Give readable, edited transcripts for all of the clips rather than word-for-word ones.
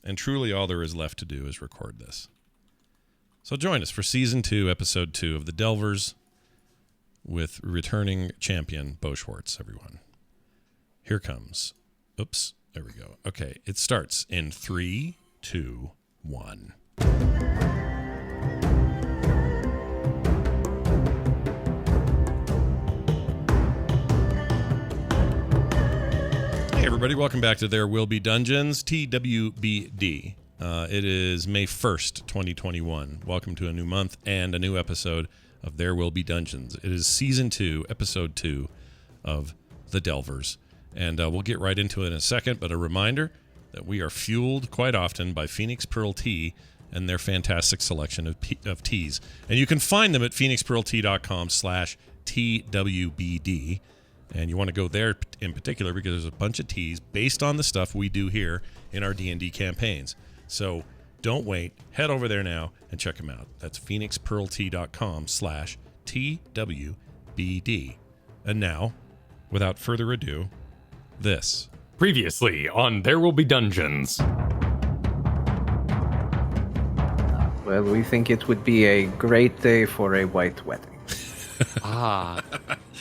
and truly all there is left to do is record this. So join us for Season 2, Episode 2 of The Delvers with returning champion Bo Schwartz, everyone. Here comes. Oops, there we go. Okay, it starts in 3, 2, 1. Hey everybody, welcome back to There Will Be Dungeons, TWBD. It is May 1st, 2021. Welcome to a new month and a new episode of There Will Be Dungeons. It is Season 2, Episode 2 of The Delvers. And we'll get right into it in a second, but a reminder that we are fueled quite often by Phoenix Pearl Tea and their fantastic selection of teas. And you can find them at phoenixpearltea.com/TWBD. And you want to go there in particular because there's a bunch of teas based on the stuff we do here in our D&D campaigns. So don't wait. Head over there now and check them out. That's phoenixpearltea.com/TWBD. And now, without further ado, this. Previously on There Will Be Dungeons. Well, we think it would be a great day for a white wedding.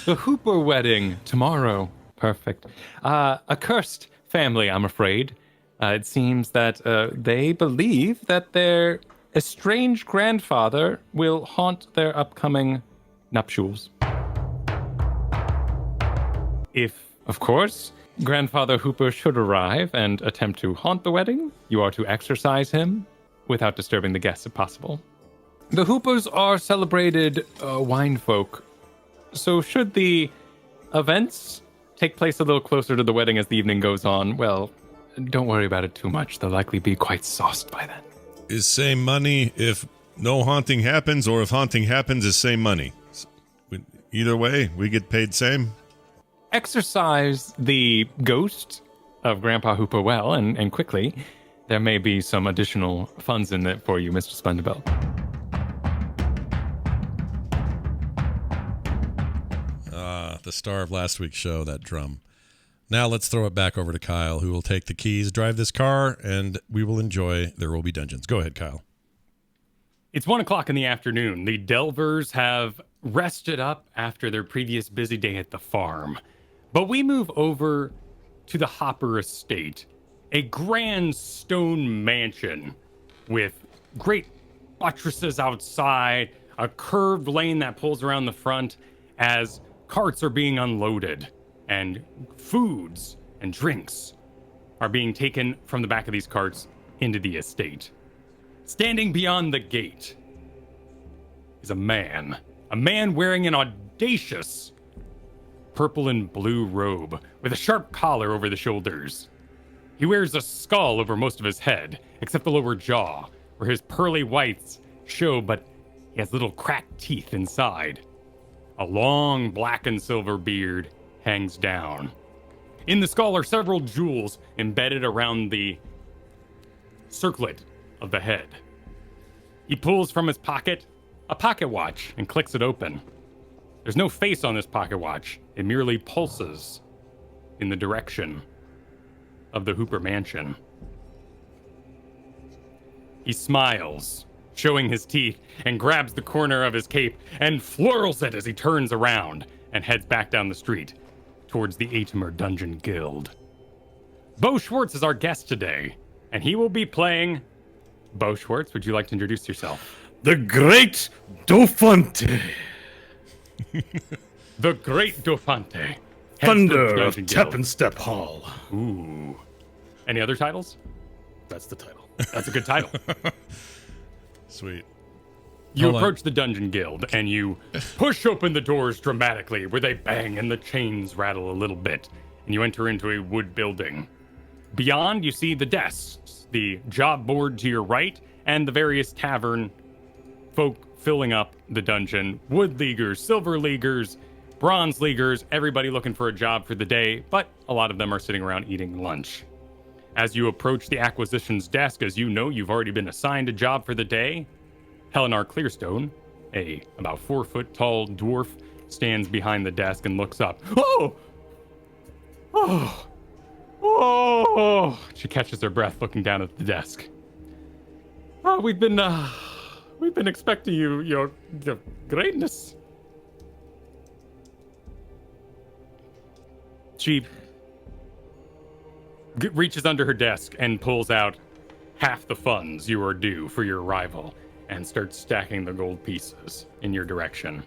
The Hooper wedding tomorrow. Perfect. A cursed family, I'm afraid. It seems that they believe that their estranged grandfather will haunt their upcoming nuptials. If, of course, Grandfather Hooper should arrive and attempt to haunt the wedding, you are to exorcise him without disturbing the guests if possible. The Hoopers are celebrated wine folk, so should the events take place a little closer to the wedding as the evening goes on, well, don't worry about it too much. They'll likely be quite sauced by then. Is same money if no haunting happens, or if haunting happens is same money? Either way, we get paid same. Exorcise the ghost of Grandpa Hooper well, and quickly. There may be some additional funds in it for you, Mr. Splendibell. The star of last week's show, that drum. Now let's throw it back over to Kyle, who will take the keys, drive this car, and we will enjoy There Will Be Dungeons. Go ahead, Kyle. It's 1 o'clock in the afternoon. The Delvers have rested up after their previous busy day at the farm. But we move over to the Hopper Estate, a grand stone mansion with great buttresses outside, a curved lane that pulls around the front as carts are being unloaded, and foods and drinks are being taken from the back of these carts into the estate. Standing beyond the gate is a man wearing an audacious purple and blue robe with a sharp collar over the shoulders. He wears a skull over most of his head, except the lower jaw, where his pearly whites show, but he has little cracked teeth inside. A long black and silver beard hangs down. In the skull are several jewels embedded around the circlet of the head. He pulls from his pocket a pocket watch and clicks it open. There's no face on this pocket watch. It merely pulses in the direction of the Hooper mansion. He smiles, showing his teeth, and grabs the corner of his cape and flurls it as he turns around and heads back down the street towards the Atimer Dungeon Guild. Bo Schwartz is our guest today, and he will be playing... Bo Schwartz, would you like to introduce yourself? The Great Dofante. The Great Dofante. Thunder of Tap and Step Hall. Ooh. Any other titles? That's the title. That's a good title. Sweet. You approach the Dungeon Guild, and you push open the doors dramatically, where they bang and the chains rattle a little bit, and you enter into a wood building. Beyond, you see the desks, the job board to your right, and the various tavern folk filling up the dungeon. Wood leaguers, silver leaguers, bronze leaguers, everybody looking for a job for the day, but a lot of them are sitting around eating lunch. As you approach the acquisitions desk, as you know you've already been assigned a job for the day, Helenar Clearstone, a about 4-foot tall dwarf, stands behind the desk and looks up. Oh! Oh, she catches her breath looking down at the desk. We've been expecting you, your greatness. She reaches under her desk and pulls out half the funds you are due for your arrival and starts stacking the gold pieces in your direction.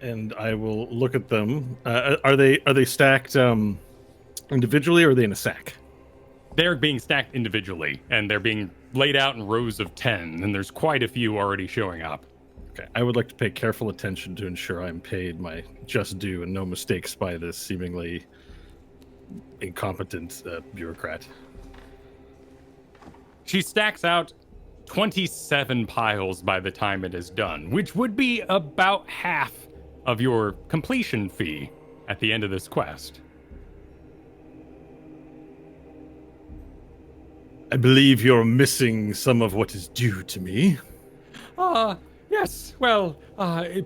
And I will look at them. Are they stacked individually, or are they in a sack? They're being stacked individually, and they're being laid out in rows of 10, and there's quite a few already showing up. Okay, I would like to pay careful attention to ensure I'm paid my just due and no mistakes by this seemingly incompetent bureaucrat. She stacks out 27 piles by the time it is done, which would be about half of your completion fee at the end of this quest. I believe you're missing some of what is due to me. Yes. Well,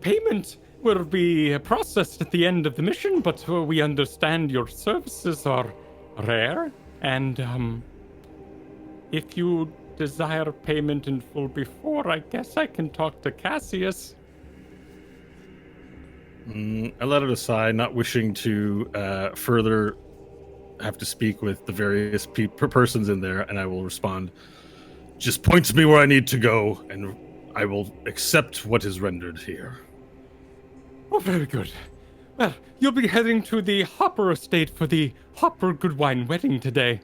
payment will be processed at the end of the mission, but we understand your services are rare, and if you desire payment in full before, I guess I can talk to Cassius. I let it aside, not wishing to further have to speak with the various persons in there, and I will respond, just point me where I need to go, and I will accept what is rendered here. Oh, very good. Well, you'll be heading to the Hopper estate for the Hopper Goodwin wedding today.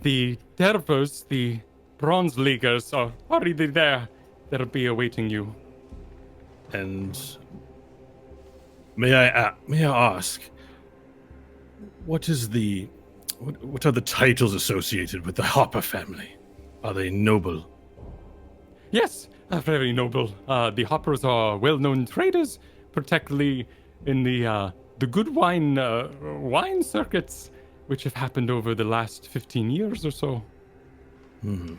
The Dervers, the Bronze Leaguers, are already there. They'll be awaiting you. And may I ask, what are the titles associated with the Hopper family? Are they noble? Yes, very noble. The Hoppers are well-known traders, particularly in the Goodwin wine circuits, which have happened over the last 15 years or so. And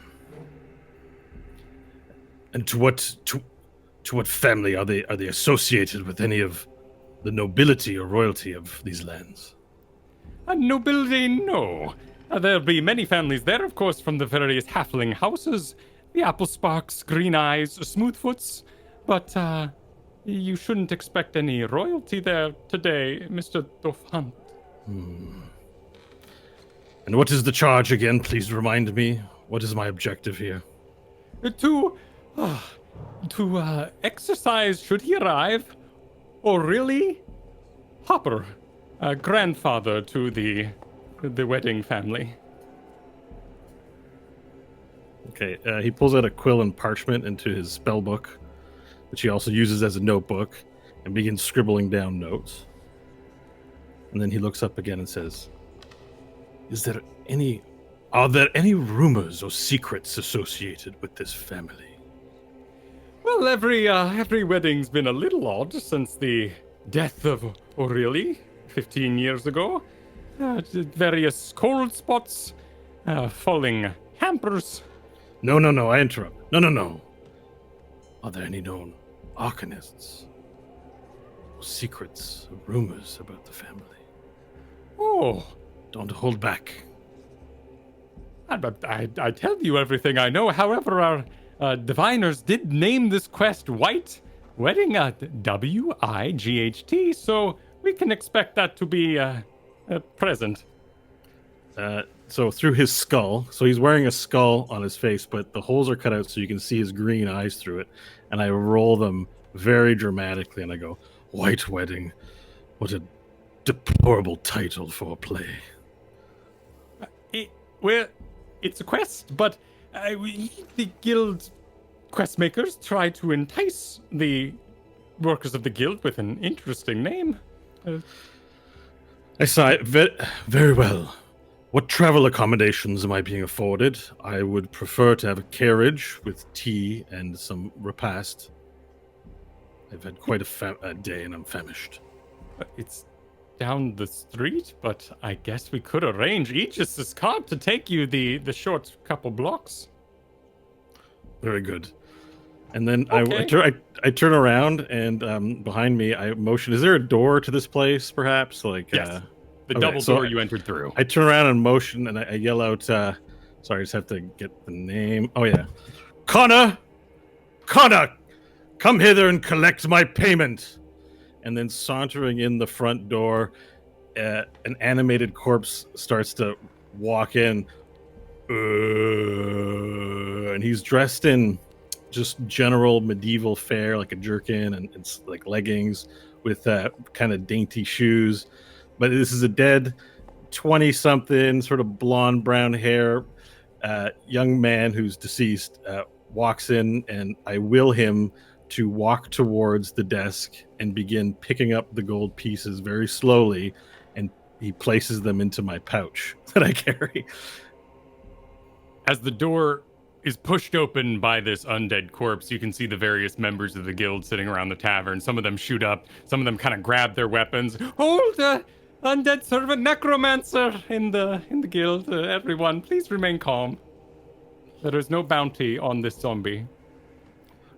to what family are they associated with? Any of the nobility or royalty of these lands? Nobility, no. There'll be many families there, of course, from the various halfling houses, the Applesparks, Green Eyes, Smoothfoots, but you shouldn't expect any royalty there today, Mr. Dauphin. And what is the charge again? Please remind me. What is my objective here? To exercise should he arrive, or really, Hopper, grandfather to the wedding family. Okay, he pulls out a quill and parchment into his spell book, which he also uses as a notebook, and begins scribbling down notes. And then he looks up again and says, are there any rumors or secrets associated with this family? Well, every wedding's been a little odd since the death of Aurelie 15 years ago. Various cold spots, falling hampers. No, I interrupt. No. Are there any known arcanists? Or secrets or rumors about the family? Oh. Don't hold back. I tell you everything I know. However, our diviners did name this quest White Wedding at WIGHT, so we can expect that to be present. So through his skull, so he's wearing a skull on his face, but the holes are cut out so you can see his green eyes through it. And I roll them very dramatically, and I go, White Wedding. What a deplorable title for a play. Well, it's a quest, but the guild quest makers try to entice the workers of the guild with an interesting name. I sigh. Very well. What travel accommodations am I being afforded? I would prefer to have a carriage with tea and some repast. I've had quite a day and I'm famished. It's down the street, but I guess we could arrange Aegis's cart to take you the short couple blocks. Very good. And then Okay. I turn around and behind me I motion. Is there a door to this place, perhaps? Yes. The Okay, double so door you entered through. I turn around and motion, and I yell out. Sorry, I just have to get the name. Oh yeah, Connor, come hither and collect my payment. And then sauntering in the front door, an animated corpse starts to walk in, and he's dressed in just general medieval fare, like a jerkin and it's like leggings with kind of dainty shoes. But this is a dead 20-something, sort of blonde brown hair young man who's deceased walks in, and I will him to walk towards the desk and begin picking up the gold pieces very slowly, and he places them into my pouch that I carry. As the door is pushed open by this undead corpse, you can see the various members of the guild sitting around the tavern. Some of them shoot up, some of them kind of grab their weapons. Hold the undead servant necromancer in the guild. Everyone, please remain calm. There is no bounty on this zombie.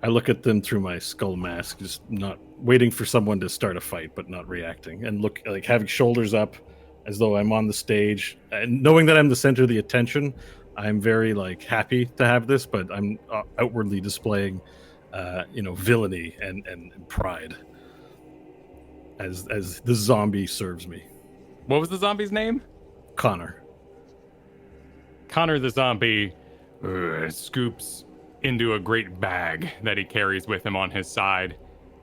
I look at them through my skull mask, just not waiting for someone to start a fight, but not reacting, and look like having shoulders up as though I'm on the stage. And knowing that I'm the center of the attention, I'm very like happy to have this, but I'm outwardly displaying, villainy and pride as the zombie serves me. What was the zombie's name? Connor. Connor the zombie scoops into a great bag that he carries with him on his side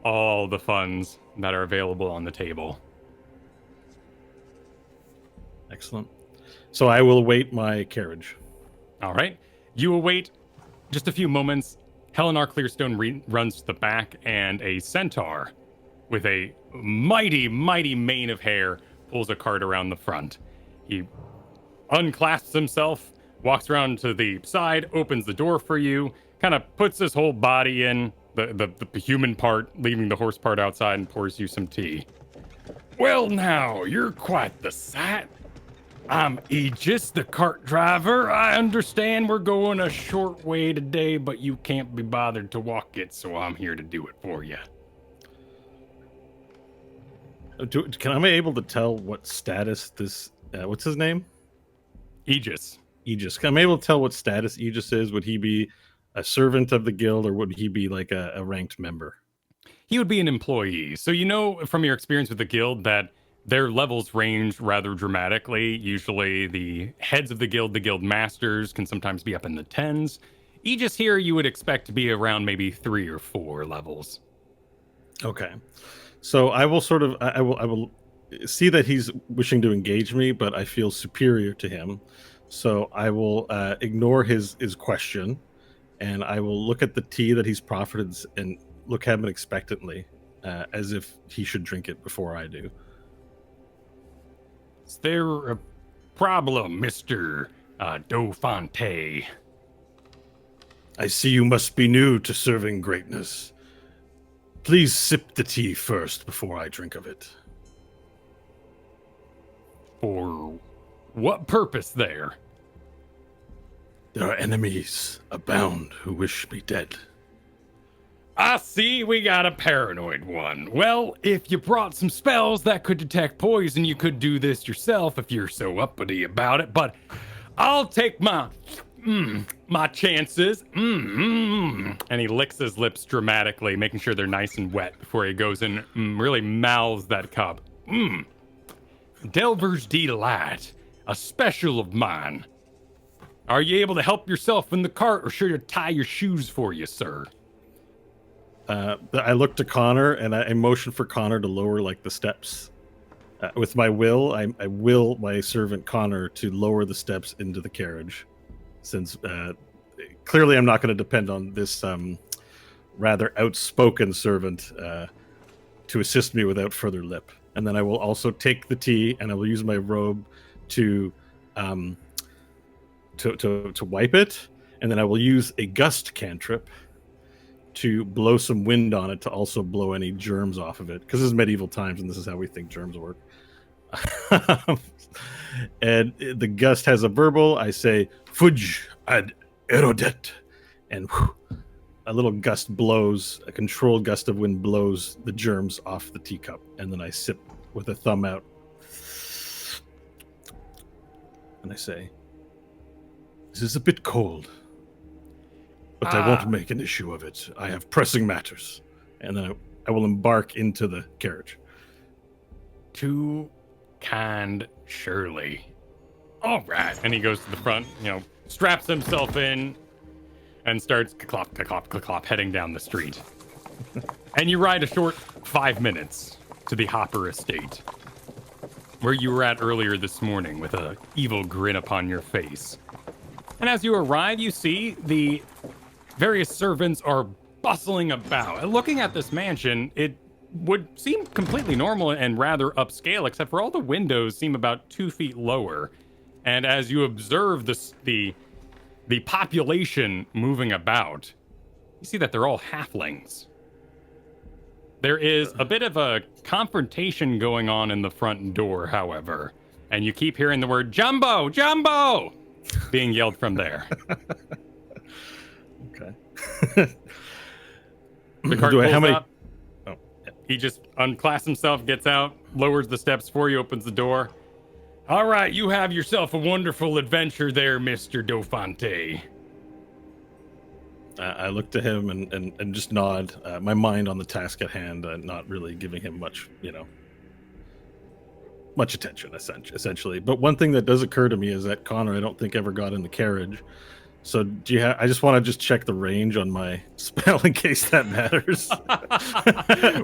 all the funds that are available on the table. Excellent. So I will await my carriage. All right. You await just a few moments. Helenar Clearstone runs to the back, and a centaur with a mighty, mighty mane of hair pulls a cart around the front. He unclasps himself, walks around to the side, opens the door for you, kind of puts his whole body in, the human part, leaving the horse part outside, and pours you some tea. Well, now, you're quite the sight. I'm Aegis, the cart driver. I understand we're going a short way today, but you can't be bothered to walk it, so I'm here to do it for you. Am I able to tell what status this... what's his name? Aegis. Aegis. Am I able to tell what status Aegis is? Would he be a servant of the guild, or would he be like a ranked member? He would be an employee. So you know from your experience with the guild that their levels range rather dramatically. Usually the heads of the guild masters, can sometimes be up in the 10s. Aegis here you would expect to be around maybe 3 or 4 levels. Okay. So I will I will see that he's wishing to engage me, but I feel superior to him. So I will ignore his question, and I will look at the tea that he's proffered and look at him expectantly, as if he should drink it before I do. Is there a problem, Mr. Dauphinté? I see you must be new to serving greatness. Please sip the tea first before I drink of it. For what purpose there? There are enemies abound who wish me dead. I see we got a paranoid one. Well, if you brought some spells that could detect poison, you could do this yourself if you're so uppity about it, but I'll take my chances. And he licks his lips dramatically, making sure they're nice and wet before he goes and really mouths that cup. Delver's Delight, a special of mine. Are you able to help yourself in the cart, or should I tie your shoes for you, sir? I look to Connor, and I motion for Connor to lower like the steps. With my will, I will my servant Connor to lower the steps into the carriage, since clearly I'm not going to depend on this rather outspoken servant to assist me without further lip. And then I will also take the tea, and I will use my robe to wipe it, and then I will use a gust cantrip to blow some wind on it to also blow any germs off of it, because this is medieval times and this is how we think germs work. And the gust has a verbal. I say "Fudge ad erodet," and a little gust blows, a controlled gust of wind blows the germs off the teacup, and then I sip with a thumb out. and I say, "This is a bit cold, but I won't make an issue of it. I have pressing matters." And then I will embark into the carriage. Too kind, Shirley. All right. And he goes to the front, straps himself in and starts clop, clop, clop, heading down the street. And you ride a short 5 minutes to the Hopper estate, where you were at earlier this morning with an evil grin upon your face. And as you arrive, you see the various servants are bustling about. And looking at this mansion, it would seem completely normal and rather upscale, except for all the windows seem about 2 feet lower. And as you observe the population moving about, you see that they're all halflings. There is a bit of a confrontation going on in the front door, however, and you keep hearing the word "Jumbo, Jumbo" being yelled from there. Okay. The cart pulls up. Oh, yeah. He just unclasps himself, gets out, lowers the steps for you, opens the door. All right, you have yourself a wonderful adventure there, Mr. Dauphinté. I look to him and just nod, my mind on the task at hand, not really giving him much attention, essentially. But one thing that does occur to me is that Connor, I don't think, ever got in the carriage. So do you I just want to check the range on my spell in case that matters.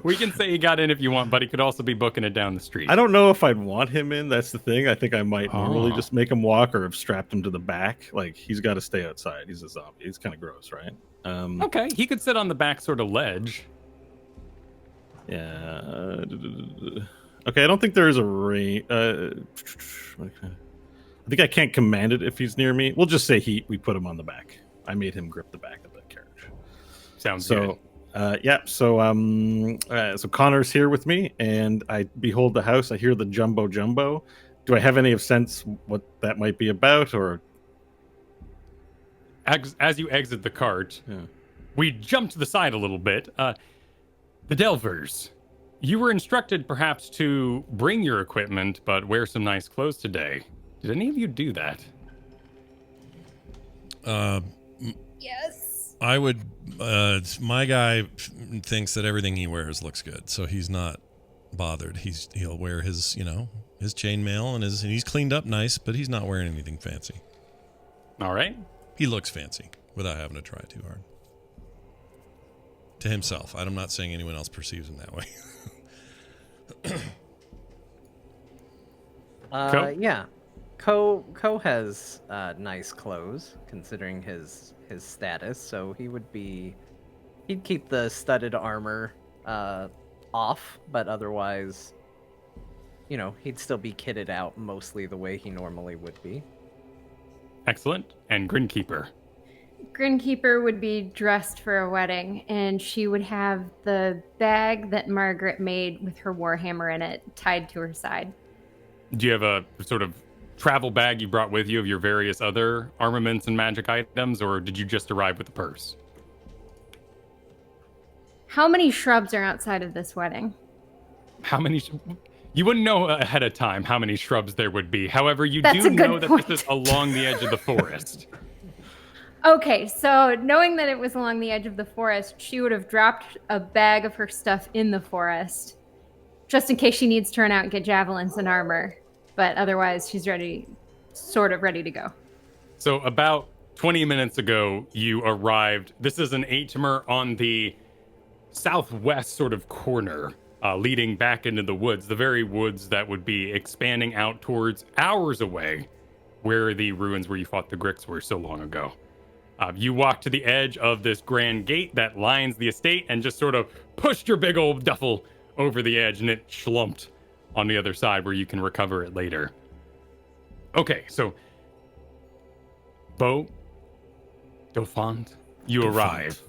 We can say he got in if you want, but he could also be booking it down the street. I don't know if I'd want him in. That's the thing. I think I might normally just make him walk or have strapped him to the back. Like, he's got to stay outside. He's a zombie. He's kind of gross, right? Okay, he could sit on the back sort of ledge. Yeah. Okay, I don't think there is a range. I think I can't command it if he's near me. We'll just say we put him on the back. I made him grip the back of the carriage. Sounds good. Yeah. So Connor's here with me, and I behold the house. I hear the jumbo jumbo. Do I have any sense what that might be about, or? As you exit the cart, we jump to the side a little bit. The Delvers. You were instructed perhaps to bring your equipment, but wear some nice clothes today. Did any of you do that? Yes. I would. My guy thinks that everything he wears looks good, so he's not bothered. He'll wear his his chainmail and he's cleaned up nice, but he's not wearing anything fancy. All right. He looks fancy without having to try too hard. To himself. I'm not saying anyone else perceives him that way. Yeah. Ko has nice clothes considering his status, so he'd keep the studded armor off, but otherwise, he'd still be kitted out mostly the way he normally would be. Excellent. And Grinkeeper. Grinkeeper would be dressed for a wedding, and she would have the bag that Margaret made with her warhammer in it tied to her side. Do you have a sort of travel bag you brought with you of your various other armaments and magic items, or did you just arrive with the purse? How many shrubs are outside of this wedding? How many? You wouldn't know ahead of time how many shrubs there would be. However, you That's do a good know that point. this is along the edge of the forest. Okay, so knowing that it was along the edge of the forest, she would have dropped a bag of her stuff in the forest, just in case she needs to run out and get javelins and armor. But otherwise, she's sort of ready to go. So about 20 minutes ago, you arrived. This is an Atemer on the southwest sort of corner, leading back into the woods, the very woods that would be expanding out towards hours away, where the ruins where you fought the Gricks were so long ago. You walked to the edge of this grand gate that lines the estate and just sort of pushed your big old duffel over the edge, and it schlumped on the other side where you can recover it later. Okay, so Beau, Dauphin, you arrive,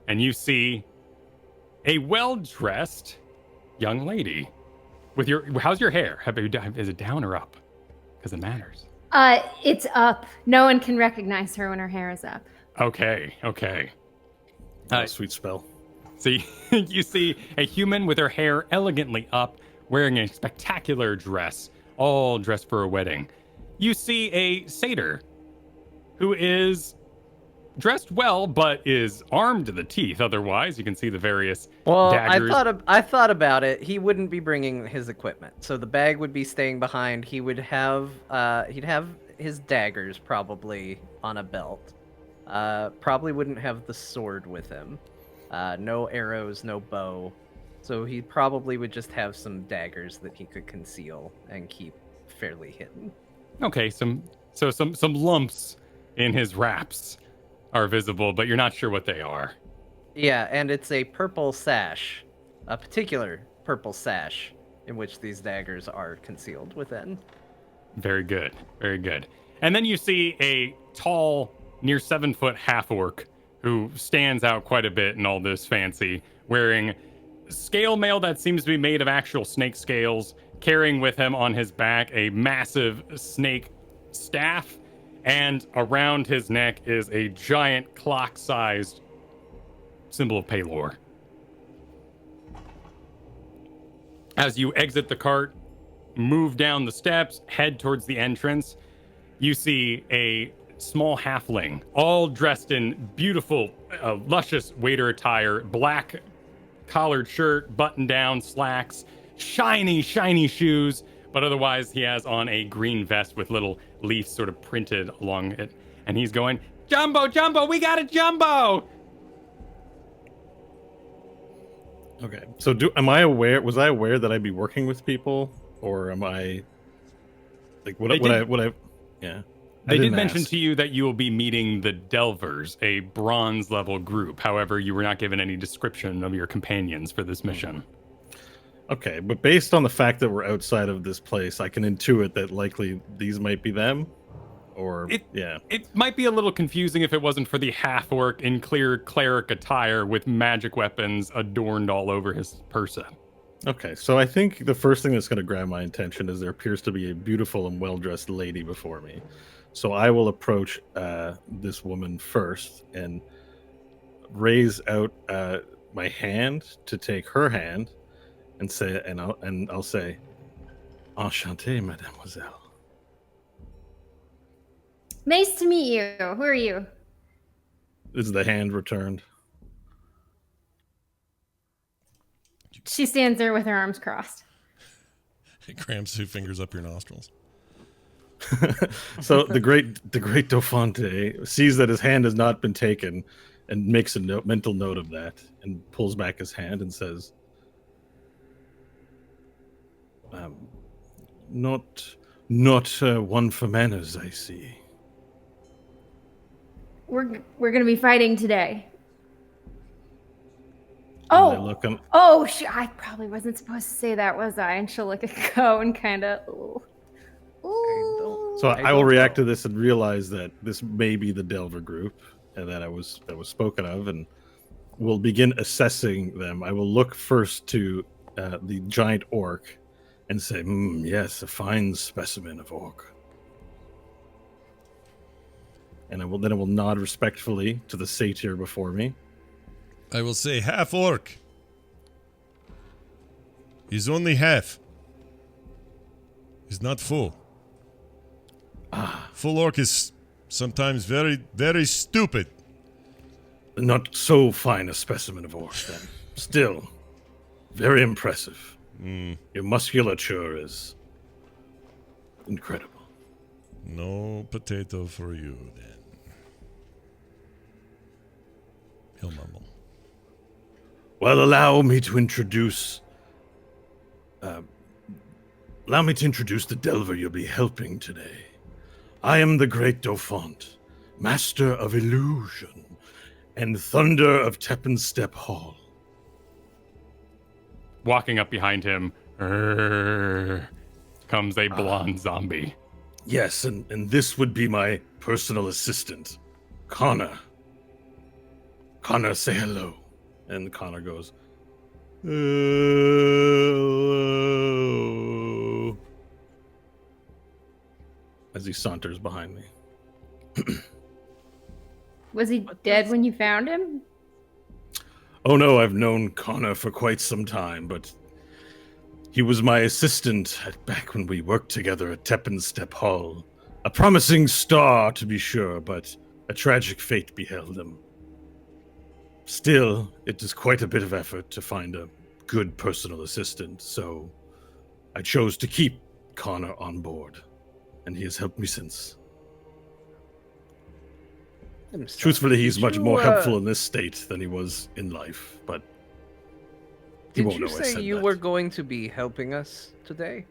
and you see a well-dressed young lady with how's your hair? Is it down or up? Because it matters. It's up. No one can recognize her when her hair is up. Okay. Sweet spell. So you see a human with her hair elegantly up, wearing a spectacular dress, all dressed for a wedding. you see a satyr who is dressed well, but is armed to the teeth. Otherwise, you can see the various daggers. I thought about it. He wouldn't be bringing his equipment, so the bag would be staying behind. He would have he'd have his daggers probably on a belt. Probably wouldn't have the sword with him. No arrows, no bow. So he probably would just have some daggers that he could conceal and keep fairly hidden. Okay, some lumps in his wraps are visible, but you're not sure what they are. Yeah, and it's a purple sash, a particular purple sash in which these daggers are concealed within. Very good, very good. And then you see a tall, near 7-foot half-orc who stands out quite a bit in all this fancy, wearing scale mail that seems to be made of actual snake scales, carrying with him on his back a massive snake staff, and around his neck is a giant clock-sized symbol of Paylor. As you exit the cart, move down the steps, head towards the entrance, you see a small halfling, all dressed in beautiful, luscious waiter attire, black collared shirt, button-down slacks, shiny shoes, but otherwise he has on a green vest with little leaves sort of printed along it, and he's going, "Jumbo, Jumbo, we got a Jumbo!" Okay, so was I aware that I'd be working with people, or am I, like, yeah. They did mention to you that you will be meeting the Delvers, a bronze level group. However, you were not given any description of your companions for this mission. Okay, but based on the fact that we're outside of this place, I can intuit that likely these might be them, or yeah. It might be a little confusing if it wasn't for the half-orc in clear cleric attire with magic weapons adorned all over his person. Okay, so I think the first thing that's going to grab my attention is there appears to be a beautiful and well-dressed lady before me. So I will approach this woman first and raise out my hand to take her hand and say, and I'll say, "Enchanté, mademoiselle." Nice to meet you. Who are you? Is the hand returned? She stands there with her arms crossed. It cramps 2 fingers up your nostrils. So the great Dofante sees that his hand has not been taken and makes a mental note of that and pulls back his hand and says, not one for manners, I see. We're gonna be fighting today. And I probably wasn't supposed to say that, was I? And she'll look at Ko and kind of. So I will react to this and realize that this may be the Delver group and that was spoken of, and we'll begin assessing them. I will look first to the giant orc and say, yes, a fine specimen of orc. And I will nod respectfully to the satyr before me. I will say half orc. He's only half. He's not full. Full orc is sometimes very, very stupid. Not so fine a specimen of orc, then. Still, very impressive. Your musculature is incredible. No potato for you, then. He'll mumble. Well, allow me to introduce the Delver you'll be helping today. I am the great Dauphin, master of illusion and thunder of Teppenstep Hall. Walking up behind him, comes a blonde zombie. Yes, and this would be my personal assistant, Connor. Connor, say hello. And Connor goes, hello, as he saunters behind me. Was he dead when you found him? Oh no, I've known Connor for quite some time, but he was my assistant back when we worked together at Teppenstep Hall A promising star, to be sure, but a tragic fate beheld him. Still, it is quite a bit of effort to find a good personal assistant, so I chose to keep Connor on board, and he has helped me since. Truthfully, he's much more helpful in this state than he was in life, but he won't know I said that. Did you say you were going to be helping us today?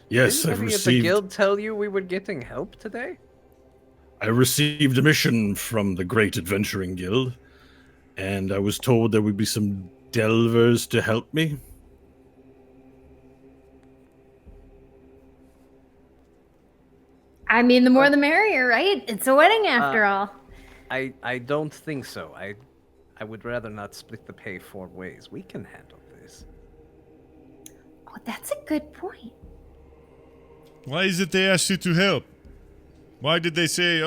Yes, Didn't I've any of the received... guild tell you we were getting help today? I received a mission from the Great Adventuring Guild, and I was told there would be some delvers to help me. I mean, the more the merrier, right? It's a wedding after all. I don't think so. I would rather not split the pay 4 ways. We can handle this. Oh, that's a good point. Why is it they asked you to help? Why did they say,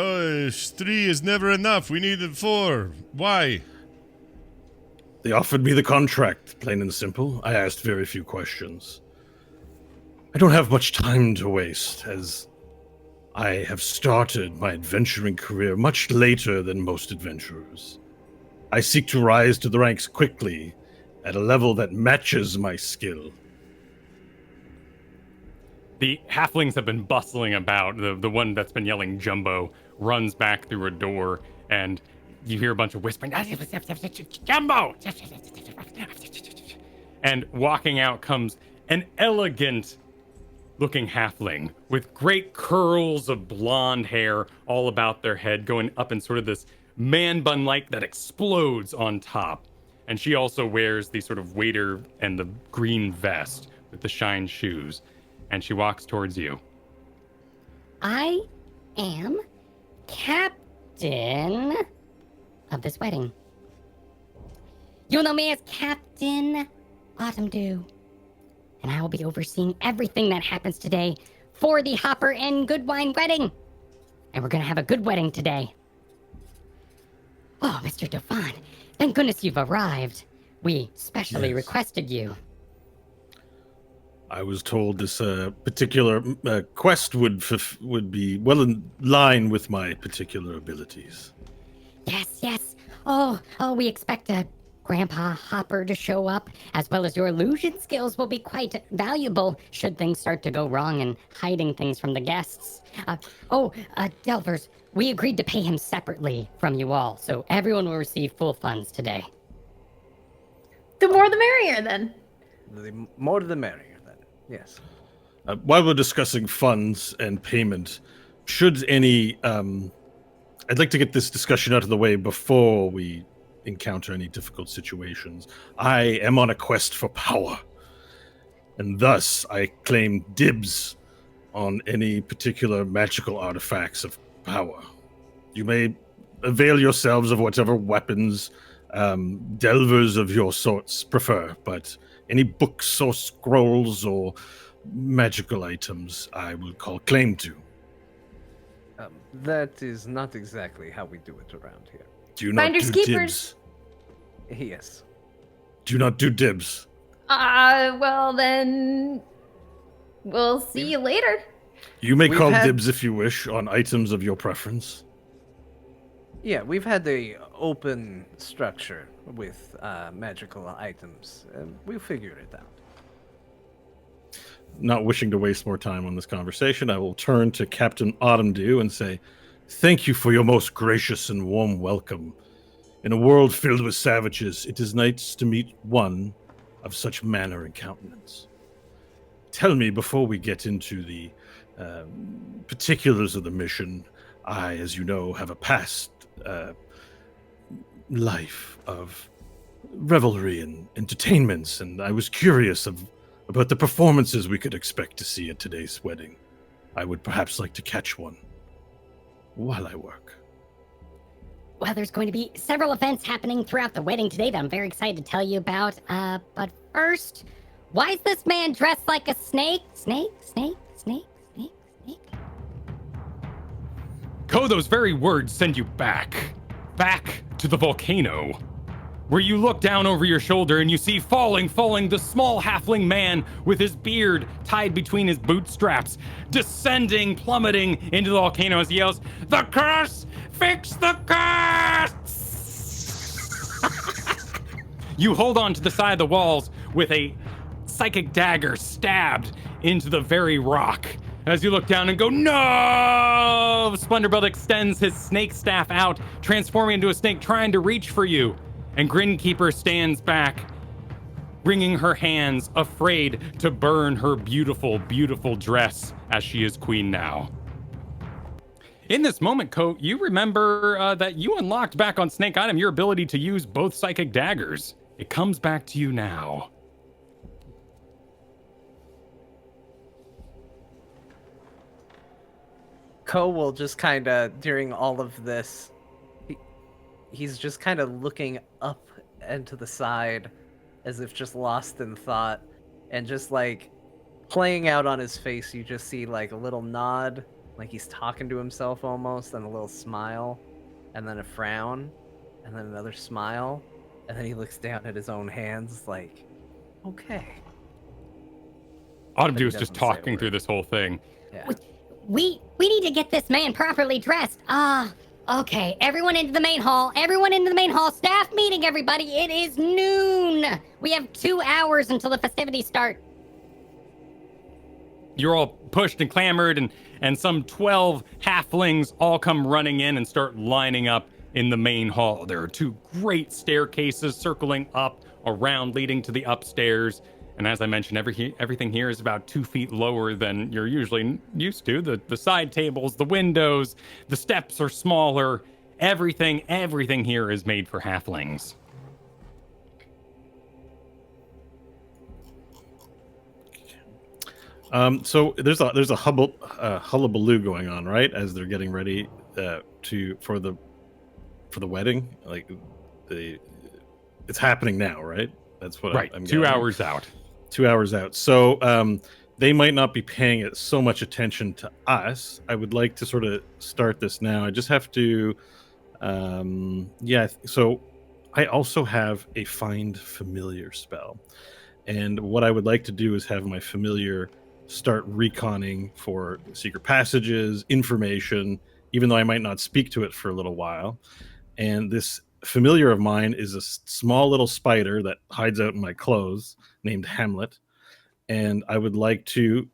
3 is never enough, we need 4? Why? They offered me the contract, plain and simple. I asked very few questions. I don't have much time to waste, as I have started my adventuring career much later than most adventurers. I seek to rise to the ranks quickly, at a level that matches my skill. The halflings have been bustling about. The one that's been yelling Jumbo runs back through a door, and you hear a bunch of whispering, Jumbo! And walking out comes an elegant-looking halfling with great curls of blonde hair all about their head, going up in sort of this man bun-like that explodes on top. And she also wears the sort of waiter and the green vest with the shine shoes. And she walks towards you. I am captain of this wedding. You'll know me as Captain Autumn Dew. And I will be overseeing everything that happens today for the Hopper and Goodwin wedding. And we're going to have a good wedding today. Oh, Mr. Devon, thank goodness you've arrived. We specially requested you. I was told this particular quest would be well in line with my particular abilities. Yes. Oh, we expect Grandpa Hopper to show up, as well as your illusion skills will be quite valuable should things start to go wrong and hiding things from the guests. Delvers, we agreed to pay him separately from you all, so everyone will receive full funds today. The more the merrier, then. The more the merrier. Yes. While we're discussing funds and payment, should any... I'd like to get this discussion out of the way before we encounter any difficult situations. I am on a quest for power, and thus I claim dibs on any particular magical artifacts of power. You may avail yourselves of whatever weapons delvers of your sorts prefer, but any books or scrolls or magical items I will call claim to. That is not exactly how we do it around here. Do you not Finders do keepers. dibs? Yes. Do you not do dibs? Well then, we'll see you later. You may We've call had- dibs if you wish on items of your preference. Yeah, we've had a open structure with magical items. We'll figure it out. Not wishing to waste more time on this conversation, I will turn to Captain Autumn Dew and say, thank you for your most gracious and warm welcome. In a world filled with savages, it is nice to meet one of such manner and countenance. Tell me, before we get into the particulars of the mission, I, as you know, have a past life of revelry and entertainments, and I was curious about the performances we could expect to see at today's wedding. I would perhaps like to catch one while I work. Well, there's going to be several events happening throughout the wedding today that I'm very excited to tell you about. But first, why is this man dressed like a snake? Snake. Ko, those very words send you back to the volcano. where you look down over your shoulder and you see falling the small halfling man with his beard tied between his bootstraps, descending, plummeting into the volcano as he yells, "The curse! Fix the curse!" You hold on to the side of the walls with a psychic dagger stabbed into the very rock. As you look down and go, "No!" Splendorbelt extends his snake staff out, transforming into a snake, trying to reach for you. And Grinkeeper stands back, wringing her hands, afraid to burn her beautiful, beautiful dress as she is queen now. In this moment, Ko, you remember that you unlocked back on Snake Item your ability to use both psychic daggers. It comes back to you now. Ko will just kind of, during all of this, he's just kind of looking up and to the side as if just lost in thought, and just like playing out on his face, you just see like a little nod, like he's talking to himself almost, and a little smile, and then a frown, and then another smile, and then he looks down at his own hands like, okay. Autumn But Dew he is just doesn't say a talking word. through this whole thing. Yeah. We need to get this man properly dressed. Okay. Everyone into the main hall. Everyone into the main hall. Staff meeting, everybody. It is noon. We have 2 hours until the festivities start. You're all pushed and clamored, and some 12 halflings all come running in and start lining up in the main hall. There are 2 great staircases circling up, around, leading to the upstairs. And as I mentioned, everything here is about 2 feet lower than you're usually used to. The side tables, the windows, the steps are smaller. Everything here is made for halflings. So there's a hullabaloo going on, right? As they're getting ready for the wedding. Like it's happening now, right? That's what Right. I'm 2 gathering. hours out. 2 hours out. So they might not be paying it so much attention to us. I would like to sort of start this now. I just have to, so I also have a find familiar spell. And what I would like to do is have my familiar start reconning for secret passages, information, even though I might not speak to it for a little while. And this familiar of mine is a small little spider that hides out in my clothes named Hamlet. And I would like to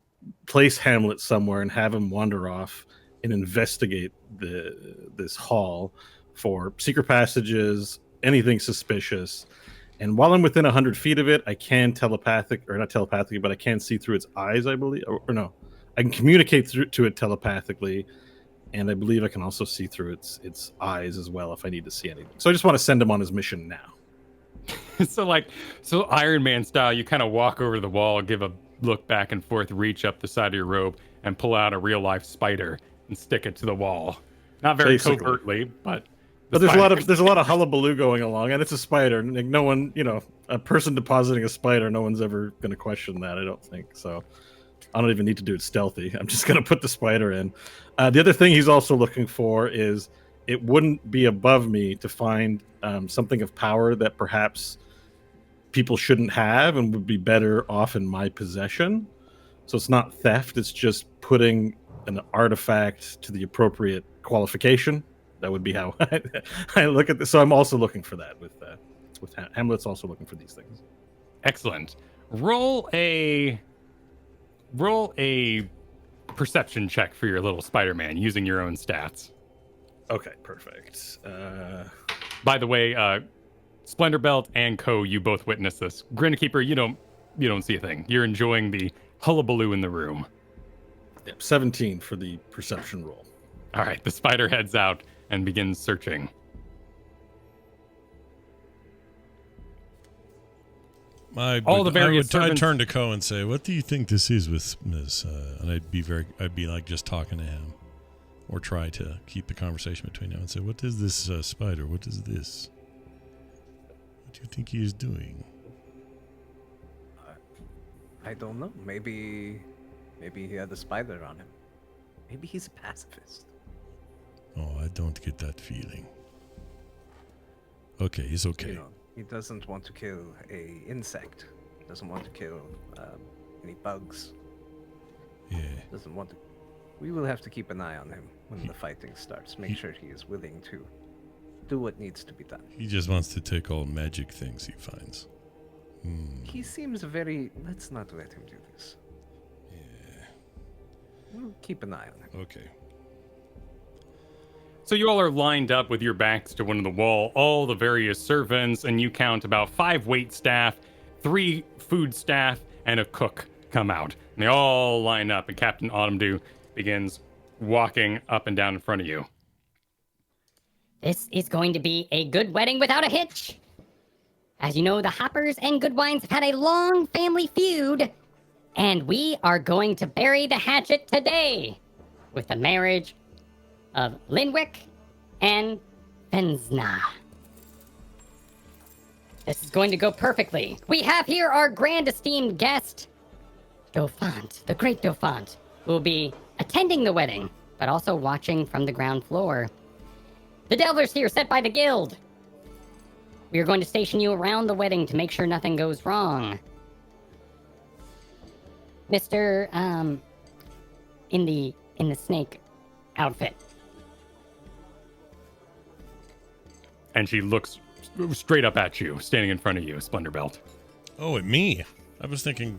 place Hamlet somewhere and have him wander off and investigate this hall for secret passages, anything suspicious. And while I'm within 100 feet of it, I can not telepathically, but I can see through its eyes, I believe. Or no, I can communicate to it telepathically. And I believe I can also see through its eyes as well if I need to see anything. So I just want to send him on his mission now. So Iron Man style, you kind of walk over to the wall, give a look back and forth, reach up the side of your robe, and pull out a real life spider and stick it to the wall. Not very Basically. covertly, but there's a lot of hullabaloo going along, and it's a spider. And like, no one, a person depositing a spider, no one's ever going to question that. I don't think so. I don't even need to do it stealthy. I'm just going to put the spider in. The other thing he's also looking for is it wouldn't be above me to find something of power that perhaps people shouldn't have and would be better off in my possession. So it's not theft. It's just putting an artifact to the appropriate qualification. That would be how I look at this. So I'm also looking for that with Hamlet's also looking for these things. Excellent. Roll a perception check for your little Spider-Man using your own stats. Okay, perfect. By the way, Splendorbelt and Co, you both witnessed this. Grinkeeper, you don't see a thing. You're enjoying the hullabaloo in the room. Yep, 17 for the perception roll. All right, the spider heads out and begins searching. I'd turn to Ko and say, "What do you think this is with Miss?" And I'd be like just talking to him, or try to keep the conversation between them and say, "What is this spider? What is this? What do you think he is doing?" I don't know. Maybe he had a spider on him. Maybe he's a pacifist. Oh, I don't get that feeling. Okay, it's okay. He doesn't want to kill a insect. Doesn't want to kill any bugs. Yeah. Doesn't want to. We will have to keep an eye on him when the fighting starts. Make sure he is willing to do what needs to be done. He just wants to take all magic things he finds. He seems very. Let's not let him do this. Yeah. We'll keep an eye on him. Okay. So you all are lined up with your backs to one of the wall, all the various servants, and you count about 5 wait staff, 3 food staff, and a cook come out. And they all line up, and Captain Autumn Dew begins walking up and down in front of you. This is going to be a good wedding without a hitch. As you know, the Hoppers and Goodwines have had a long family feud, and we are going to bury the hatchet today with the marriage of Linwick and Fensna. This is going to go perfectly. We have here our grand esteemed guest, Dauphant, the great Dauphant, who will be attending the wedding, but also watching from the ground floor. The Delvers here, set by the guild. We are going to station you around the wedding to make sure nothing goes wrong. Mr. In the snake outfit. And she looks straight up at you, standing in front of you, Splendor Belt. Oh, at me. I was thinking.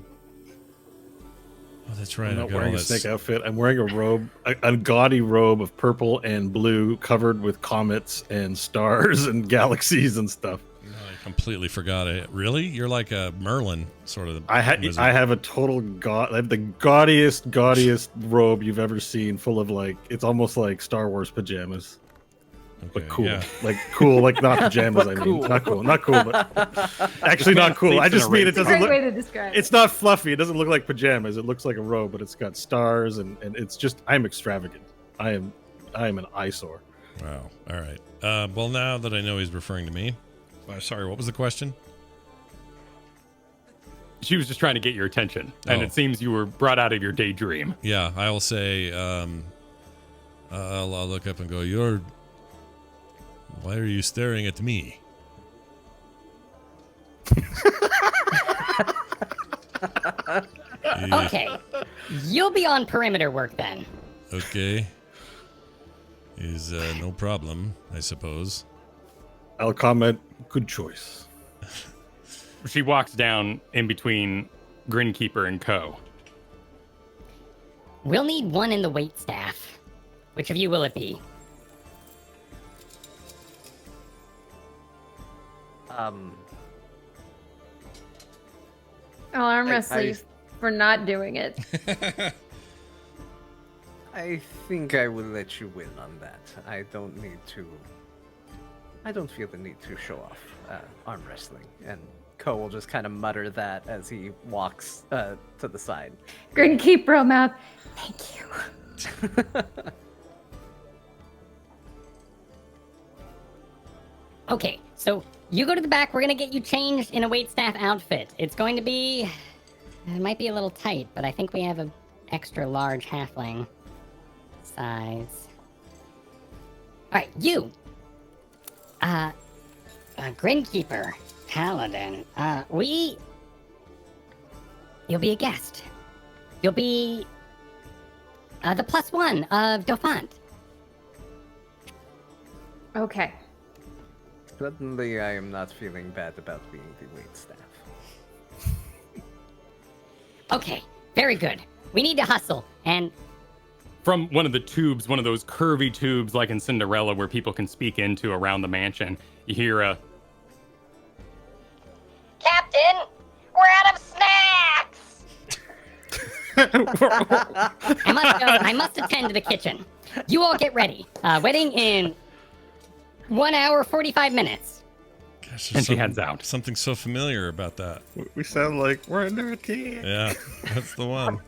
Oh, that's right. I'm I not got wearing all a that snake outfit. I'm wearing a robe, a gaudy robe of purple and blue, covered with comets and stars and galaxies and stuff. No, I completely forgot it. Really? You're like a Merlin sort of. I have a total I have the gaudiest robe you've ever seen, full of it's almost like Star Wars pajamas. Okay, But cool, yeah. cool, like not pajamas. I mean, Cool. not cool, but actually not cool. I just mean it It's a doesn't great look. way to describe it. It's not fluffy. It doesn't look like pajamas. It looks like a robe, but it's got stars and it's just. I'm extravagant. I am an eyesore. Wow. All right. Well, now that I know he's referring to me, sorry. What was the question? She was just trying to get your attention, and Oh. it seems you were brought out of your daydream. Yeah, I will say. I'll look up and go. Why are you staring at me? Okay, you'll be on perimeter work then. Okay. Is no problem, I suppose. I'll comment. Good choice. She walks down in between Grinkeeper and Co. We'll need one in the wait staff. Which of you will it be? I'll arm I- wrestle you for not doing it. I think I will let you win on that. I don't feel the need to show off arm wrestling. And Ko will just kind of mutter that as he walks to the side. Grin keep bro mouth. Thank you. Okay, so you go to the back. We're gonna get you changed in a waitstaff outfit. It's going to be... It might be a little tight, but I think we have an extra large halfling size. Alright, you! Grinkeeper, Paladin, You'll be a guest. You'll be... the +1 of Dauphant. Okay. Suddenly, I am not feeling bad about being the waitstaff. Okay, very good. We need to hustle, and From one of the tubes, one of those curvy tubes like in Cinderella where people can speak into around the mansion, you hear a... Captain, we're out of snacks! I must attend to the kitchen. You all get ready. Wedding in 1 hour, 45 minutes. Gosh, And she heads out. Something so familiar about that. We sound like we're under attack. Yeah, that's the one.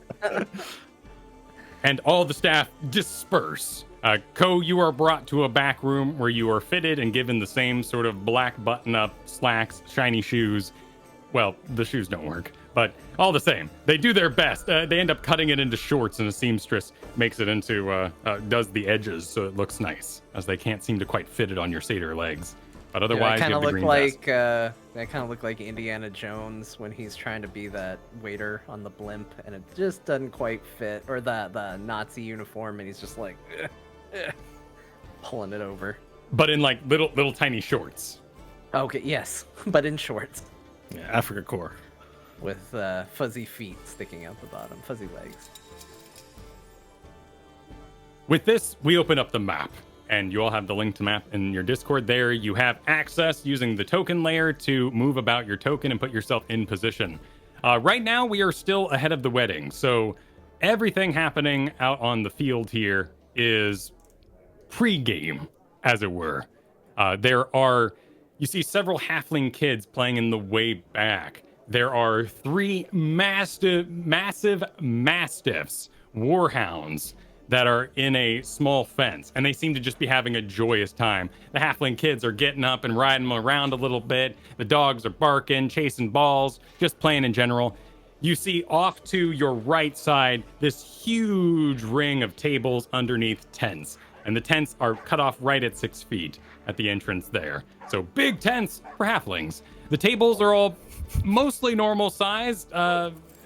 And all the staff disperse. Ko, you are brought to a back room where you are fitted and given the same sort of black button-up slacks, shiny shoes. Well, the shoes don't work, but all the same, they do their best. They end up cutting it into shorts, and a seamstress makes it into, does the edges so it looks nice, as they can't seem to quite fit it on your satyr legs. But otherwise, I you kind have of the look green like vest. I kind of look like Indiana Jones when he's trying to be that waiter on the blimp, and it just doesn't quite fit, or the Nazi uniform, and he's just like pulling it over. But in like little tiny shorts. Okay, yes, but in shorts Yeah, Africa Corps. with fuzzy feet sticking out the bottom, fuzzy legs. With this, we open up the map, and you all have the link to map in your Discord there. You have access using the token layer to move about your token and put yourself in position. Right now, we are still ahead of the wedding, so everything happening out on the field here is pre-game, as it were. You see several halfling kids playing in the way back. There are 3 massive mastiffs, warhounds, that are in a small fence, and they seem to just be having a joyous time. The halfling kids are getting up and riding them around a little bit. The dogs are barking, chasing balls, just playing in general. You see off to your right side this huge ring of tables underneath tents, and the tents are cut off right at 6 feet at the entrance there. So big tents for halflings. The tables are all mostly normal sized.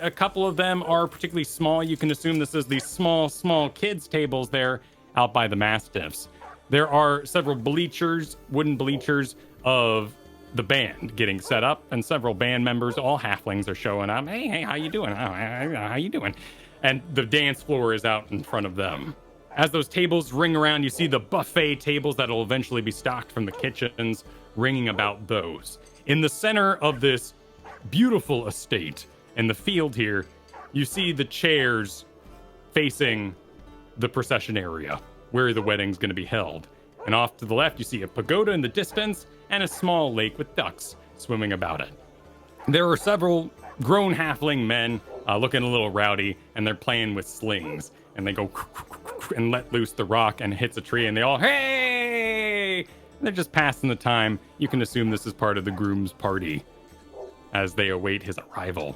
A couple of them are particularly small. You can assume this is the small kids tables there out by the mastiffs. There are several bleachers, wooden bleachers of the band getting set up, and several band members, all halflings, are showing up. Hey, how you doing? How you doing? And the dance floor is out in front of them. As those tables ring around, you see the buffet tables that will eventually be stocked from the kitchens ringing about those. In the center of this beautiful estate, in the field here, you see the chairs facing the procession area where the wedding's going to be held. And off to the left, you see a pagoda in the distance and a small lake with ducks swimming about it. There are several grown halfling men looking a little rowdy, and they're playing with slings. And they go and let loose the rock, and it hits a tree, and they all, hey! And they're just passing the time. You can assume this is part of the groom's party as they await his arrival.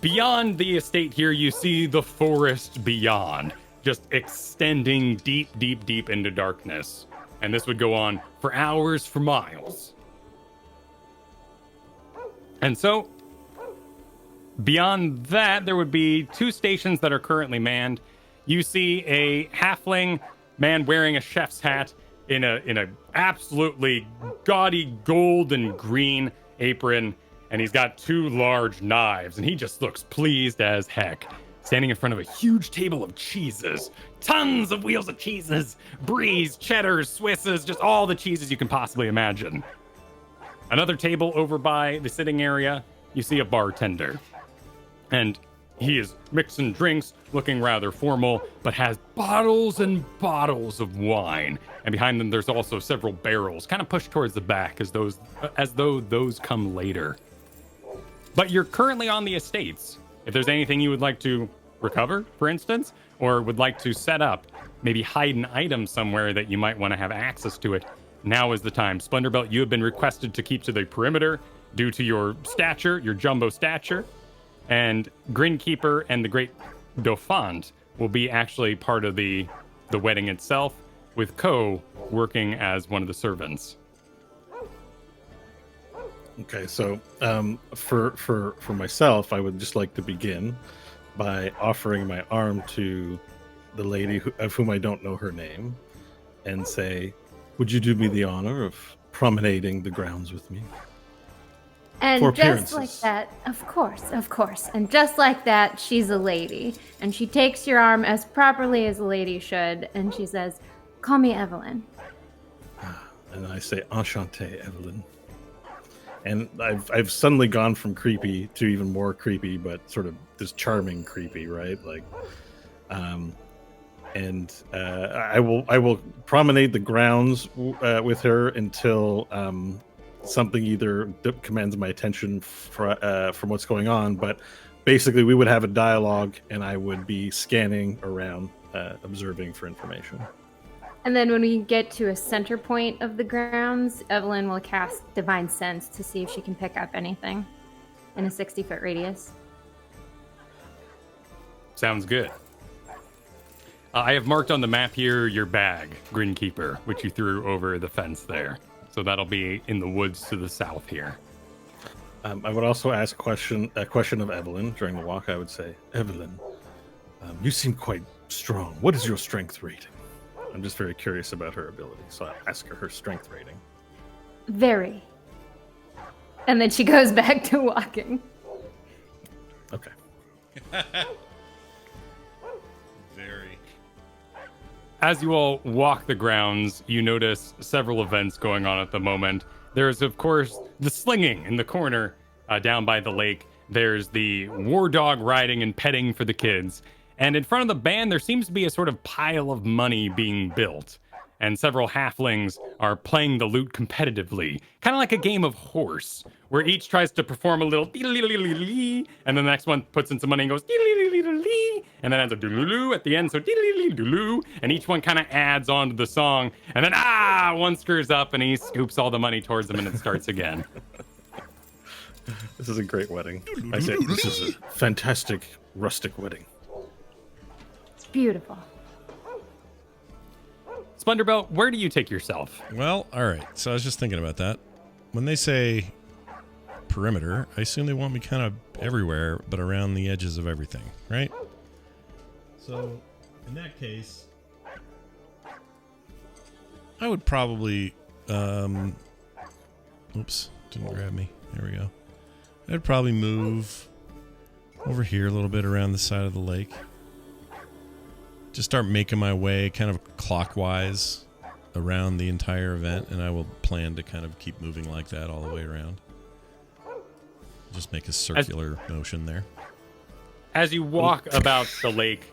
Beyond the estate here, you see the forest beyond, just extending deep into darkness. And this would go on for hours, for miles. And so, beyond that, there would be 2 stations that are currently manned. You see a halfling man wearing a chef's hat in a absolutely gaudy gold and green apron, and he's got 2 large knives, and he just looks pleased as heck, standing in front of a huge table of cheeses. Tons of wheels of cheeses, bries, cheddars, Swisses, just all the cheeses you can possibly imagine. Another table over by the sitting area, you see a bartender. And he is mixing drinks, looking rather formal, but has bottles and bottles of wine. And behind them, there's also several barrels, kind of pushed towards the back as though those come later. But you're currently on the estates. If there's anything you would like to recover, for instance, or would like to set up, maybe hide an item somewhere that you might want to have access to it, now is the time. Splendor you have been requested to keep to the perimeter due to your stature, your jumbo stature. And Grinkeeper and the Great Dauphin will be actually part of the wedding itself, with Ko working as one of the servants. Okay, so for myself, I would just like to begin by offering my arm to the lady of whom I don't know her name, and say, "Would you do me the honor of promenading the grounds with me?" And just like that, of course. And just like that, she's a lady. And she takes your arm as properly as a lady should. And she says, "Call me Evelyn." And I say, "Enchanté, Evelyn." And I've suddenly gone from creepy to even more creepy, but sort of this charming creepy, right? Like, I will promenade the grounds with her until something either commands my attention from what's going on, but basically we would have a dialogue, and I would be scanning around, observing for information. And then when we get to a center point of the grounds, Evelyn will cast Divine Sense to see if she can pick up anything in a 60-foot radius. Sounds good. I have marked on the map here your bag, Grinkeeper, which you threw over the fence there. So that'll be in the woods to the south here. I would also ask a question of Evelyn during the walk. I would say, Evelyn, you seem quite strong. What is your strength rating? I'm just very curious about her ability, so I ask her strength rating. Very. And then she goes back to walking. Okay. Very. As you all walk the grounds, you notice several events going on at the moment. There's, of course, the slinging in the corner down by the lake. There's the war dog riding and petting for the kids. And in front of the band, there seems to be a sort of pile of money being built. And several halflings are playing the lute competitively, kind of like a game of horse, where each tries to perform a little and then the next one puts in some money and goes and then adds a dooloo at the end, so dooloo, and each one kind of adds on to the song, and then one screws up and he scoops all the money towards them and it starts again. This is a great wedding. I say this is a fantastic rustic wedding. It's beautiful. Splendorbelt, where do you take yourself? Well, all right. So I was just thinking about that. When they say perimeter, I assume they want me kind of everywhere, but around the edges of everything, right? So in that case, I would probably, oops, didn't grab me. There we go. I'd probably move over here a little bit around the side of the lake. Just start making my way kind of clockwise around the entire event, and I will plan to kind of keep moving like that all the way around. Just make a circular motion there. As you walk about the lake,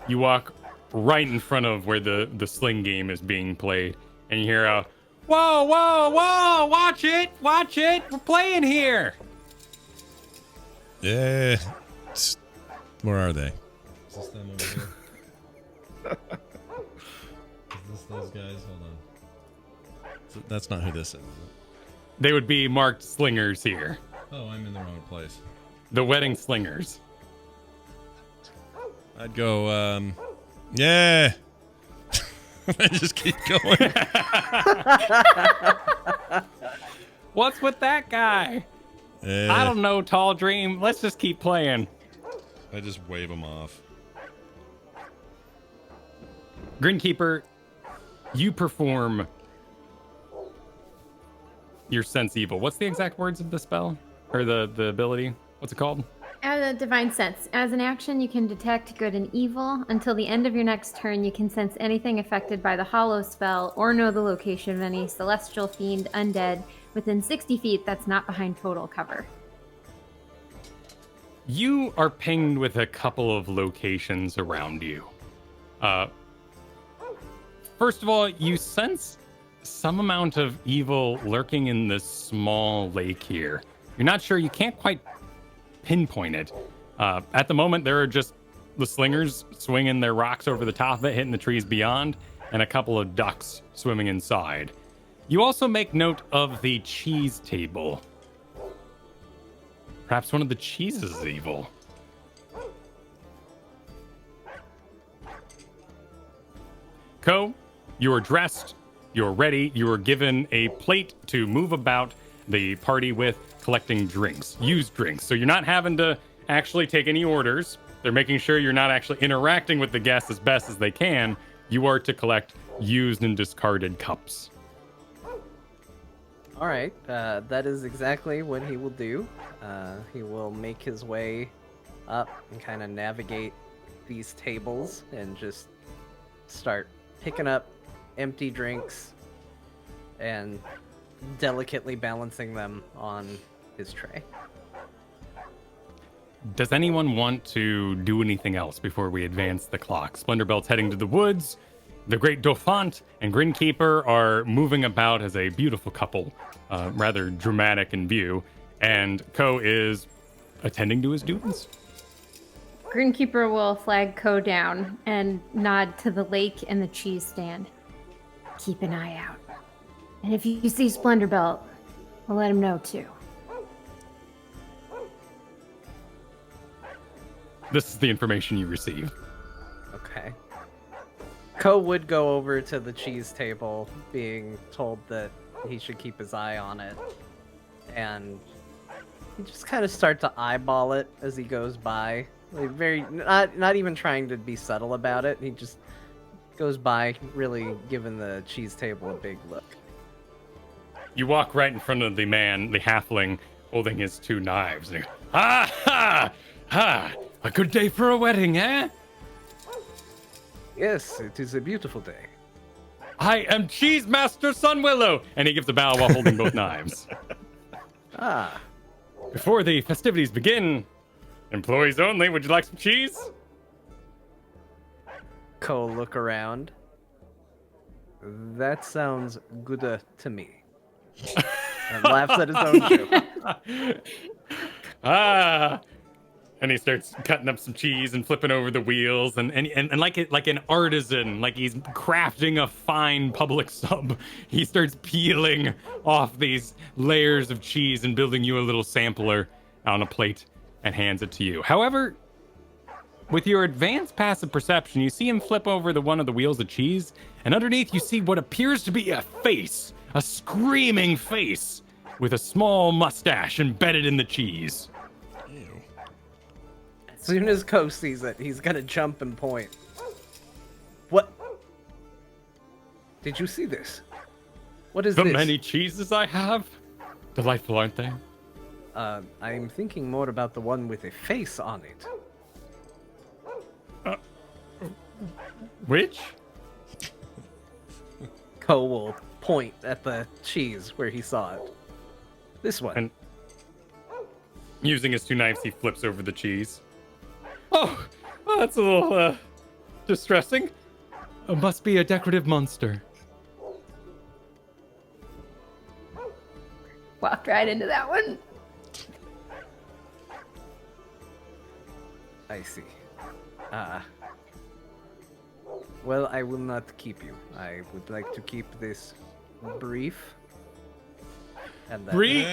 you walk right in front of where the sling game is being played, and you hear a, whoa, whoa, whoa, watch it, we're playing here. Yeah. Where are they? Is this them over here? Is this those guys? Hold on. So that's not who this is it? They would be marked slingers here. Oh, I'm in the wrong place. The wedding slingers. I'd go, yeah. I just keep going. What's with that guy? I don't know, Tall Dream. Let's just keep playing. I just wave them off. Grinkeeper, you perform your sense evil. What's the exact words of the spell? Or the ability? What's it called? As a divine sense. As an action, you can detect good and evil. Until the end of your next turn, you can sense anything affected by the hollow spell or know the location of any celestial fiend, undead, within 60 feet that's not behind total cover. You are pinged with a couple of locations around you. First of all, you sense some amount of evil lurking in this small lake here. You're not sure, you can't quite pinpoint it. At the moment, there are just the slingers swinging their rocks over the top of it, hitting the trees beyond, and a couple of ducks swimming inside. You also make note of the cheese table. Perhaps one of the cheeses is evil. Ko, you are dressed, you're ready, you are given a plate to move about the party with, collecting drinks, used drinks. So you're not having to actually take any orders. They're making sure you're not actually interacting with the guests as best as they can. You are to collect used and discarded cups. All right, that is exactly what he will do. He will make his way up and kind of navigate these tables and just start picking up empty drinks and delicately balancing them on his tray. Does anyone want to do anything else before we advance the clock? Splendorbelt's heading to the woods. The Great Dauphin and Grinkeeper are moving about as a beautiful couple, rather dramatic in view, and Ko is attending to his duties. Grinkeeper will flag Ko down and nod to the lake and the cheese stand. Keep an eye out. And if you see Splendorbelt, we'll let him know too. This is the information you receive. Okay. Ko would go over to the cheese table, being told that he should keep his eye on it. And he just kind of start to eyeball it as he goes by. Like very not even trying to be subtle about it. He just goes by, really giving the cheese table a big look. You walk right in front of the man, the halfling, holding his 2 knives. And you go, ha ha ha! A good day for a wedding, eh? Yes, it is a beautiful day. I am Cheese Master Sunwillow! And he gives a bow while holding both knives. Ah, Before the festivities begin, employees only, would you like some cheese? Cole look around. That sounds good to me. And laughs at his own joke. And he starts cutting up some cheese and flipping over the wheels and like an artisan, like he's crafting a fine public sub. He starts peeling off these layers of cheese and building you a little sampler on a plate and hands it to you. However, with your advanced passive perception, you see him flip over one of the wheels of cheese, and underneath you see what appears to be a face, a screaming face with a small mustache embedded in the cheese. As soon as Ko sees it, he's gonna jump and point. What? Did you see this? What is The this? many cheeses I have? Delightful, aren't they? I'm thinking more about the one with a face on it. Which? Ko will point at the cheese where he saw it. This one. And using his 2 knives, he flips over the cheese. Oh, that's a little distressing. It must be a decorative monster. Walked right into that one. I see. Well, I will not keep you. I would like to keep this brief. And then Brief?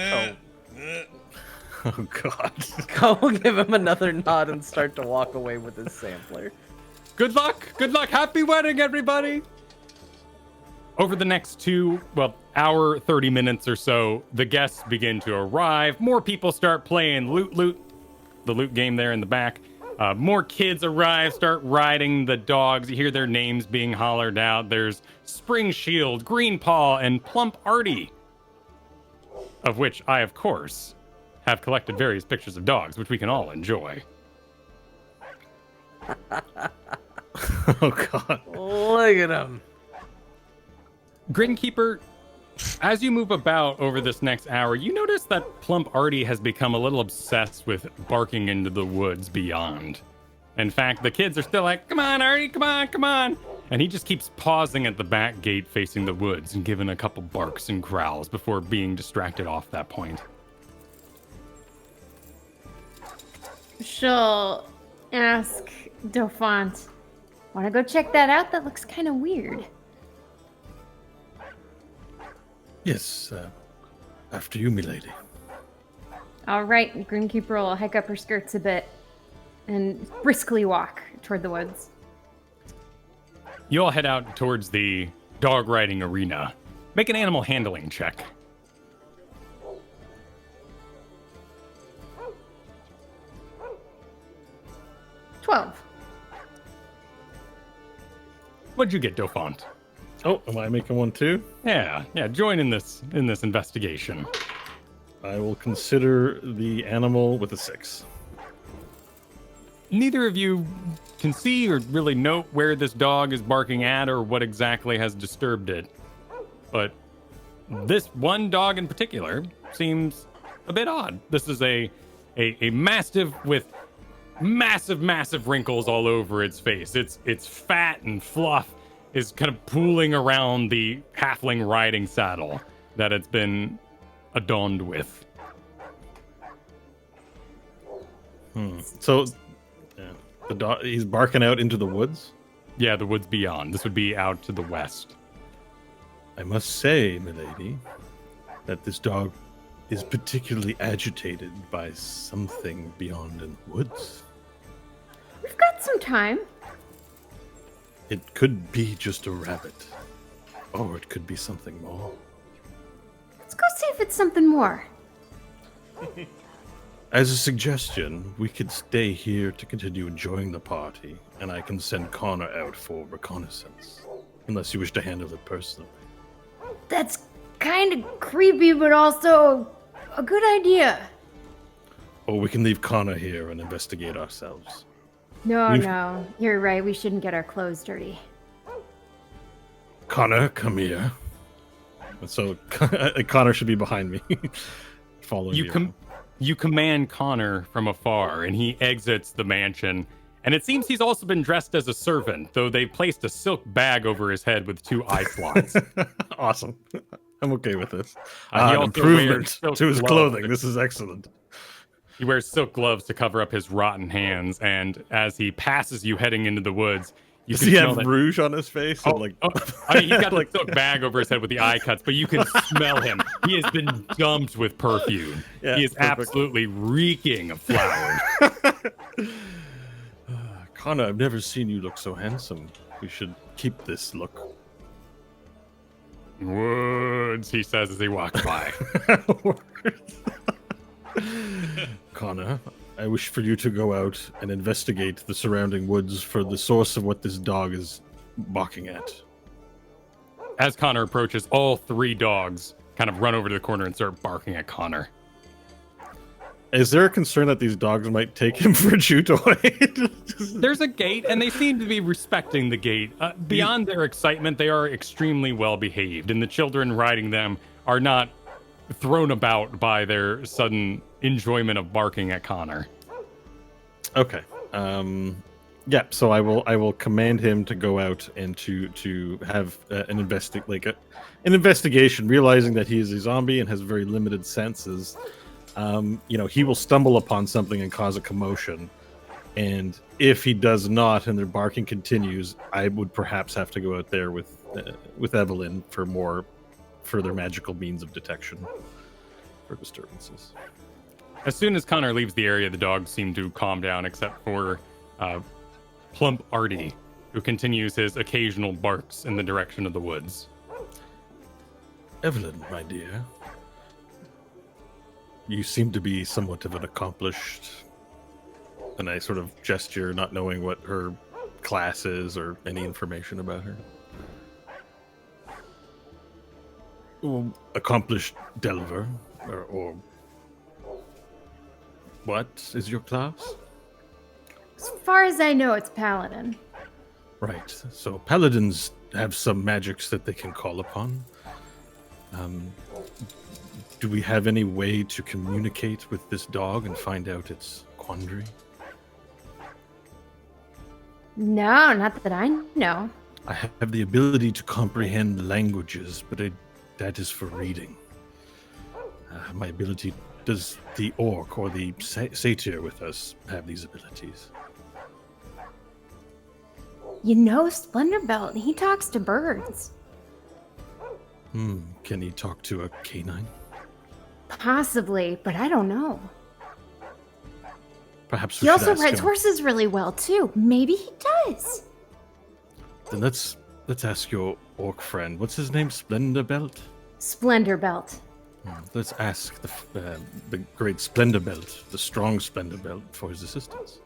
Oh God. Ko will give him another nod and start to walk away with his sampler. Good luck! Good luck! Happy wedding, everybody! Over the next hour, 30 minutes or so, the guests begin to arrive. More people start playing Loot, the loot game there in the back. More kids arrive, start riding the dogs. You hear their names being hollered out. There's Spring Shield, Green Paw, and Plump Artie, of which I, of course, have collected various pictures of dogs, which we can all enjoy. Oh God. Look at him. Grinkeeper, as you move about over this next hour, you notice that Plump Artie has become a little obsessed with barking into the woods beyond. In fact, the kids are still like, come on, Artie, come on, come on. And he just keeps pausing at the back gate facing the woods and giving a couple barks and growls before being distracted off that point. She'll ask Dauphant, want to go check that out? That looks kind of weird. Yes, after you, milady. All right, Grinkeeper will hike up her skirts a bit and briskly walk toward the woods. You all head out towards the dog riding arena. Make an animal handling check. What'd you get, Dauphant? Oh, am I making one too? Yeah, join in this investigation. I will consider the animal with a 6. Neither of you can see or really note where this dog is barking at or what exactly has disturbed it. But this one dog in particular seems a bit odd. This is a mastiff with massive wrinkles all over its face. It's fat and fluff is kind of pooling around the halfling riding saddle that it's been adorned with. So, the dog, he's barking out into the woods? Yeah, the woods beyond. This would be out to the west. I must say, milady, that this dog is particularly agitated by something beyond in the woods. We've got some time. It could be just a rabbit, or it could be something more. Let's go see if it's something more. As a suggestion, we could stay here to continue enjoying the party, and I can send Connor out for reconnaissance, unless you wish to handle it personally. That's kind of creepy, but also a good idea. Or we can leave Connor here and investigate ourselves. No, you're right. We shouldn't get our clothes dirty. Connor, come here. And so Connor should be behind me, following you. You command Connor from afar, and he exits the mansion. And it seems he's also been dressed as a servant, though they placed a silk bag over his head with 2 eye slots. Awesome. I'm okay with this. He An also improvement wears to his silk clothing. gloves. This is excellent. He wears silk gloves to cover up his rotten hands, and as he passes you heading into the woods, you Does can he smell have that. rouge on his face? I mean, he's got like- the silk bag over his head with the eye cuts, but you can smell him. He has been dumped with perfume. Yeah, He is perfect. absolutely reeking of flowers. Connor, I've never seen you look so handsome. We should keep this look. Woods, he says as he walks by. Connor, I wish for you to go out and investigate the surrounding woods for the source of what this dog is barking at. As Connor approaches, all 3 dogs kind of run over to the corner and start barking at Connor. Is there a concern that these dogs might take him for a chew toy? There's a gate, and they seem to be respecting the gate. Beyond their excitement, they are extremely well behaved, and the children riding them are not thrown about by their sudden enjoyment of barking at Connor. Okay. Yeah. So I will command him to go out and to have an investigation, realizing that he is a zombie and has very limited senses. He will stumble upon something and cause a commotion. And if he does not, and their barking continues, I would perhaps have to go out there with Evelyn for more further magical means of detection for disturbances. As soon as Connor leaves the area, the dogs seem to calm down, except for Plump Artie, who continues his occasional barks in the direction of the woods. Evelyn, my dear, you seem to be somewhat of an accomplished, and I sort of gesture, not knowing what her class is or any information about her. Accomplished delver, or what is your class? As far as I know, it's paladin. Right. So paladins have some magics that they can call upon. Do we have any way to communicate with this dog and find out its quandary? No, not that I know. I have the ability to comprehend languages, but that is for reading. My ability... Does the orc or the satyr with us have these abilities? You know Splendorbelt, he talks to birds. Can he talk to a canine? Possibly, but I don't know. Perhaps we He should also ask rides him. horses really well, too. Maybe he does. Then let's ask your orc friend. What's his name? Splendorbelt? Splendorbelt. Let's ask the great Splendorbelt, the strong Splendorbelt, for his assistance.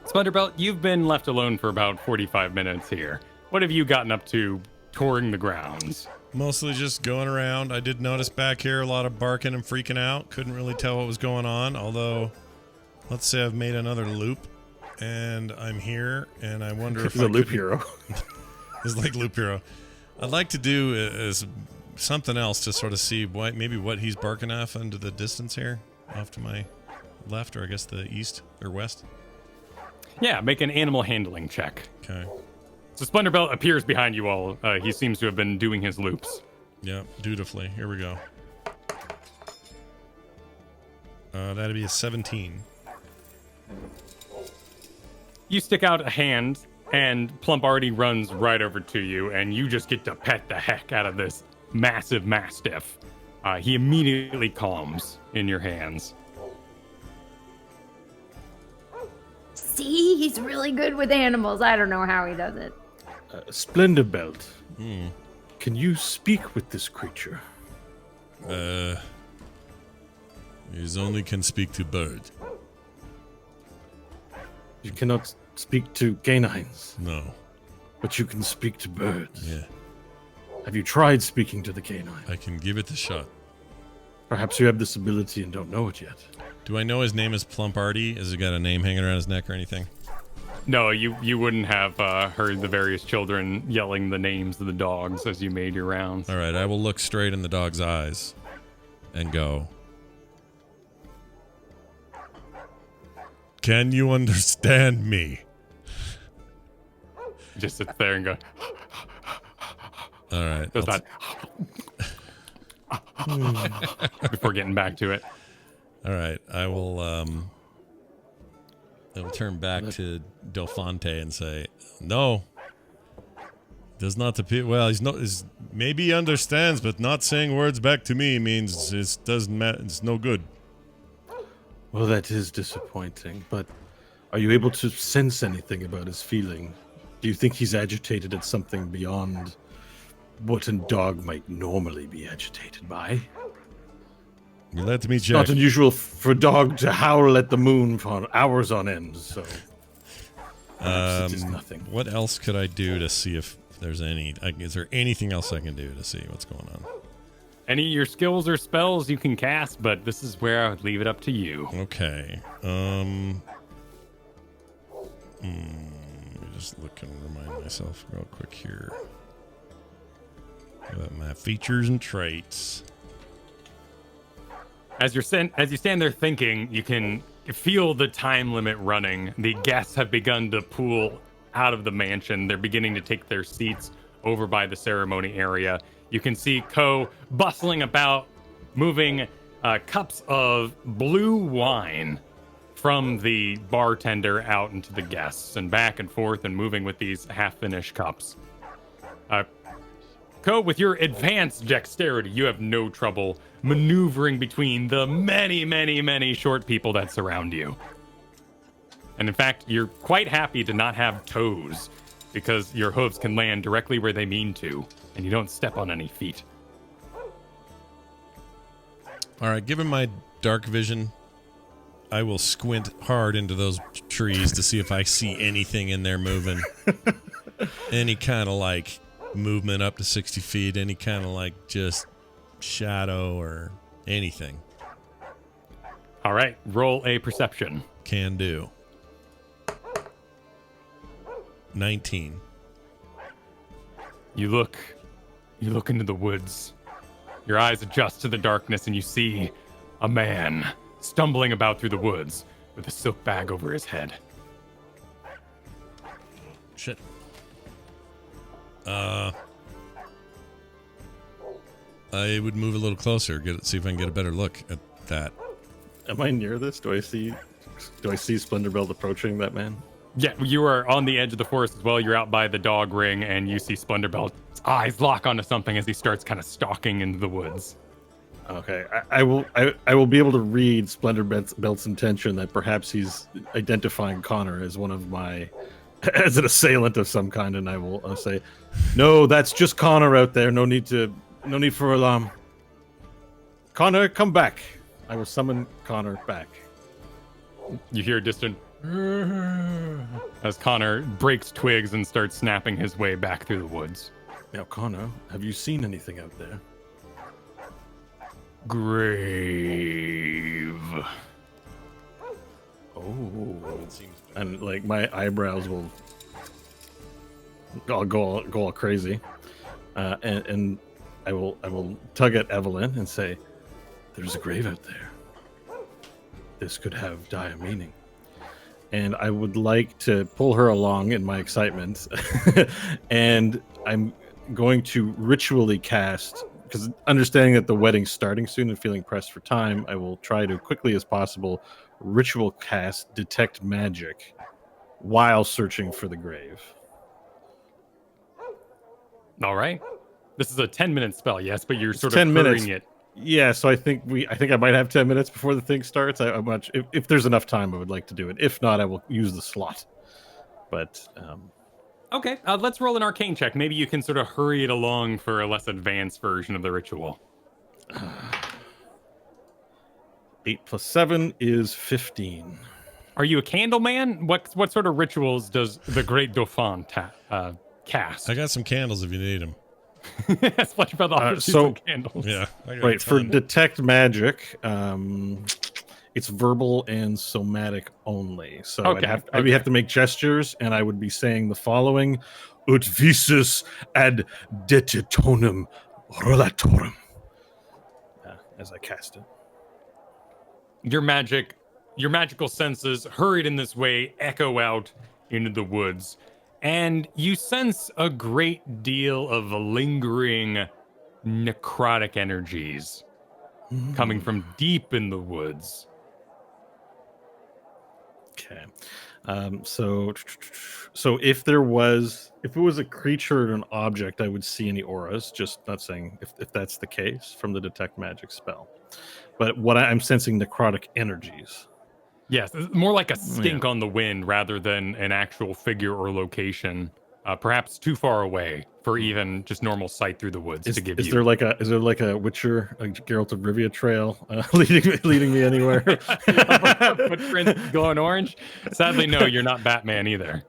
Splendorbelt, you've been left alone for about 45 minutes here. What have you gotten up to touring the grounds? Mostly just going around. I did notice back here a lot of barking and freaking out. Couldn't really tell what was going on, although let's say I've made another loop and I'm here and I wonder if He's a loop hero. It's like loop hero. I'd like to do is something else to sort of see maybe what he's barking off into the distance here, off to my left, or I guess the east or west. Yeah, make an animal handling check. Okay. So Splendorbelt appears behind you all. He seems to have been doing his loops. Yeah, dutifully. Here we go. That'd be a 17. You stick out a hand, and Plump Artie runs right over to you, and you just get to pet the heck out of this massive mastiff. He immediately calms in your hands. See, he's really good with animals. I don't know how he does it. Splendorbelt, can you speak with this creature? He only can speak to bird. You cannot speak to canines, No. but you can speak to birds. Yeah. Have you tried speaking to the canine? I can give it a shot. Perhaps you have this ability and don't know it yet. Do I know his name is Plump Arty? Has he got a name hanging around his neck or anything? No, you wouldn't have heard the various children yelling the names of the dogs as you made your rounds. All right, I will look straight in the dog's eyes and go, can you understand me? Just sits there and go. All right. Does that before getting back to it. All right, I will turn back to Delfonte and say, no, does not appear. Well, maybe he understands, but not saying words back to me means it doesn't matter. It's no good. Well, that is disappointing, but are you able to sense anything about his feeling? Do you think he's agitated at something beyond what a dog might normally be agitated by? Let me It's check. not unusual for a dog to howl at the moon for hours on end, so perhaps it is nothing. What else could I do to see if there's any? Is there anything else I can do to see what's going on? Any of your skills or spells you can cast, but this is where I would leave it up to you. Okay. Let me just look and remind myself real quick here. My features and traits. As you stand there thinking, you can feel the time limit running. The guests have begun to pool out of the mansion. They're beginning to take their seats over by the ceremony area. You can see Ko bustling about, moving cups of blue wine from the bartender out into the guests and back and forth and moving with these half-finished cups. Ko, with your advanced dexterity, you have no trouble maneuvering between the many, many, many short people that surround you. And in fact, you're quite happy to not have toes because your hooves can land directly where they mean to, and you don't step on any feet. All right, given my dark vision, I will squint hard into those trees to see if I see anything in there moving. Any kind of like movement up to 60 feet, any kind of like just shadow or anything. All right, roll a perception. Can do. 19. You look into the woods. Your eyes adjust to the darkness and you see a man stumbling about through the woods with a silk bag over his head. Shit. I would move a little closer, see if I can get a better look at that. Am I near this? Do I see Splendorbelt approaching that man? Yeah, you are on the edge of the forest as well. You're out by the dog ring, and you see Splendorbelt's eyes lock onto something as he starts kind of stalking into the woods. Okay, I will be able to read Splendorbelt's intention that perhaps he's identifying Connor as one of my as an assailant of some kind, and I will say, no, that's just Connor out there. No need for alarm. Connor, come back. I will summon Connor back. You hear a distant as Connor breaks twigs and starts snapping his way back through the woods. Now, Connor, have you seen anything out there? Grave. Oh, and like my eyebrows will go all crazy, and I will tug at Evelyn and say, "There's a grave out there. This could have dire meaning." And I would like to pull her along in my excitement, and I'm going to ritually cast, because understanding that the wedding's starting soon and feeling pressed for time, I will try to quickly as possible ritual cast Detect Magic while searching for the grave. All right. This is a 10-minute spell, yes, but you're sort of 10 minutes. hurrying it. Yeah, so I think I might have 10 minutes before the thing starts. If there's enough time, I would like to do it. If not, I will use the slot. But Okay, let's roll an arcane check. Maybe you can sort of hurry it along for a less advanced version of the ritual. 8 plus 7 is 15. Are you a candle man? What sort of rituals does the Great Dauphin cast? I got some candles if you need them. Splendorbelt offers you so- some candles. Yeah. I got a Right, for ton. detect magic, it's verbal and somatic only. So Okay, I'd have to make gestures, and I would be saying the following: Ut visus ad detitonem relatorum. As I cast it. Your magical senses, hurried in this way, echo out into the woods, and you sense a great deal of lingering necrotic energies coming from deep in the woods. Okay. So if it was a creature or an object, I would see any auras. Just not saying if that's the case from the detect magic spell. But what I'm sensing necrotic energies. Yes, it's more like a stink on the wind rather than an actual figure or location, perhaps too far away for even just normal sight through the woods to give Is you. there like a Witcher, a Geralt of Rivia trail leading me anywhere? Footprints glowing orange? Sadly, no, you're not Batman either.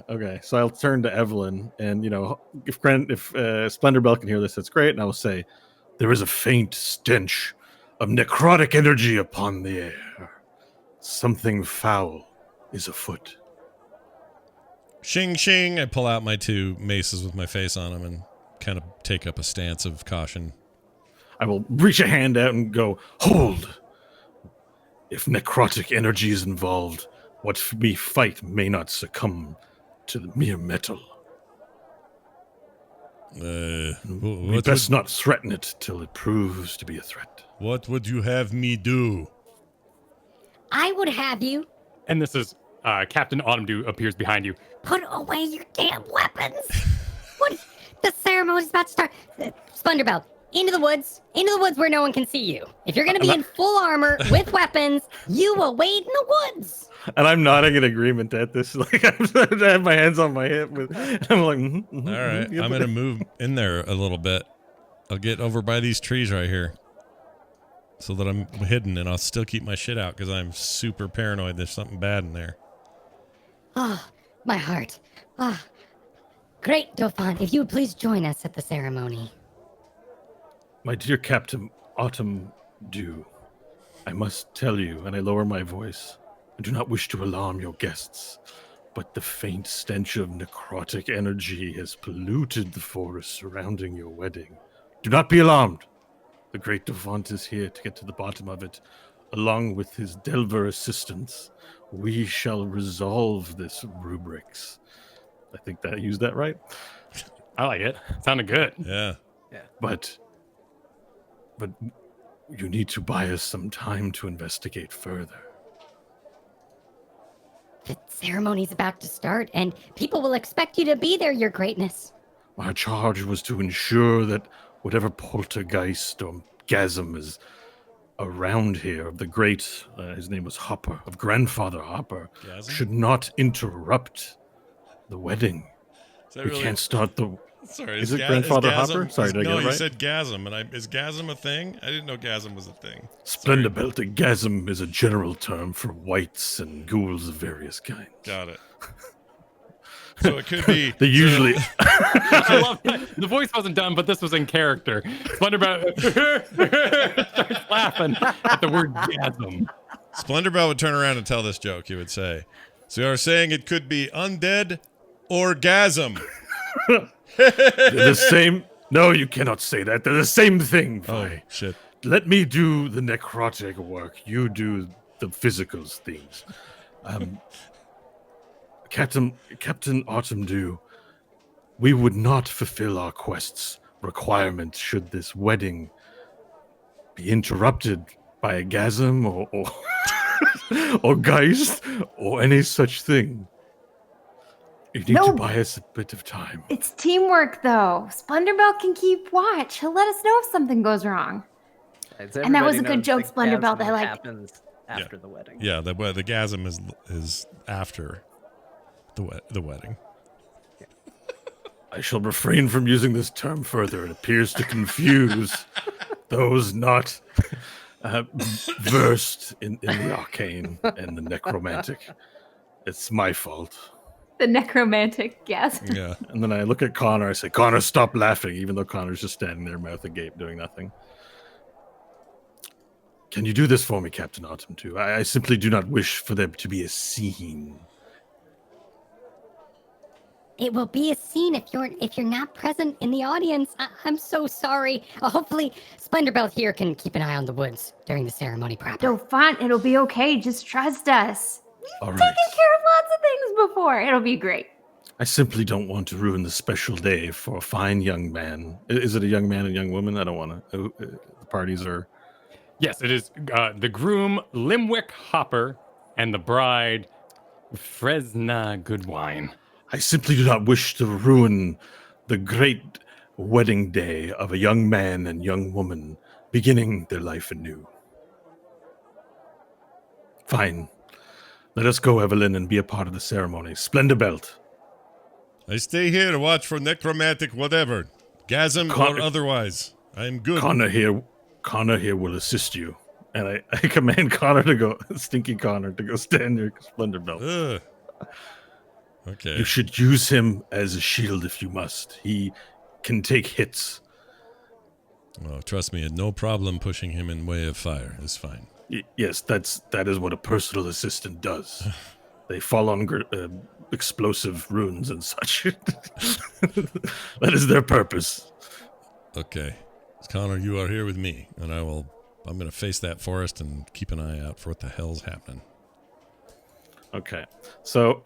Okay, so I'll turn to Evelyn, and if Splendorbelt can hear this, that's great. And I will say, there is a faint stench of necrotic energy upon the air. Something foul is afoot. Shing, shing. I pull out my 2 maces with my face on them and kind of take up a stance of caution. I will reach a hand out and go, hold! If necrotic energy is involved, what we fight may not succumb to the mere metal. We best not threaten it till it proves to be a threat. What would you have me do? I would have you And this is Captain Autumn Dew appears behind you. put away your damn weapons. What? The ceremony's about to start. Splendorbelt, into the woods where no one can see you. If you're going to be in full armor with weapons, you will wait in the woods. And I'm nodding in agreement at this. Like I have my hands on my hip. I'm like, All right. I'm going to move in there a little bit. I'll get over by these trees right here so that I'm hidden, and I'll still keep my shit out because I'm super paranoid there's something bad in there. Oh, my heart. Ah, Great Dauphin, if you would please join us at the ceremony. My dear Captain Autumn Dew, I must tell you, and I lower my voice, I do not wish to alarm your guests, but the faint stench of necrotic energy has polluted the forest surrounding your wedding. Do not be alarmed. The Great Dauphin is here to get to the bottom of it. Along with his Delver assistants, we shall resolve this rubrics. I think that I used that right. I like it. Sounded good. Yeah. But you need to buy us some time to investigate further. The ceremony's about to start, and people will expect you to be there, Your Greatness. My charge was to ensure that whatever poltergeist or gasm is around here of the great, his name was Hopper, of Grandfather Hopper, Gasm? should not interrupt the wedding. Is that We really- can't start the... Sorry, Is it Grandfather gasm- Hopper? Sorry, did I no, get it you right? said gasm, and is gasm a thing? I didn't know gasm was a thing. Splendorbelt, a gasm is a general term for wights and ghouls of various kinds. Got it. So it could be. They usually... I love that. The voice wasn't done, but this was in character. Splendorbelt starts laughing at the word gasm. Splendorbelt would turn around and tell this joke. He would say, "So you are saying it could be undead or gasm?" They're the same... No, you cannot say that. They're the same thing. Oh Vi. shit! Let me do the necrotic work. You do the physical things. Captain Autumn Dew, we would not fulfill our quest's requirements should this wedding be interrupted by a gasm or or geist or any such thing. You need No. to buy us a bit of time. It's teamwork, though. Splendorbelt can keep watch. He'll let us know if something goes wrong. And that was a good joke, Splendorbelt. I liked. Happens after the wedding. Yeah, the gasm is after the wedding. I shall refrain from using this term further. It appears to confuse those not versed in the arcane and the necromantic. It's my fault. The necromantic, yes. Yeah. And then I look at Connor. I say, Connor, stop laughing, even though Connor's just standing there, mouth agape, doing nothing. Can you do this for me, Captain Autumn 2? I simply do not wish for there to be a scene. It will be a scene if you're not present in the audience. I'm so sorry. Hopefully, Splendorbelt here can keep an eye on the woods during the ceremony proper. Dauphin, it'll be okay. Just trust us. All We've right. taken care of lots of things before. It'll be great. I simply don't want to ruin the special day for a fine young man. Is it a young man and young woman? I don't want to. The parties are... Yes, it is the groom, Limwick Hopper, and the bride, Fresna Goodwin. I simply do not wish to ruin the great wedding day of a young man and young woman beginning their life anew. Fine. Let us go, Evelyn, and be a part of the ceremony. Splendorbelt. I stay here to watch for necromantic whatever. Gasm or otherwise. I'm good. Connor here will assist you. And I command Connor to go, Stinky Connor, to go stand near Splendorbelt. Okay. You should use him as a shield if you must. He can take hits. Oh, trust me, no problem pushing him in way of fire. It's fine. Yes, that is what a personal assistant does. They fall on explosive runes and such. That is their purpose. Okay. Connor, you are here with me, and I'm going to face that forest and keep an eye out for what the hell's happening. Okay. So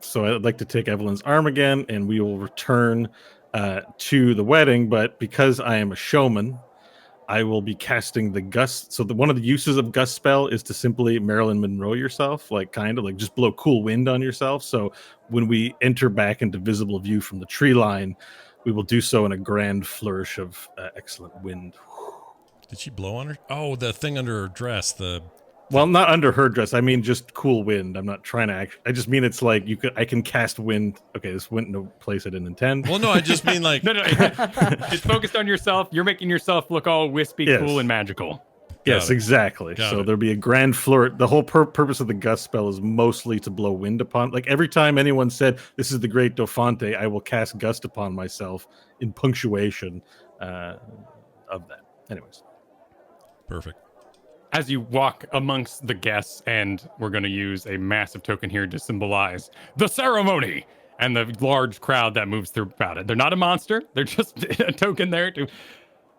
so I'd like to take Evelyn's arm again, and we will return to the wedding. But because I am a showman, I will be casting the gust. So one of the uses of gust spell is to simply Marilyn Monroe yourself, like kind of like just blow cool wind on yourself. So when we enter back into visible view from the tree line, we will do so in a grand flourish of excellent wind. Did she blow on her? Oh, the thing under her dress. Well, not under her dress. I mean, just cool wind. I'm not trying to I just mean it's like I can cast wind. Okay, this went in a place I didn't intend. Well, no, I just mean like... No. It's focused on yourself. You're making yourself look all wispy, Yes. cool, and magical. Yes, exactly. So there'll be a grand flourish. The whole purpose of the gust spell is mostly to blow wind upon. Like every time anyone said, this is the great Dauphante, I will cast gust upon myself in punctuation of that. Anyways. Perfect. As you walk amongst the guests, and we're going to use a massive token here to symbolize the ceremony and the large crowd that moves throughout it. They're not a monster. They're just a token there to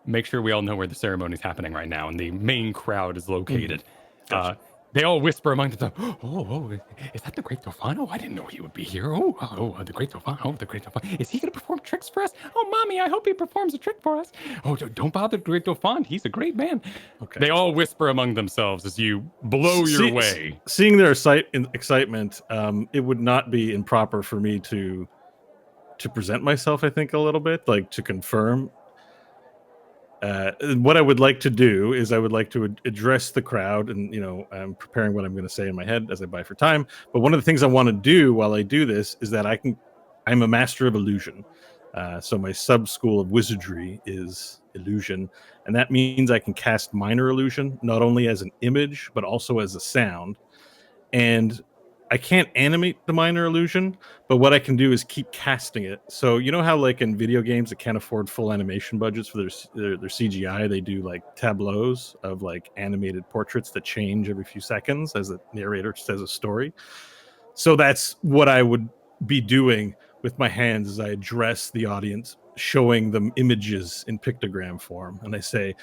make sure we all know where the ceremony is happening right now and the main crowd is located. Gotcha. They all whisper among themselves, oh, is that the Great Dauphin? Oh, I didn't know he would be here. Oh, the Great Dauphin. Oh, the Great Dauphin. Is he going to perform tricks for us? Oh, Mommy, I hope he performs a trick for us. Oh, don't bother the Great Dauphin. He's a great man. Okay. They all whisper among themselves as you blow your way. Seeing their excitement, it would not be improper for me to present myself, I think, a little bit, like to confirm. What I would like to do is I would like to address the crowd, and I'm preparing what I'm going to say in my head as I buy for time. But one of the things I want to do while I do this is that I'm a master of illusion. So my sub school of wizardry is illusion, and that means I can cast minor illusion not only as an image but also as a sound. And I can't animate the minor illusion, but what I can do is keep casting it. So you know how like in video games that can't afford full animation budgets for their CGI, they do like tableaus of like animated portraits that change every few seconds as the narrator says a story. So that's what I would be doing with my hands as I address the audience, showing them images in pictogram form. And I say,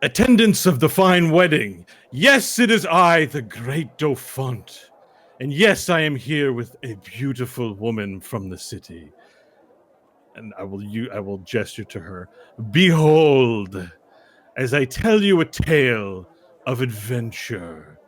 attendants of the fine wedding, yes, it is I, the great Dauphin. And yes, I am here with a beautiful woman from the city. And I will gesture to her. Behold, as I tell you a tale of adventure.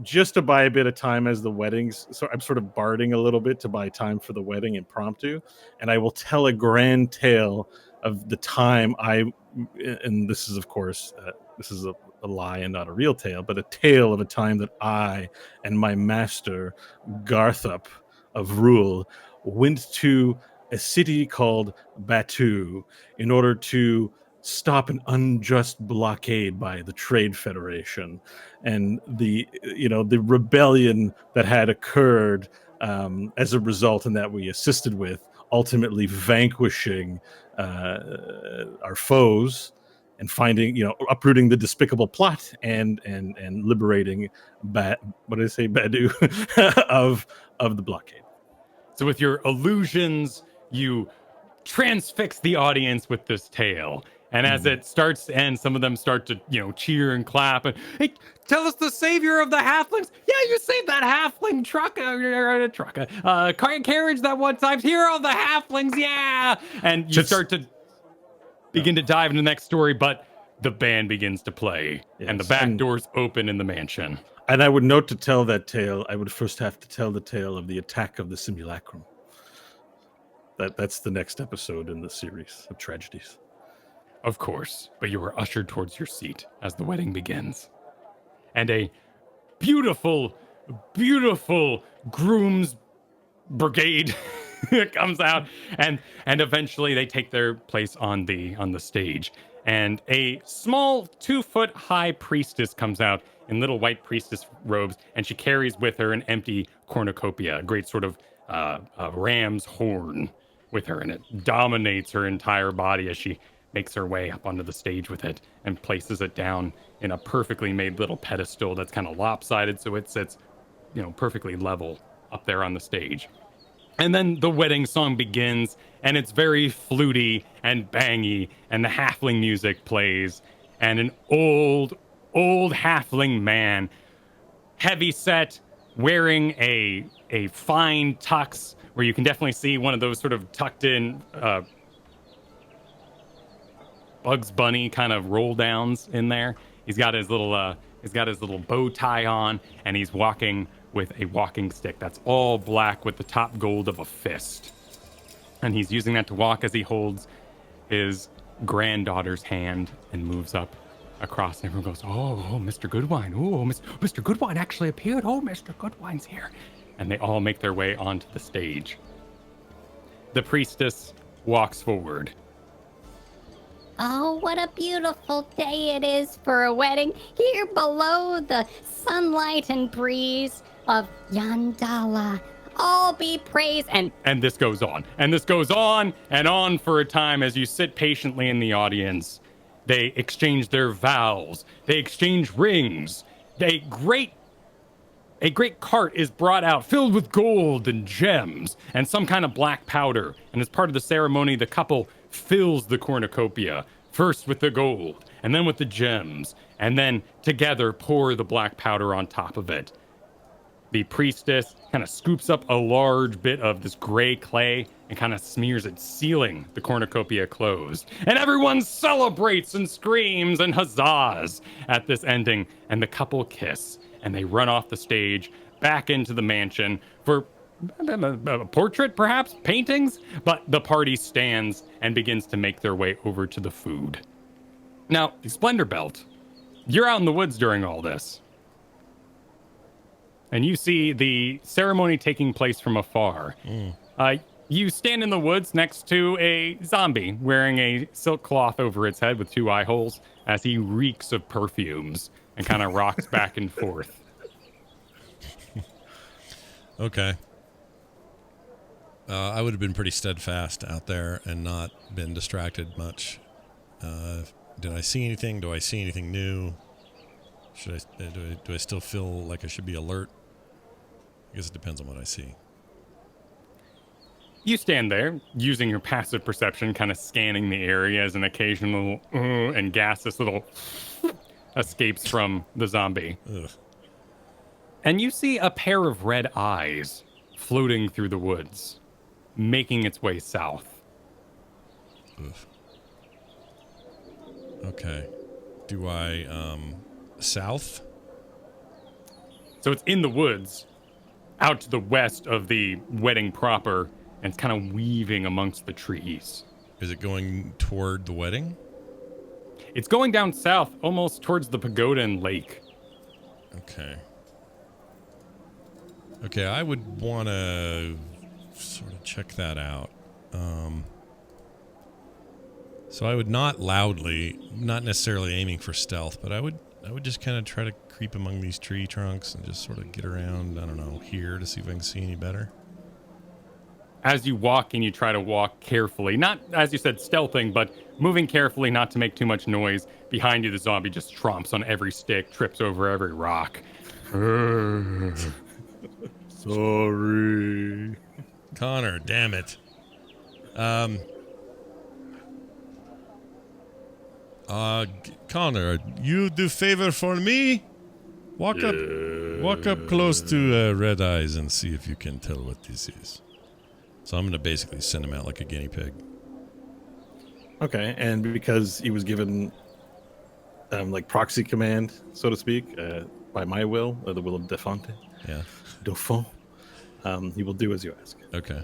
Just to buy a bit of time as the weddings, so I'm sort of barding a little bit to buy time for the wedding impromptu. And I will tell a grand tale of the time and this is, of course, this is a lie and not a real tale, but a tale of a time that I and my master, Garthup of Rule, went to a city called Batu in order to stop an unjust blockade by the Trade Federation and the rebellion that had occurred as a result, and that we assisted with, ultimately vanquishing our foes and finding, uprooting the despicable plot and liberating Badu of the blockade. So with your illusions, you transfix the audience with this tale. And as it starts to end, some of them start to, cheer and clap. And, hey, tell us the savior of the halflings. Yeah, you saved that halfling carriage that one time. Hero of the halflings, yeah. And you start to begin to dive into the next story, but the band begins to play. Yes. And the back doors open in the mansion. And I would note, to tell that tale, I would first have to tell the tale of the attack of the simulacrum. That's the next episode in the series of tragedies. Of course, but you are ushered towards your seat as the wedding begins. And a beautiful, beautiful groom's brigade comes out, and eventually they take their place on the stage. And a small 2-foot high priestess comes out in little white priestess robes, and she carries with her an empty cornucopia, a great sort of ram's horn with her, and it dominates her entire body as she makes her way up onto the stage with it and places it down in a perfectly made little pedestal that's kind of lopsided, so it sits, perfectly level up there on the stage. And then the wedding song begins, and it's very fluty and bangy, and the halfling music plays, and an old halfling man, heavy set, wearing a fine tux, where you can definitely see one of those sort of tucked in Bugs Bunny kind of roll downs in there. He's got his little bow tie on, and he's walking with a walking stick that's all black with the top gold of a fist. And he's using that to walk as he holds his granddaughter's hand and moves up across. And everyone goes, oh, Mr. Goodwin. Oh, Mr. Goodwin actually appeared. Oh, Mr. Goodwin's here. And they all make their way onto the stage. The priestess walks forward. Oh, what a beautiful day it is for a wedding here below the sunlight and breeze of Yandala. All be praised. And this goes on. And this goes on and on for a time as you sit patiently in the audience. They exchange their vows. They exchange rings. A great cart is brought out filled with gold and gems and some kind of black powder. And as part of the ceremony, the couple fills the cornucopia, first with the gold, and then with the gems, and then together pour the black powder on top of it. The priestess kind of scoops up a large bit of this gray clay and kind of smears it, sealing the cornucopia closed. And everyone celebrates and screams and huzzahs at this ending, and the couple kiss, and they run off the stage back into the mansion for a portrait, perhaps, paintings, but the party stands and begins to make their way over to the food. Now, Splendor Belt, you're out in the woods during all this, and you see the ceremony taking place from afar. You stand in the woods next to a zombie wearing a silk cloth over its head with 2 eye holes as he reeks of perfumes and kind of rocks back and forth. Okay. I would have been pretty steadfast out there and not been distracted much. Did I see anything? Do I see anything new? Do I still feel like I should be alert? I guess it depends on what I see. You stand there, using your passive perception, kind of scanning the area as an occasional and gaseous little escapes from the zombie. Ugh. And you see a pair of red eyes floating through the woods, making its way south. Ugh. Okay. Do I, south? So it's in the woods, out to the west of the wedding proper, and it's kind of weaving amongst the trees. Is it going toward the wedding? It's going down south, almost towards the pagoda and lake. Okay. Okay, I would want to sort of check that out. So I would not loudly, not necessarily aiming for stealth, but I would just kind of try to creep among these tree trunks and just sort of get around, I don't know, here to see if I can see any better. As you walk and you try to walk carefully, not, as you said, stealthing, but moving carefully not to make too much noise. Behind you, the zombie just tromps on every stick, trips over every rock. Sorry. Connor, damn it. Connor, you do favor for me? Walk up close to Red Eyes and see if you can tell what this is. So I'm going to basically send him out like a guinea pig. Okay, and because he was given like proxy command, so to speak, by my will, or the will of Defonte, Yeah. Dauphin, he will do as you ask. Okay.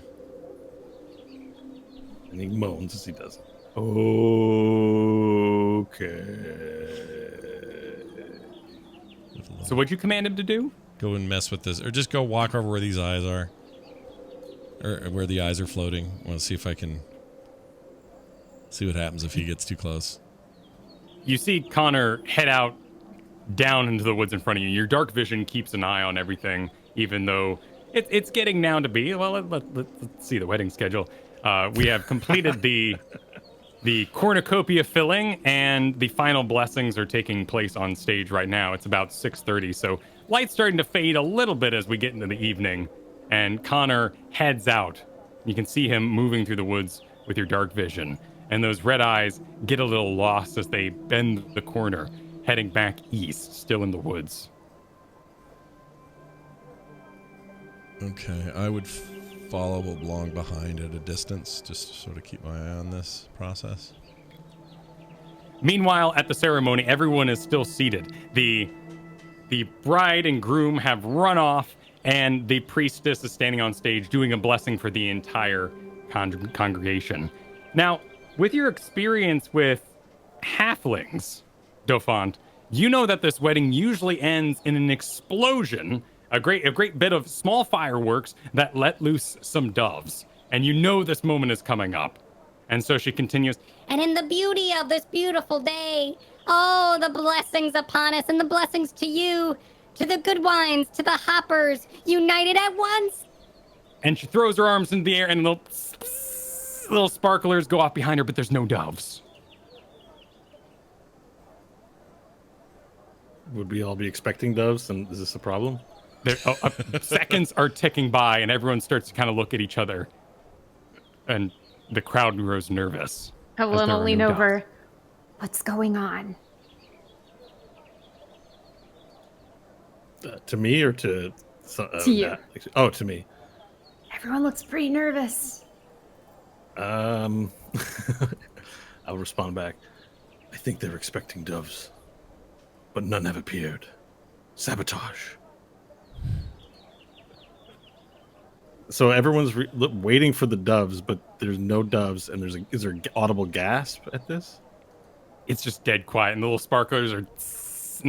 And he moans as he does it. Okay. So what'd you command him to do? Go and mess with this, or just go walk over where these eyes are, or where the eyes are floating. I want to see if I can see what happens if he gets too close. You see Connor head out down into the woods in front of you. Your dark vision keeps an eye on everything, even though it's getting now to be. Well, let's see the wedding schedule. We have completed the cornucopia filling, and the final blessings are taking place on stage right now. It's about 6:30, so light's starting to fade a little bit as we get into the evening, and Connor heads out. You can see him moving through the woods with your dark vision, and those red eyes get a little lost as they bend the corner, heading back east, still in the woods. Okay, I would follow along behind at a distance, just to sort of keep my eye on this process. Meanwhile, at the ceremony, everyone is still seated. The bride and groom have run off, and the priestess is standing on stage doing a blessing for the entire congregation. Now, with your experience with halflings, Dauphin, you know that this wedding usually ends in an explosion, a great bit of small fireworks that let loose some doves. And you know this moment is coming up. And so she continues, And in the beauty of this beautiful day, oh, the blessings upon us and the blessings to you, to the good wines, to the hoppers, united at once. and she throws her arms in the air, and little sparklers go off behind her, but there's no doves. Would we all be expecting doves? And is this a problem? Seconds are ticking by, and everyone starts to kind of look at each other. And the crowd grows nervous. Evelyn will lean over. What's going on? To me or to... To you. Nat? Oh, to me. Everyone looks pretty nervous. I'll respond back. I think they're expecting doves, but none have appeared. Sabotage. So everyone's waiting for the doves, but there's no doves, and is there audible gasp at this? It's just dead quiet, and the little sparklers are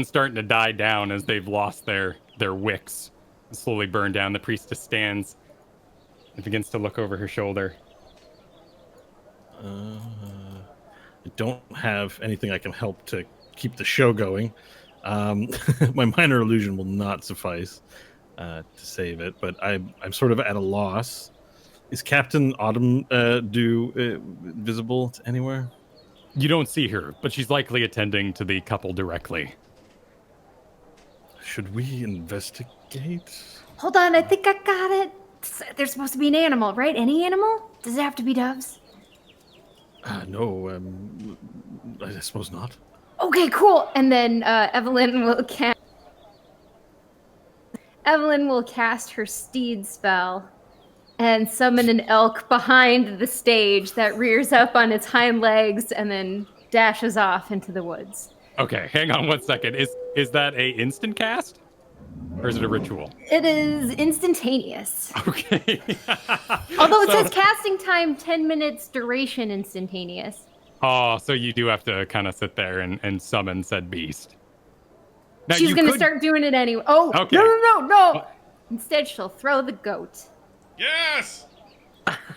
starting to die down as they've lost their wicks and slowly burn down. The priestess stands and begins to look over her shoulder. I don't have anything I can help to keep the show going. My minor illusion will not suffice to save it, but I'm sort of at a loss. Is Captain Autumn Dew visible anywhere? You don't see her, but she's likely attending to the couple directly. Should we investigate? Hold on, I think I got it. There's supposed to be an animal, right? Any animal? Does it have to be doves? No, I suppose not. Okay, cool. And then Evelyn will cast her steed spell and summon an elk behind the stage that rears up on its hind legs and then dashes off into the woods. Okay, hang on 1 second. Is that a instant cast? Or is it a ritual? It is instantaneous. Okay. Although it says casting time 10 minutes, duration instantaneous. Oh, so you do have to kind of sit there and summon said beast. Now, She's going to start doing it anyway. Oh, okay. No. Instead, she'll throw the goat. Yes!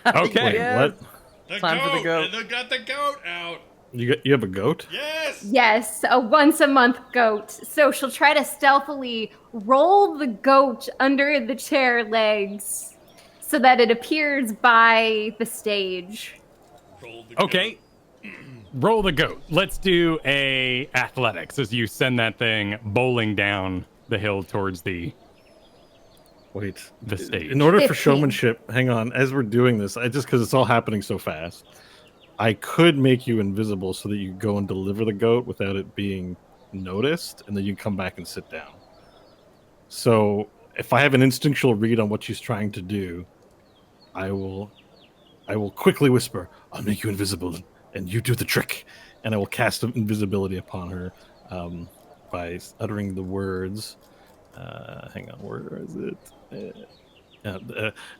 Okay. Wait, Yes. what? The Time for the goat. They got the goat out. You have a goat? Yes. Yes, a once a month goat. So she'll try to stealthily roll the goat under the chair legs so that it appears by the stage. Roll the Okay. Roll the goat. Let's do a athletics as you send that thing bowling down the hill towards the Wait. stage. In order for 15. showmanship, hang on. As we're doing this, just because it's all happening so fast, I could make you invisible so that you go and deliver the goat without it being noticed, and then you come back and sit down. So if I have an instinctual read on what she's trying to do, I will quickly whisper, "I'll make you invisible, and you do the trick." And I will cast invisibility upon her by uttering the words. Hang on, where is it?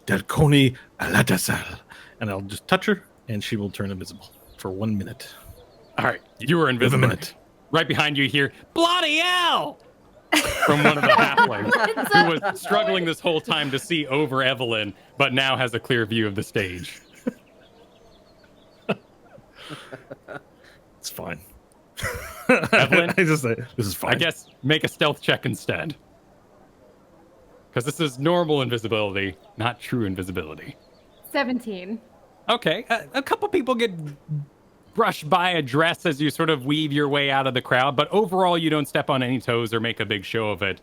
Dalconi Aladasal. And I'll just touch her, and she will turn invisible for 1 minute. All right, you were invisible. minute. Right behind you here, bloody hell! From one of the halflings who was struggling this whole time to see over Evelyn, but now has a clear view of the stage. It's fine. Evelyn? I just say, this is fine. I guess make a stealth check instead. Because this is normal invisibility, not true invisibility. 17. Okay, a couple people get brushed by a dress as you sort of weave your way out of the crowd, but overall you don't step on any toes or make a big show of it.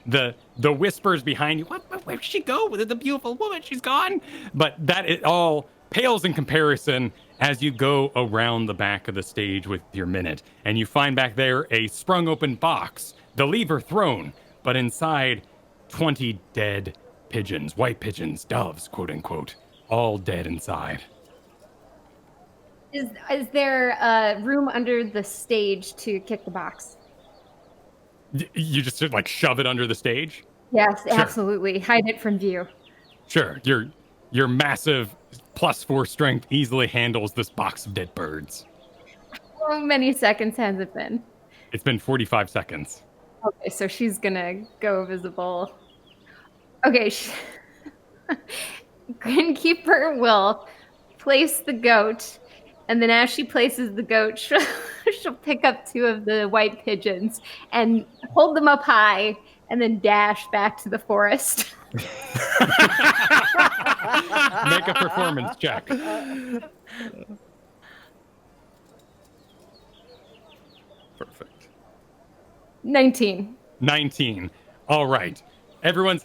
The whispers behind you, where'd she go? The beautiful woman, she's gone. But that it all pales in comparison as you go around the back of the stage with your minute, and you find back there a sprung open box, the lever thrown, but inside 20 dead pigeons, white pigeons, doves, quote unquote, all dead inside. Is there room under the stage to kick the box? You just like shove it under the stage? Yes, Sure. absolutely. Hide it from view. Sure, your massive +4 strength easily handles this box of dead birds. How many seconds has it been? It's been 45 seconds. Okay, so she's gonna go visible. Okay, Grinkeeper will place the goat, and then as she places the goat, she'll pick up 2 of the white pigeons and hold them up high, and then dash back to the forest. Make a performance check. Perfect. 19. 19. All right. Everyone's,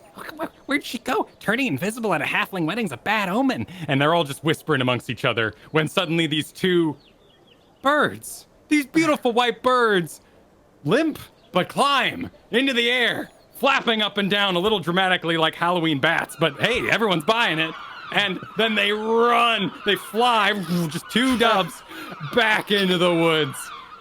where'd she go? Turning invisible at a halfling wedding's a bad omen. And they're all just whispering amongst each other when suddenly these 2 birds, these beautiful white birds, limp but climb into the air, flapping up and down a little dramatically like Halloween bats. But hey, everyone's buying it. And then they run, they fly, just 2 doves back into the woods.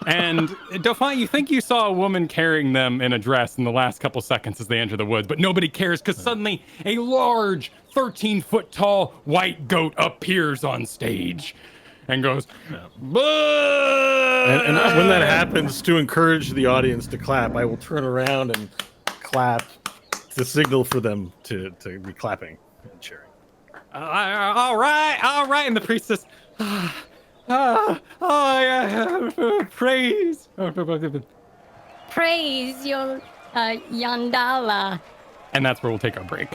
And Dauphin, you think you saw a woman carrying them in a dress in the last couple seconds as they enter the woods, but nobody cares because suddenly a large 13-foot tall white goat appears on stage and goes, "Boo!" And when that happens, to encourage the audience to clap, I will turn around and clap to signal for them to be clapping and cheering. All right. And the priestess, praise. Praise your Yandala. And that's where we'll take our break.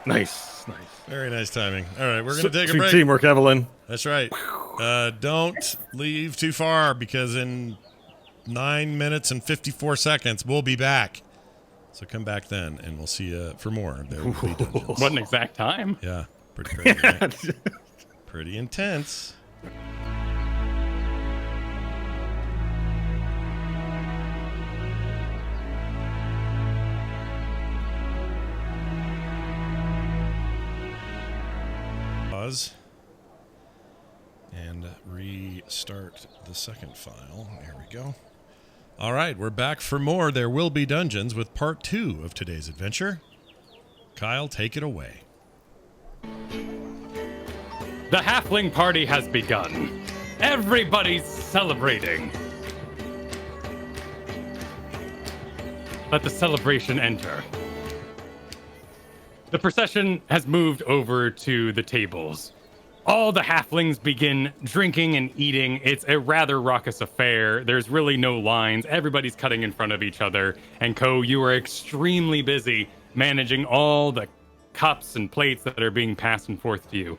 Nice. Very nice timing. All right, we're going to take a Sweet break. teamwork, Evelyn. That's right. Don't leave too far because in 9 minutes and 54 seconds, we'll be back. So come back then, and we'll see you for more. There will be dungeons. What an exact time. Yeah, pretty crazy, right? Pretty intense. Pause. And restart the second file. There we go. All right, we're back for more There Will Be Dungeons with part 2 of today's adventure. Kyle, take it away. The halfling party has begun. Everybody's celebrating. Let the celebration enter. The procession has moved over to the tables. All the halflings begin drinking and eating. It's a rather raucous affair. There's really no lines. Everybody's cutting in front of each other. And Ko, you are extremely busy managing all the cups and plates that are being passed and forth to you.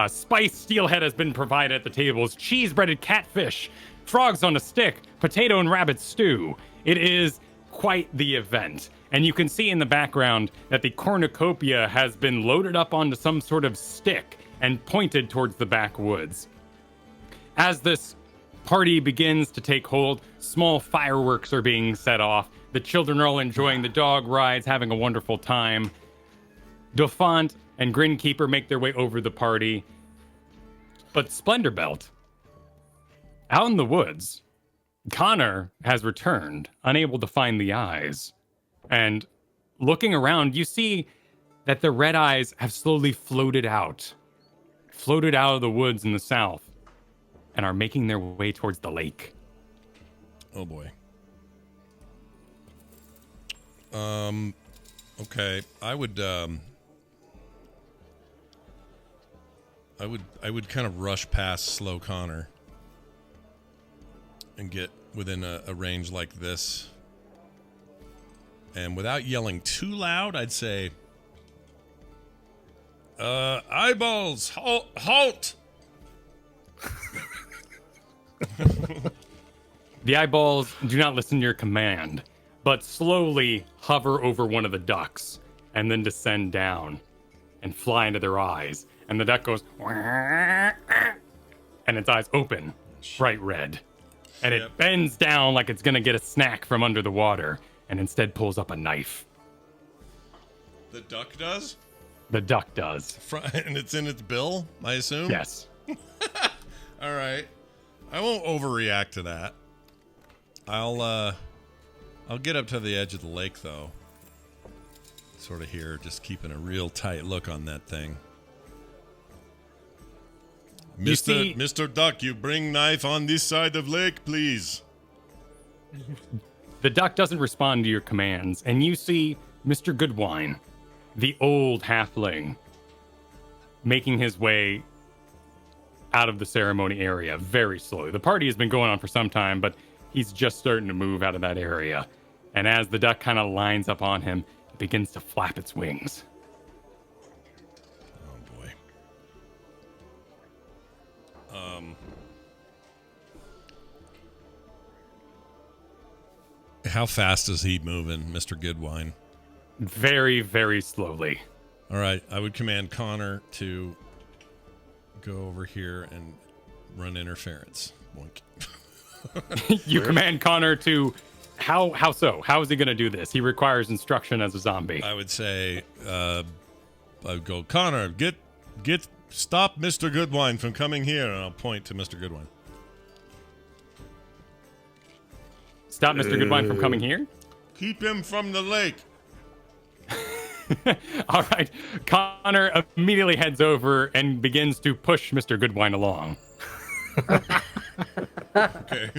Spiced steelhead has been provided at the tables. Cheese-breaded catfish, frogs on a stick, potato and rabbit stew. It is quite the event. And you can see in the background that the cornucopia has been loaded up onto some sort of stick and pointed towards the backwoods. As this party begins to take hold, small fireworks are being set off. The children are all enjoying the dog rides, having a wonderful time. Dauphant and Grinkeeper make their way over the party. But Splendorbelt, out in the woods, Connor has returned, unable to find the eyes. And looking around, you see that the red eyes have slowly floated out of the woods in the south, and are making their way towards the lake. Oh boy. Okay. I would kind of rush past Slow Connor and get within a range like this. And without yelling too loud, I'd say, eyeballs, halt! The eyeballs do not listen to your command, but slowly hover over one of the ducks and then descend down and fly into their eyes. And the duck goes, and its eyes open, bright red. And it bends down like it's going to get a snack from under the water, and instead pulls up a knife. The duck does? The duck does. And it's in its bill, I assume? Yes. All right. I won't overreact to that. I'll get up to the edge of the lake, though. Sort of here, just keeping a real tight look on that thing. Mr. Duck, you bring knife on this side of lake, please. The duck doesn't respond to your commands, and you see Mr. Goodwin, the old halfling, making his way out of the ceremony area very slowly. The party has been going on for some time, but he's just starting to move out of that area. And as the duck kind of lines up on him, it begins to flap its wings. Oh, boy. How fast is he moving, Mr. Goodwin? Very, very slowly. All right, I would command Connor to go over here and run interference. Boink. You command Connor to... How so? How is he going to do this? He requires instruction as a zombie. I would say, I would go, Connor, stop Mr. Goodwin from coming here, and I'll point to Mr. Goodwin. Stop Mr. Goodwin from coming here? Keep him from the lake. All right. Connor immediately heads over and begins to push Mr. Goodwin along. Okay.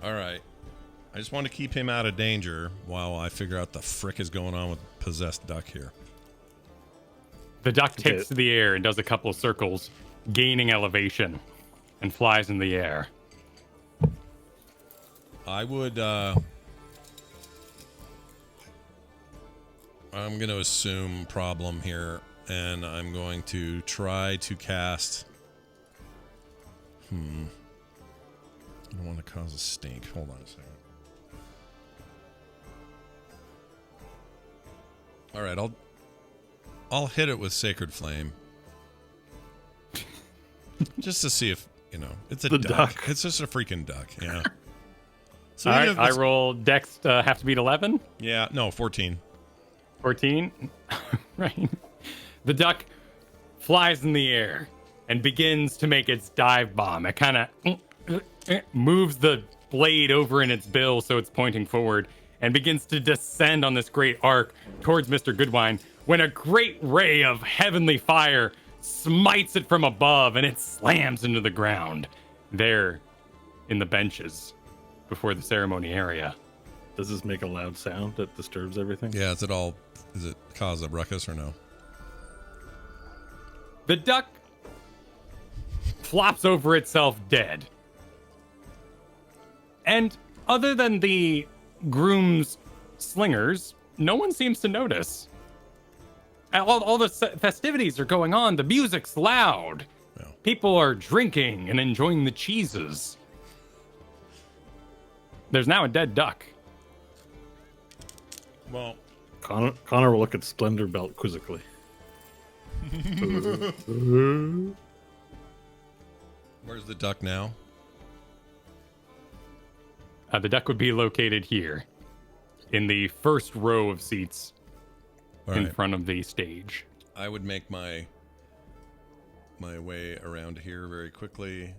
All right. I just want to keep him out of danger while I figure out the frick is going on with possessed duck here. The duck takes to the air and does a couple of circles, gaining elevation, and flies in the air. I would, I'm going to assume problem here, and I'm going to try to cast... I don't want to cause a stink. Hold on a second. All right, I'll hit it with Sacred Flame. Just to see if, it's a duck. It's just a freaking duck, yeah. So all right, I roll Dex have to beat 11? Yeah, no, 14. 14? Right. The duck flies in the air and begins to make its dive bomb. It kind of moves the blade over in its bill so it's pointing forward and begins to descend on this great arc towards Mr. Goodwin when a great ray of heavenly fire smites it from above and it slams into the ground there in the benches before the ceremony area. Does this make a loud sound that disturbs everything? Yeah, is it cause a ruckus or no? The duck flops over itself dead. And other than the groom's slingers, no one seems to notice. All the festivities are going on. The music's loud. No. People are drinking and enjoying the cheeses. There's now a dead duck. Well, Connor will look at Splendor Belt quizzically. where's the duck now? The duck would be located here, in the first row of seats All in right. front of the stage. I would make my way around here very quickly,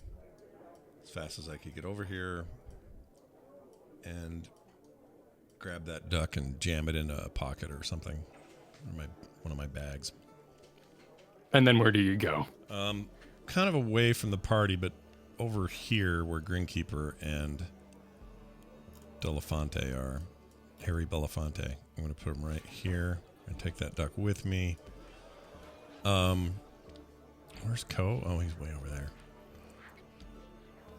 as fast as I could get over here, and grab that duck and jam it in a pocket or something, or one of my bags. And then where do you go? Kind of away from the party, but over here where Grinkeeper and Delafante are. Harry Belafonte. I'm going to put him right here and take that duck with me. Where's Ko? Oh, he's way over there.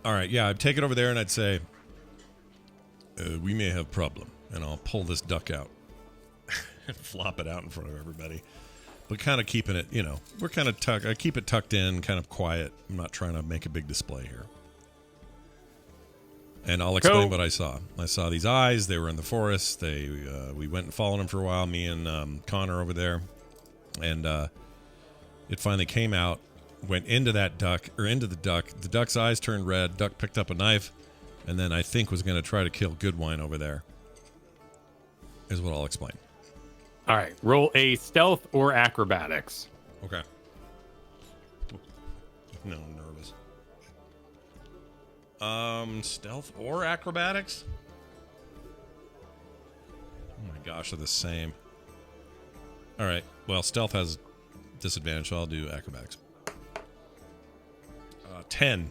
All right, yeah, I'd take it over there and I'd say, we may have problem. And I'll pull this duck out and flop it out in front of everybody. But kind of keeping it, we're kind of I keep it tucked in, kind of quiet. I'm not trying to make a big display here. And I'll explain what I saw. I saw these eyes. They were in the forest. We went and followed them for a while, me and Connor over there. And it finally came out, went into that duck, or into the duck. The duck's eyes turned red. Duck picked up a knife, and then I think was going to try to kill Goodwin over there, is what I'll explain. All right, roll a stealth or acrobatics. Okay. No, I'm nervous. Stealth or acrobatics? Oh my gosh, they're the same. All right. Well, stealth has disadvantage, so I'll do acrobatics. 10.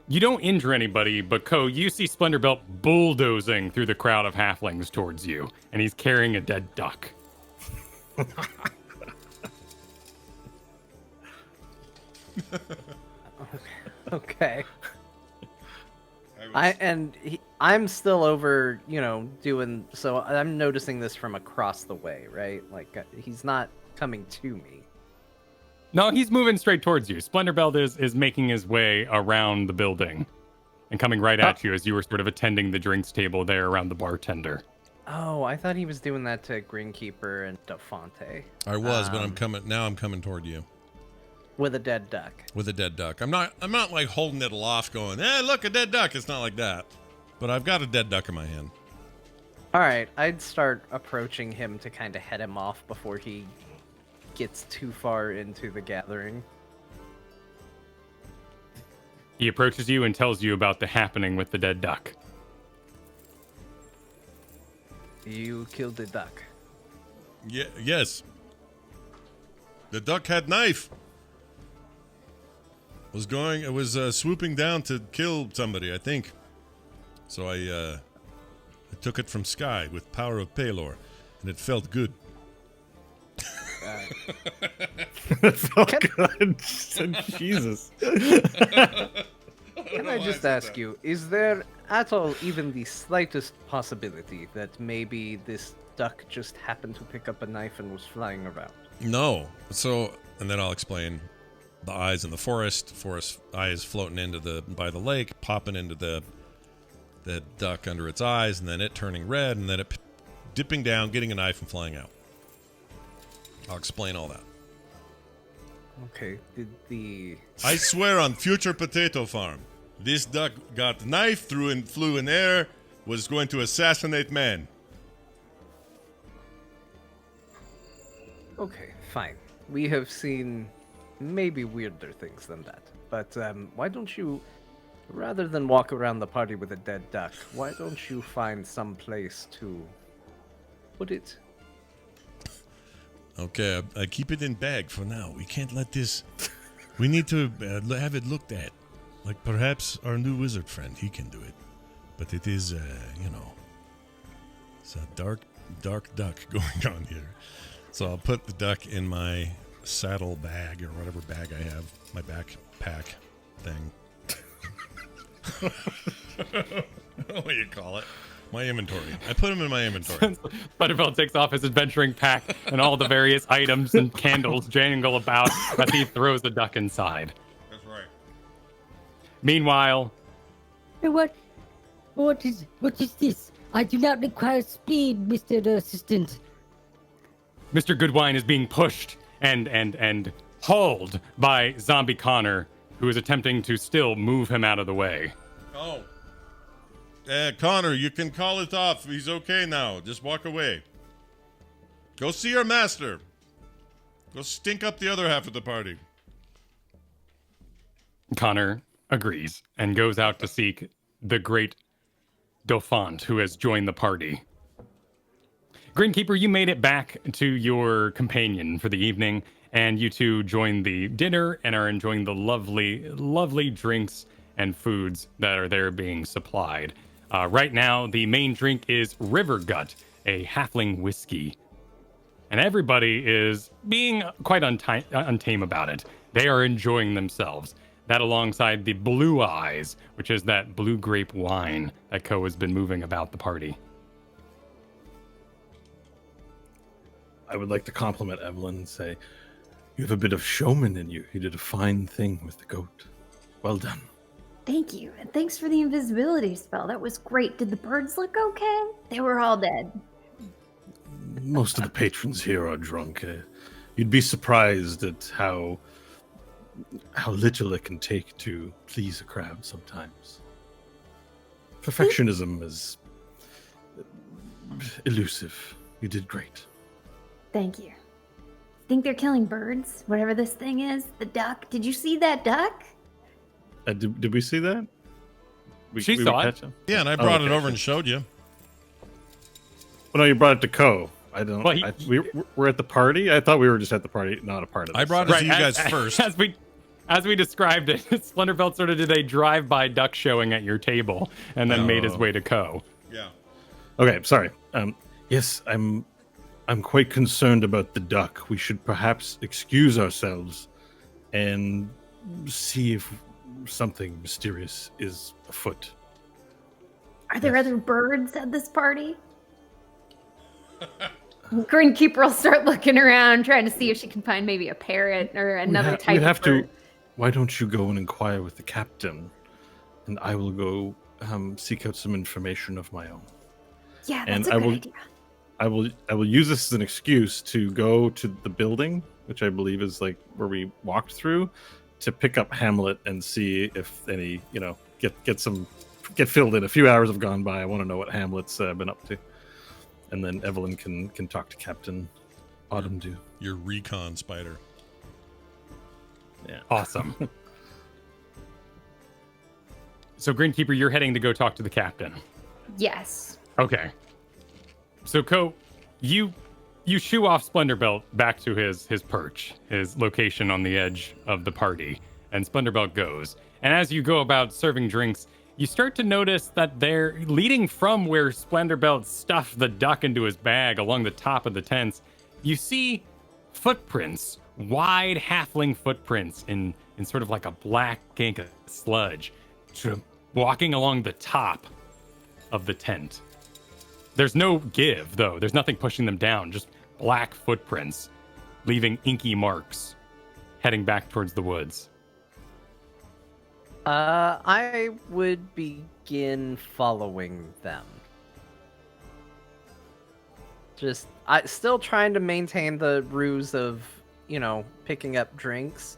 You don't injure anybody, but Ko, you see Splendor Belt bulldozing through the crowd of halflings towards you, and he's carrying a dead duck. Okay. I'm still over, doing so. I'm noticing this from across the way, right? Like he's not coming to me. No, he's moving straight towards you. Splendor Belt is making his way around the building and coming right at you as you were sort of attending the drinks table there around the bartender. Oh, I thought he was doing that to Greenkeeper and Defonte. I was, but I'm coming toward you. With a dead duck. With a dead duck. I'm not like holding it aloft going, hey, look, a dead duck. It's not like that. But I've got a dead duck in my hand. All right, I'd start approaching him to kind of head him off before he gets too far into the gathering. He approaches you and tells you about the happening with the dead duck. You killed the duck. Yeah, yes. The duck had knife. It was swooping down to kill somebody, I think. So I took it from Sky with power of Paylor, and it felt good. That felt good. Jesus. Can I just ask you, is there at all even the slightest possibility that maybe this duck just happened to pick up a knife and was flying around? No. So, and then I'll explain the eyes in the forest eyes floating by the lake, popping into the duck under its eyes, and then it turning red, and then it dipping down, getting a knife, and flying out. I'll explain all that. Okay, I swear on future potato farm, this duck got knife, flew in air, was going to assassinate man. Okay, fine. We have seen maybe weirder things than that. But why don't you, rather than walk around the party with a dead duck, why don't you find some place to put it? Okay, I keep it in bag for now. We can't let this... We need to have it looked at. Like perhaps our new wizard friend, he can do it. But it is, it's a dark duck going on here. So I'll put the duck in my saddle bag or whatever bag I have, my backpack thing. What do you call it? My inventory. I put them in my inventory. Butterfield takes off his adventuring pack, and all the various items and candles jangle about as he throws the duck inside. That's right. Meanwhile, What is this? I do not require speed, Mr. Assistant. Mr. Goodwin is being pushed and hauled by Zombie Connor, who is attempting to still move him out of the way. Oh. Connor, you can call it off. He's okay now. Just walk away. Go see your master. Go stink up the other half of the party. Connor agrees and goes out to seek the great Dauphant, who has joined the party. Grinkeeper, you made it back to your companion for the evening, and you two join the dinner and are enjoying the lovely, lovely drinks and foods that are there being supplied. Right now, the main drink is River Gut, a halfling whiskey. And everybody is being quite untame about it. They are enjoying themselves. That alongside the Blue Eyes, which is that blue grape wine that Ko has been moving about the party. I would like to compliment Evelyn and say, you have a bit of showman in you. You did a fine thing with the goat. Well done. Thank you, and thanks for the invisibility spell. That was great. Did the birds look okay? They were all dead. Most of the patrons here are drunk. You'd be surprised at how little it can take to please a crowd sometimes. Perfectionism is elusive. You did great. Thank you. Think they're killing birds? Whatever this thing is? The duck? Did you see that duck? Did we see that? She saw it. Yeah, and I brought it over and showed you. Well, no, you brought it to Ko. I don't. Well, we're at the party. I thought we were just at the party, not a part of this. I brought it to you guys first. As we described it, Splendorbelt sort of did a drive-by duck showing at your table and then made his way to Ko. Yeah. Okay, sorry. Yes, I'm quite concerned about the duck. We should perhaps excuse ourselves and see if something mysterious is afoot. Are there other birds at this party? Greenkeeper will start looking around, trying to see if she can find maybe a parrot or another type of bird. Why don't you go and inquire with the captain, and I will go seek out some information of my own. Yeah, that's a good idea. I will use this as an excuse to go to the building, which I believe is like where we walked through, to pick up Hamlet and see if any, get filled in. A few hours have gone by. I want to know what Hamlet's been up to, and then Evelyn can talk to Captain Autumn Dew. Your recon spider. Yeah, awesome. So, Greenkeeper, you're heading to go talk to the captain. Yes. Okay. So, Ko, you shoo off Splendorbelt back to his perch, his location on the edge of the party, and Splendorbelt goes. And as you go about serving drinks, you start to notice that they're leading from where Splendorbelt stuffed the duck into his bag along the top of the tents. You see footprints, wide halfling footprints in sort of like a black cake of sludge, walking along the top of the tent. There's no give, though. There's nothing pushing them down, just black footprints, leaving inky marks, heading back towards the woods. I would begin following them. Still trying to maintain the ruse of, picking up drinks,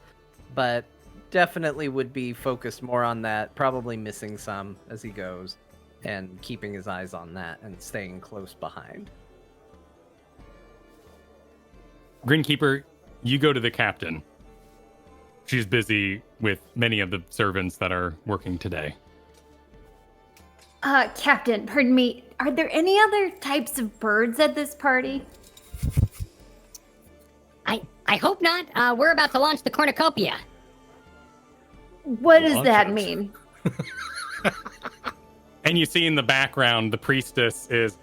but definitely would be focused more on that, probably missing some as he goes, and keeping his eyes on that and staying close behind. Greenkeeper, you go to the captain. She's busy with many of the servants that are working today. Captain, pardon me. Are there any other types of birds at this party? I hope not. We're about to launch the cornucopia. What does that mean? And you see in the background, the priestess is,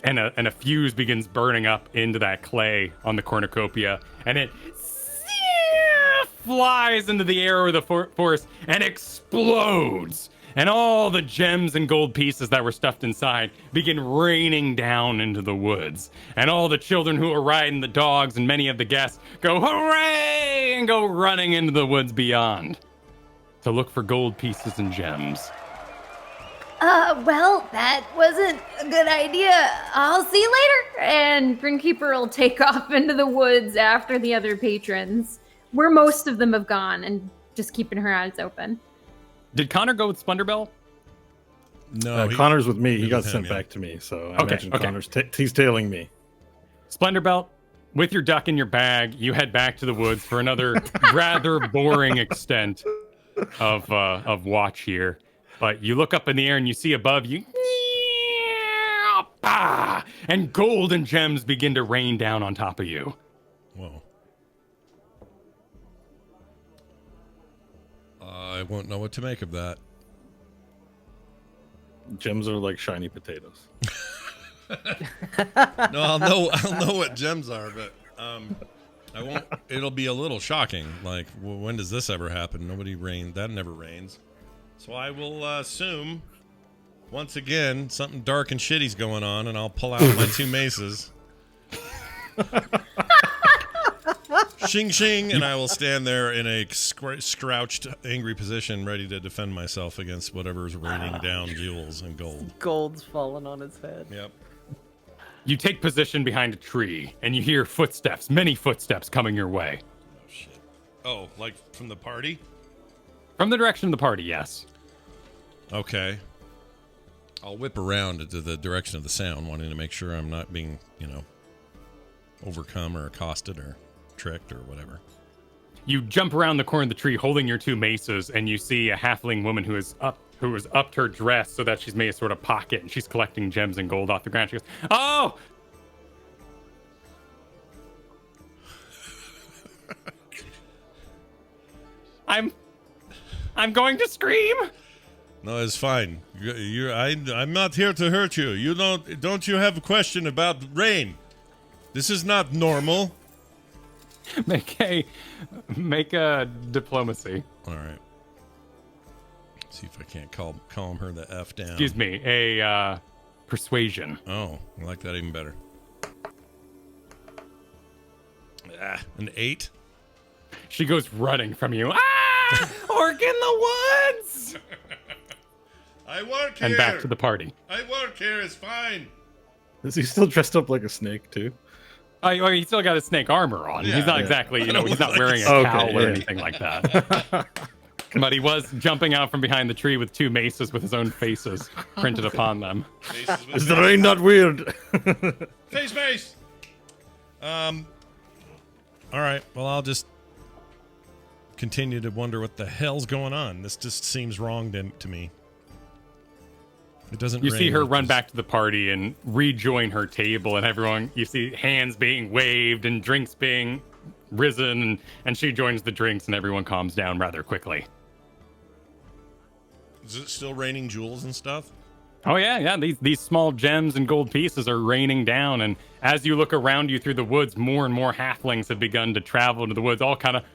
and a fuse begins burning up into that clay on the cornucopia, and it flies into the air over the forest and explodes. And all the gems and gold pieces that were stuffed inside begin raining down into the woods. And all the children who are riding the dogs and many of the guests go, hooray, and go running into the woods beyond to look for gold pieces and gems. Well, that wasn't a good idea. I'll see you later. And Grinkeeper will take off into the woods after the other patrons, where most of them have gone, and just keeping her eyes open. Did Connor go with Splendorbell? No, Connor's with me. He got with him, sent yeah. back to me, so I imagine okay. Connor's he's tailing me. Splendorbell, with your duck in your bag, you head back to the woods for another rather boring extent of watch here. But you look up in the air and you see above you, and gold and gems begin to rain down on top of you. Whoa. I won't know what to make of that. Gems are like shiny potatoes. No, I'll know what gems are, but I won't. It'll be a little shocking. Like, when does this ever happen? That never rains. So I will assume, once again, something dark and shitty's going on, and I'll pull out my 2 maces. Shing shing, and I will stand there in a scrouched, angry position, ready to defend myself against whatever's raining down jewels and gold. Gold's falling on his head. Yep. You take position behind a tree, and you hear footsteps, many footsteps coming your way. Oh, shit. Oh, like from the party? From the direction of the party, yes. Okay. I'll whip around to the direction of the sound, wanting to make sure I'm not being, overcome or accosted or tricked or whatever. You jump around the corner of the tree holding your 2 maces, and you see a halfling woman who has upped her dress so that she's made a sort of pocket, and she's collecting gems and gold off the ground. She goes, "Oh!" I'm going to scream. No, it's fine. I'm not here to hurt you. Don't you have a question about rain? This is not normal. Make a diplomacy. All right. See if I can't calm her the F down. Excuse me, a persuasion. Oh, I like that even better. An 8. She goes running from you. Orc in the woods! I work here. And back to the party. I work here. It's fine. Is he still dressed up like a snake too? Oh, he's still got his snake armor on. Yeah, he's not yeah. exactly, I don't he's look not like wearing a a- cowl Okay, or yeah. anything like that. But he was jumping out from behind the tree with 2 maces with his own faces printed upon them. Is the rain not weird? Face mace. All right. Well, I'll just continue to wonder what the hell's going on. This just seems wrong to me. It doesn't. You rain, see her it run just- back to the party and rejoin her table, and everyone, you see hands being waved and drinks being risen, and she joins the drinks, and everyone calms down rather quickly. Is it still raining jewels and stuff? Oh yeah. These small gems and gold pieces are raining down, and as you look around you through the woods, more and more halflings have begun to travel into the woods, all kind of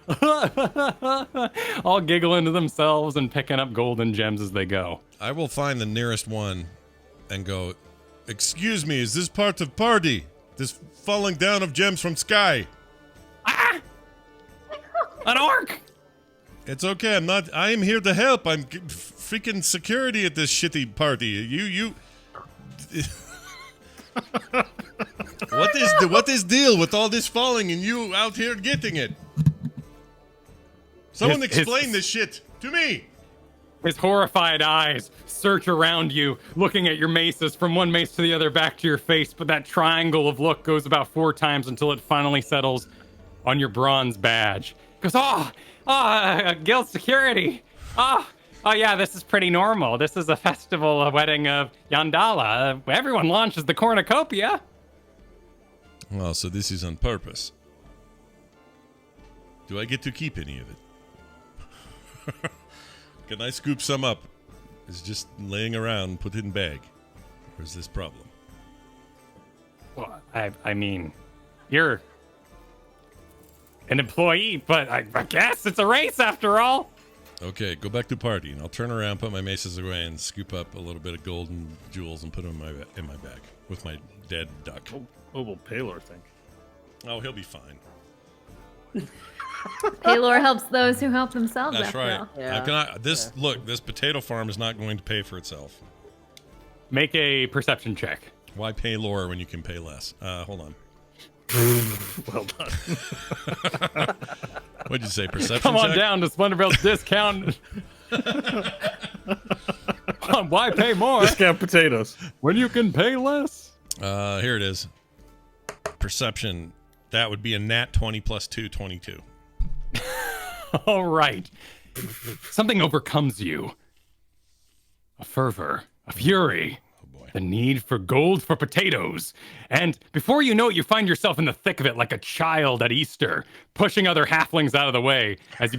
all giggling to themselves and picking up gold and gems as they go. I will find the nearest one and go, "Excuse me, is this part of party? This falling down of gems from sky?" An orc! It's okay. I am here to help. I'm freaking security at this shitty party. You. What is deal with all this falling and you out here getting it? Someone explain this shit to me. His horrified eyes search around you, looking at your maces from one mace to the other back to your face, but that triangle of look goes about 4 times until it finally settles on your bronze badge. He goes, guild security. Oh yeah, this is pretty normal. This is a festival, a wedding of Yandala. Everyone launches the cornucopia. Well, so this is on purpose. Do I get to keep any of it? Can I scoop some up? is just laying around, put in bag? Or is this problem? Well, I mean, you're an employee, but I guess it's a race after all. Okay, go back to party, and I'll turn around, put my maces away, and scoop up a little bit of gold and jewels and put them in my bag with my dead duck. What will Paylor think? Oh, he'll be fine. Paylor helps those who help themselves. That's after right. all. Yeah. Look, this potato farm is not going to pay for itself. Make a perception check. Why pay Laura when you can pay less? Hold on. Well done. What'd you say? Perception Come on check? down to Splendorbell's discount. Why pay more Discount potatoes. when you can pay less? Here it is. Perception. That would be a nat 20 plus 2, 22. All right. Something overcomes you. A fervor, a fury, Oh boy. the need for gold for potatoes. And before you know it, you find yourself in the thick of it like a child at Easter, pushing other halflings out of the way as you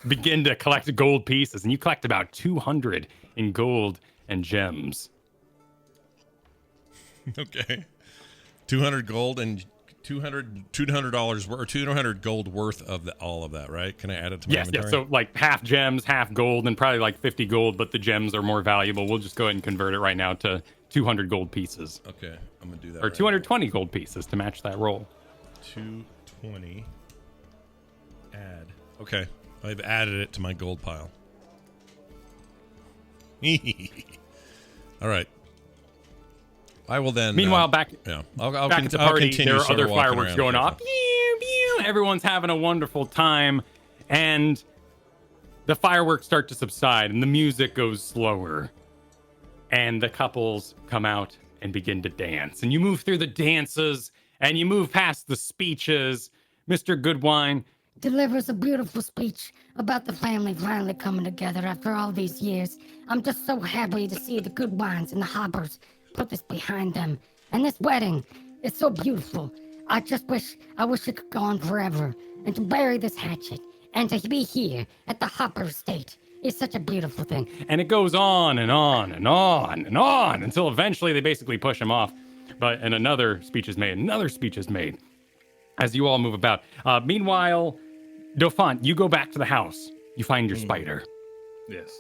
begin to collect gold pieces. And you collect about 200 in gold and gems. Okay. 200 gold and $200 or 200 gold worth of all of that, right? Can I add it to my Yes, inventory? so like half gems, half gold, and probably like 50 gold, but the gems are more valuable. We'll just go ahead and convert it right now to 200 gold pieces. Okay, I'm gonna do that. Or 220 gold pieces to match that roll. 220. Add. Okay, I've added it to my gold pile. All right. I will then. Meanwhile, back I'll back at the I'll party, continue there are sort of other walking fireworks around going here. off. Pew, pew. Everyone's having a wonderful time, and the fireworks start to subside, and the music goes slower, and the couples come out and begin to dance. And you move through the dances, and you move past the speeches. Mr. Goodwin Delivers a beautiful speech about the family finally coming together after all these years. I'm just so happy to see the Goodwins and the Hoppers put this behind them. And this wedding is so beautiful. I wish it could go on forever. And to bury this hatchet and to be here at the Hopper estate is such a beautiful thing. And it goes on and on and on and on until eventually they basically push him off. And another speech is made, as you all move about. Meanwhile, Dauphin, you go back to the house. You find your spider. Yes.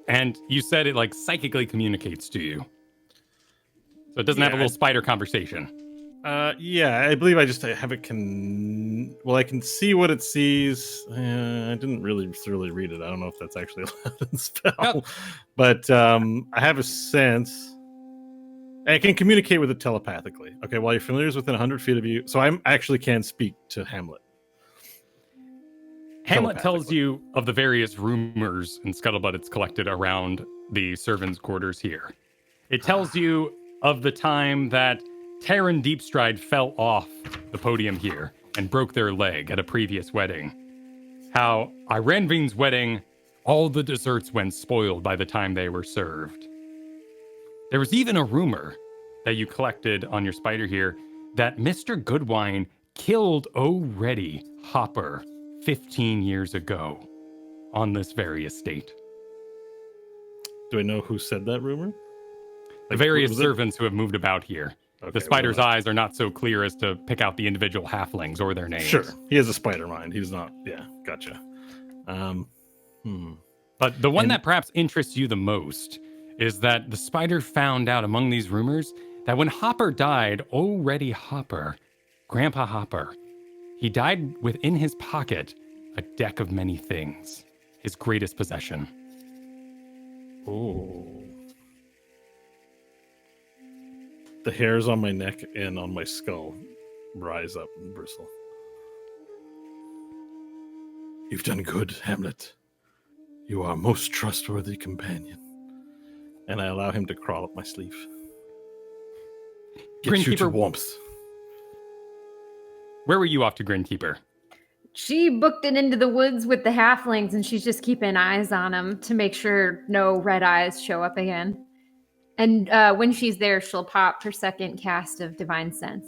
And you said it like psychically communicates to you. So it doesn't have a little spider conversation. Yeah, I believe I have it I can see what it sees. I didn't really thoroughly read it. I don't know if that's actually allowed in spell. No. But I have a sense. I can communicate with it telepathically. Okay, while your familiar is within 100 feet of you. So I actually can speak to Hamlet. Hamlet tells you of the various rumors and scuttlebutt it's collected around the servants' quarters here. It tells you of the time that Terran Deepstride fell off the podium here and broke their leg at a previous wedding. How Iranvin's wedding, all the desserts went spoiled by the time they were served. There was even a rumor that you collected on your spider here that Mr. Goodwin killed O'Ready Hopper 15 years ago on this very estate. Do I know who said that rumor? The various servants who have moved about here. Okay, The spider's well, eyes are not so clear as to pick out the individual halflings or their names. Sure, he has a spider mind. He's not. Yeah, gotcha. But the one that perhaps interests you the most is that the spider found out among these rumors that when Hopper died, O'Ready Hopper, Grandpa Hopper, he died within his pocket a deck of many things, his greatest possession. Oh. The hairs on my neck and on my skull rise up and bristle. You've done good, Hamlet. You are a most trustworthy companion. And I allow him to crawl up my sleeve. Get you to Grinkeeper, warmth. where were you off to, Grinkeeper? She booked it into the woods with the halflings, and she's just keeping eyes on them to make sure no red eyes show up again. And when she's there, she'll pop her second cast of Divine Sense.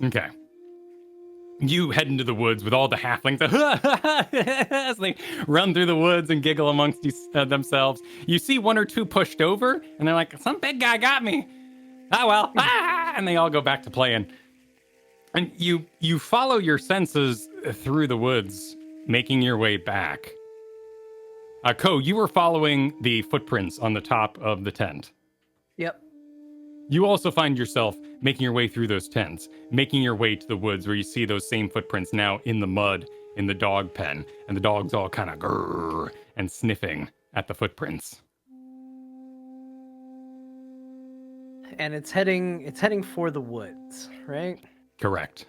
Okay. You head into the woods with all the halflings as they run through the woods and giggle amongst themselves. You see one or two pushed over, and they're like, some big guy got me. Oh, well. And they all go back to playing. And you follow your senses through the woods, making your way back. Ko, you were following the footprints on the top of the tent. Yep. You also find yourself making your way through those tents, making your way to the woods where you see those same footprints now in the mud in the dog pen, and the dog's all kind of grrr and sniffing at the footprints. And it's heading for the woods, right? Correct.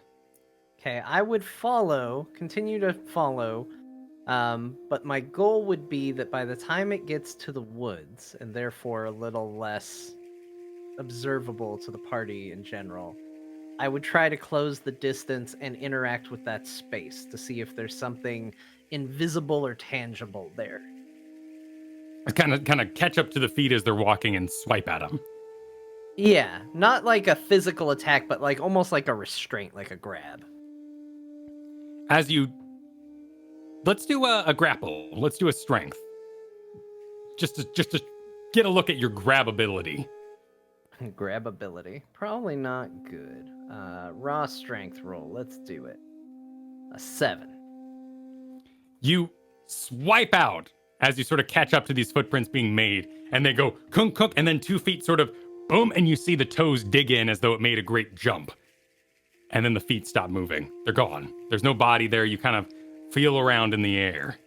Okay, I would continue to follow, but my goal would be that by the time it gets to the woods, and therefore a little less observable to the party in general, I would try to close the distance and interact with that space to see if there's something invisible or tangible there. Kind of catch up to the feet as they're walking and swipe at them. Yeah, not like a physical attack, but like almost like a restraint, like a grab. Let's do a grapple. Let's do a strength. Just to get a look at your grab ability. Grab ability. Probably not good. Raw strength roll. Let's do it. A 7. You swipe out as you sort of catch up to these footprints being made, and they go kunk kunk, and then 2 feet sort of boom, and you see the toes dig in as though it made a great jump. And then the feet stop moving. They're gone. There's no body there. You kind of feel around in the air.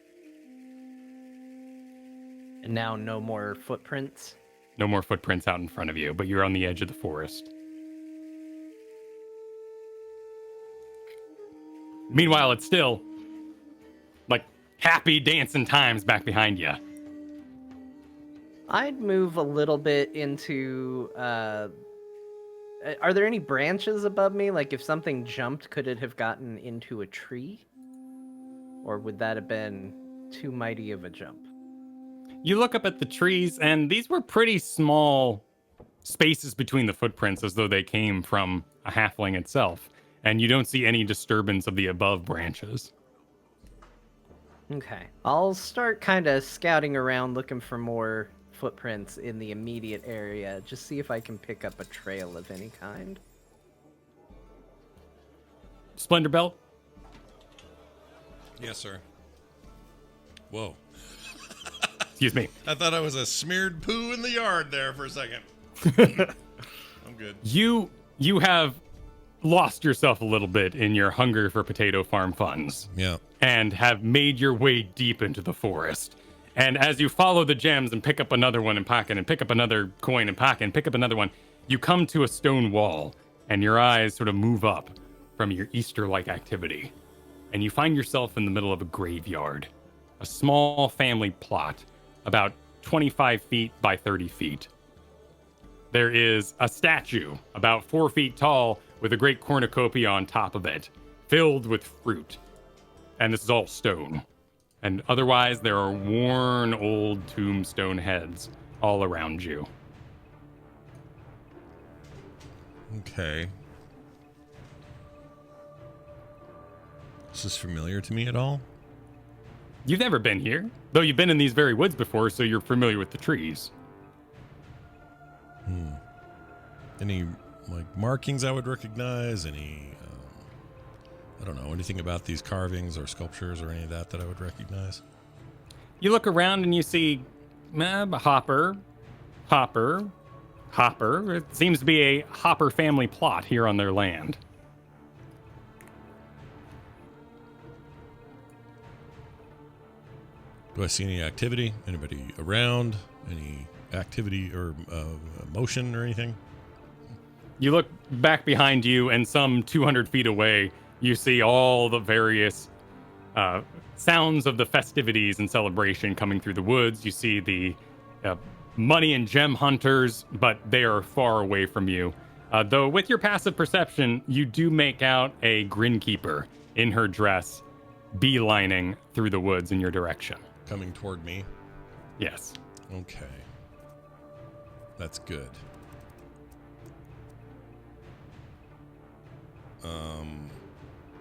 And now no more footprints. No more footprints out in front of you, but you're on the edge of the forest. Meanwhile, it's still like happy dancing times back behind you. I'd move a little bit into... Are there any branches above me? Like if something jumped, could it have gotten into a tree? Or would that have been too mighty of a jump? You look up at the trees, and these were pretty small spaces between the footprints, as though they came from a halfling itself. And you don't see any disturbance of the above branches. Okay. I'll start kind of scouting around looking for more footprints in the immediate area. Just see if I can pick up a trail of any kind. Splendor Belt? Yes, sir. Whoa. Excuse me. I thought I was a smeared poo in the yard there for a second. I'm good. You have lost yourself a little bit in your hunger for potato farm funds. Yeah. And have made your way deep into the forest. And as you follow the gems and pick up another one in pocket and pick up another coin in pocket and pick up another one, you come to a stone wall and your eyes sort of move up from your Easter-like activity. And you find yourself in the middle of a graveyard, a small family plot, about 25 feet by 30 feet. There is a statue about 4 feet tall with a great cornucopia on top of it, filled with fruit. And this is all stone. And otherwise, there are worn old tombstone heads all around you. Okay. Is this familiar to me at all? You've never been here, though you've been in these very woods before, so you're familiar with the trees. Any like markings I would recognize? Any, I don't know, anything about these carvings or sculptures or any of that I would recognize? You look around and you see Hopper. It seems to be a Hopper family plot here on their land. Do I see any activity? Anybody around? Any activity or motion or anything? You look back behind you, and some 200 feet away, you see all the various sounds of the festivities and celebration coming through the woods. You see the money and gem hunters, but they are far away from you. Though with your passive perception, you do make out a Grinkeeper in her dress, beelining through the woods in your direction. Coming toward me? Yes. Okay. That's good.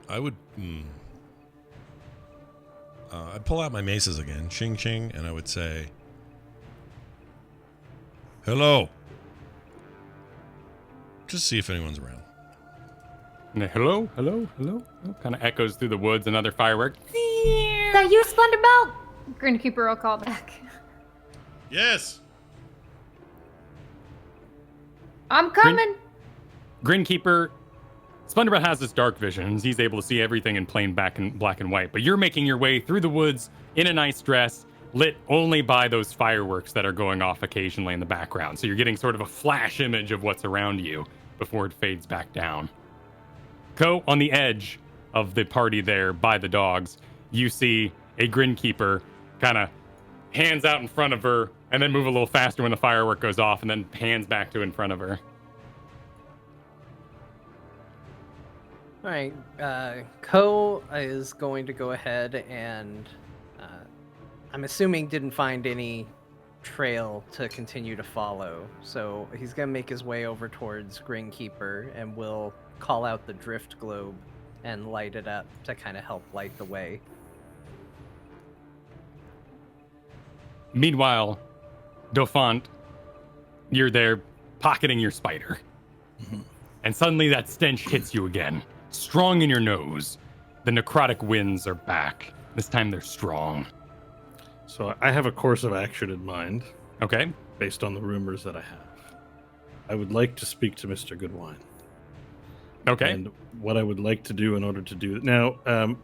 I would. I'd pull out my maces again, ching ching, and I would say, "Hello." Just see if anyone's around. And hello, hello, hello. Kind of echoes through the woods. Another firework. Is that you, Splendorbelt? Grinkeeper will call back. Yes. I'm coming. Grinkeeper, Splendorbelt has this dark vision, and he's able to see everything in plain black and white. But you're making your way through the woods in a nice dress, lit only by those fireworks that are going off occasionally in the background. So you're getting sort of a flash image of what's around you before it fades back down. Ko, on the edge of the party there by the dogs, you see a Grinkeeper kind of hands out in front of her and then move a little faster when the firework goes off and then hands back to in front of her. All right, Ko is going to go ahead and I'm assuming didn't find any trail to continue to follow. So he's going to make his way over towards Grinkeeper and will call out the drift globe and light it up to kind of help light the way. Meanwhile, Dauphant, you're there pocketing your spider. And suddenly that stench hits you again, strong in your nose. The necrotic winds are back. This time they're strong. So I have a course of action in mind. Okay. Based on the rumors that I have. I would like to speak to Mr. Goodwin. Okay. And what I would like to do in order to do now,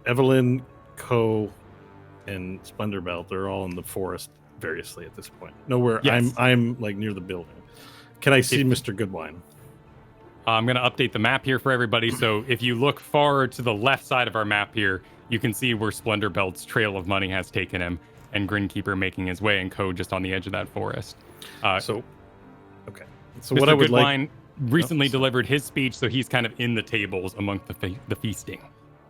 Evelyn, Ko, and Splendorbelt, they're all in the forest variously at this point. Nowhere. Yes. I'm like near the building. Can I see Mr. Goodwin? I'm going to update the map here for everybody. So if you look far to the left side of our map here, you can see where Splendorbelt's trail of money has taken him, and Grinkeeper making his way, and Ko just on the edge of that forest. So Mr. what I would Goodwin like recently delivered his speech, so he's kind of in the tables among the feasting.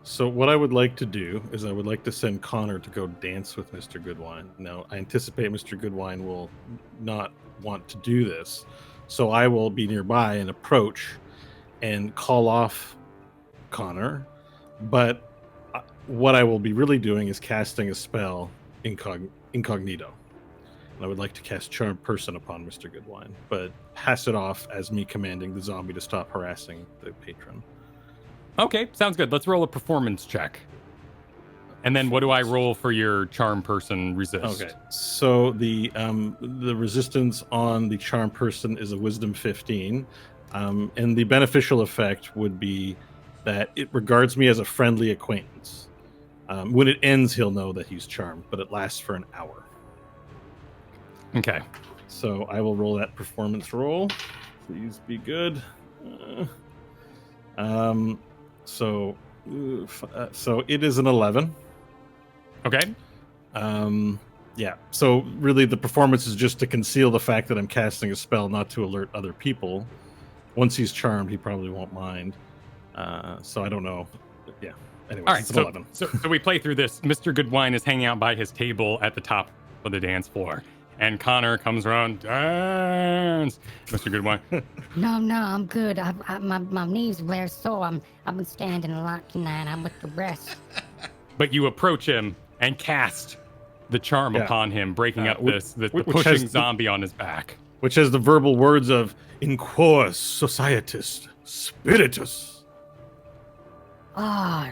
So what I would like to do is I would like to send Connor to go dance with Mr. Goodwin. Now, I anticipate Mr. Goodwin will not want to do this, so I will be nearby and approach and call off Connor. But what I will be really doing is casting a spell incognito. And I would like to cast Charm Person upon Mr. Goodwin, but pass it off as me commanding the zombie to stop harassing the patron. Okay, sounds good. Let's roll a performance check. And then what do I roll for your Charm Person resist? Okay, so the resistance on the Charm Person is a Wisdom 15, and the beneficial effect would be that it regards me as a friendly acquaintance. When it ends, he'll know that he's charmed, but it lasts for an hour. Okay. So I will roll that performance roll. Please be good. So it is an 11. Okay. Yeah. So really, the performance is just to conceal the fact that I'm casting a spell, not to alert other people. Once he's charmed, he probably won't mind. So I don't know. Yeah. Anyway, All right. it's an So, 11. so we play through this. Mr. Goodwin is hanging out by his table at the top of the dance floor. And Connor comes around, dance. Mr. Goodwin. No, I'm good. My knees were sore. I've been standing a lot tonight. I'm with the rest. But you approach him and cast the charm upon him, breaking up the pushing zombie on his back. Which has the verbal words of "In quos societas spiritus." Oh,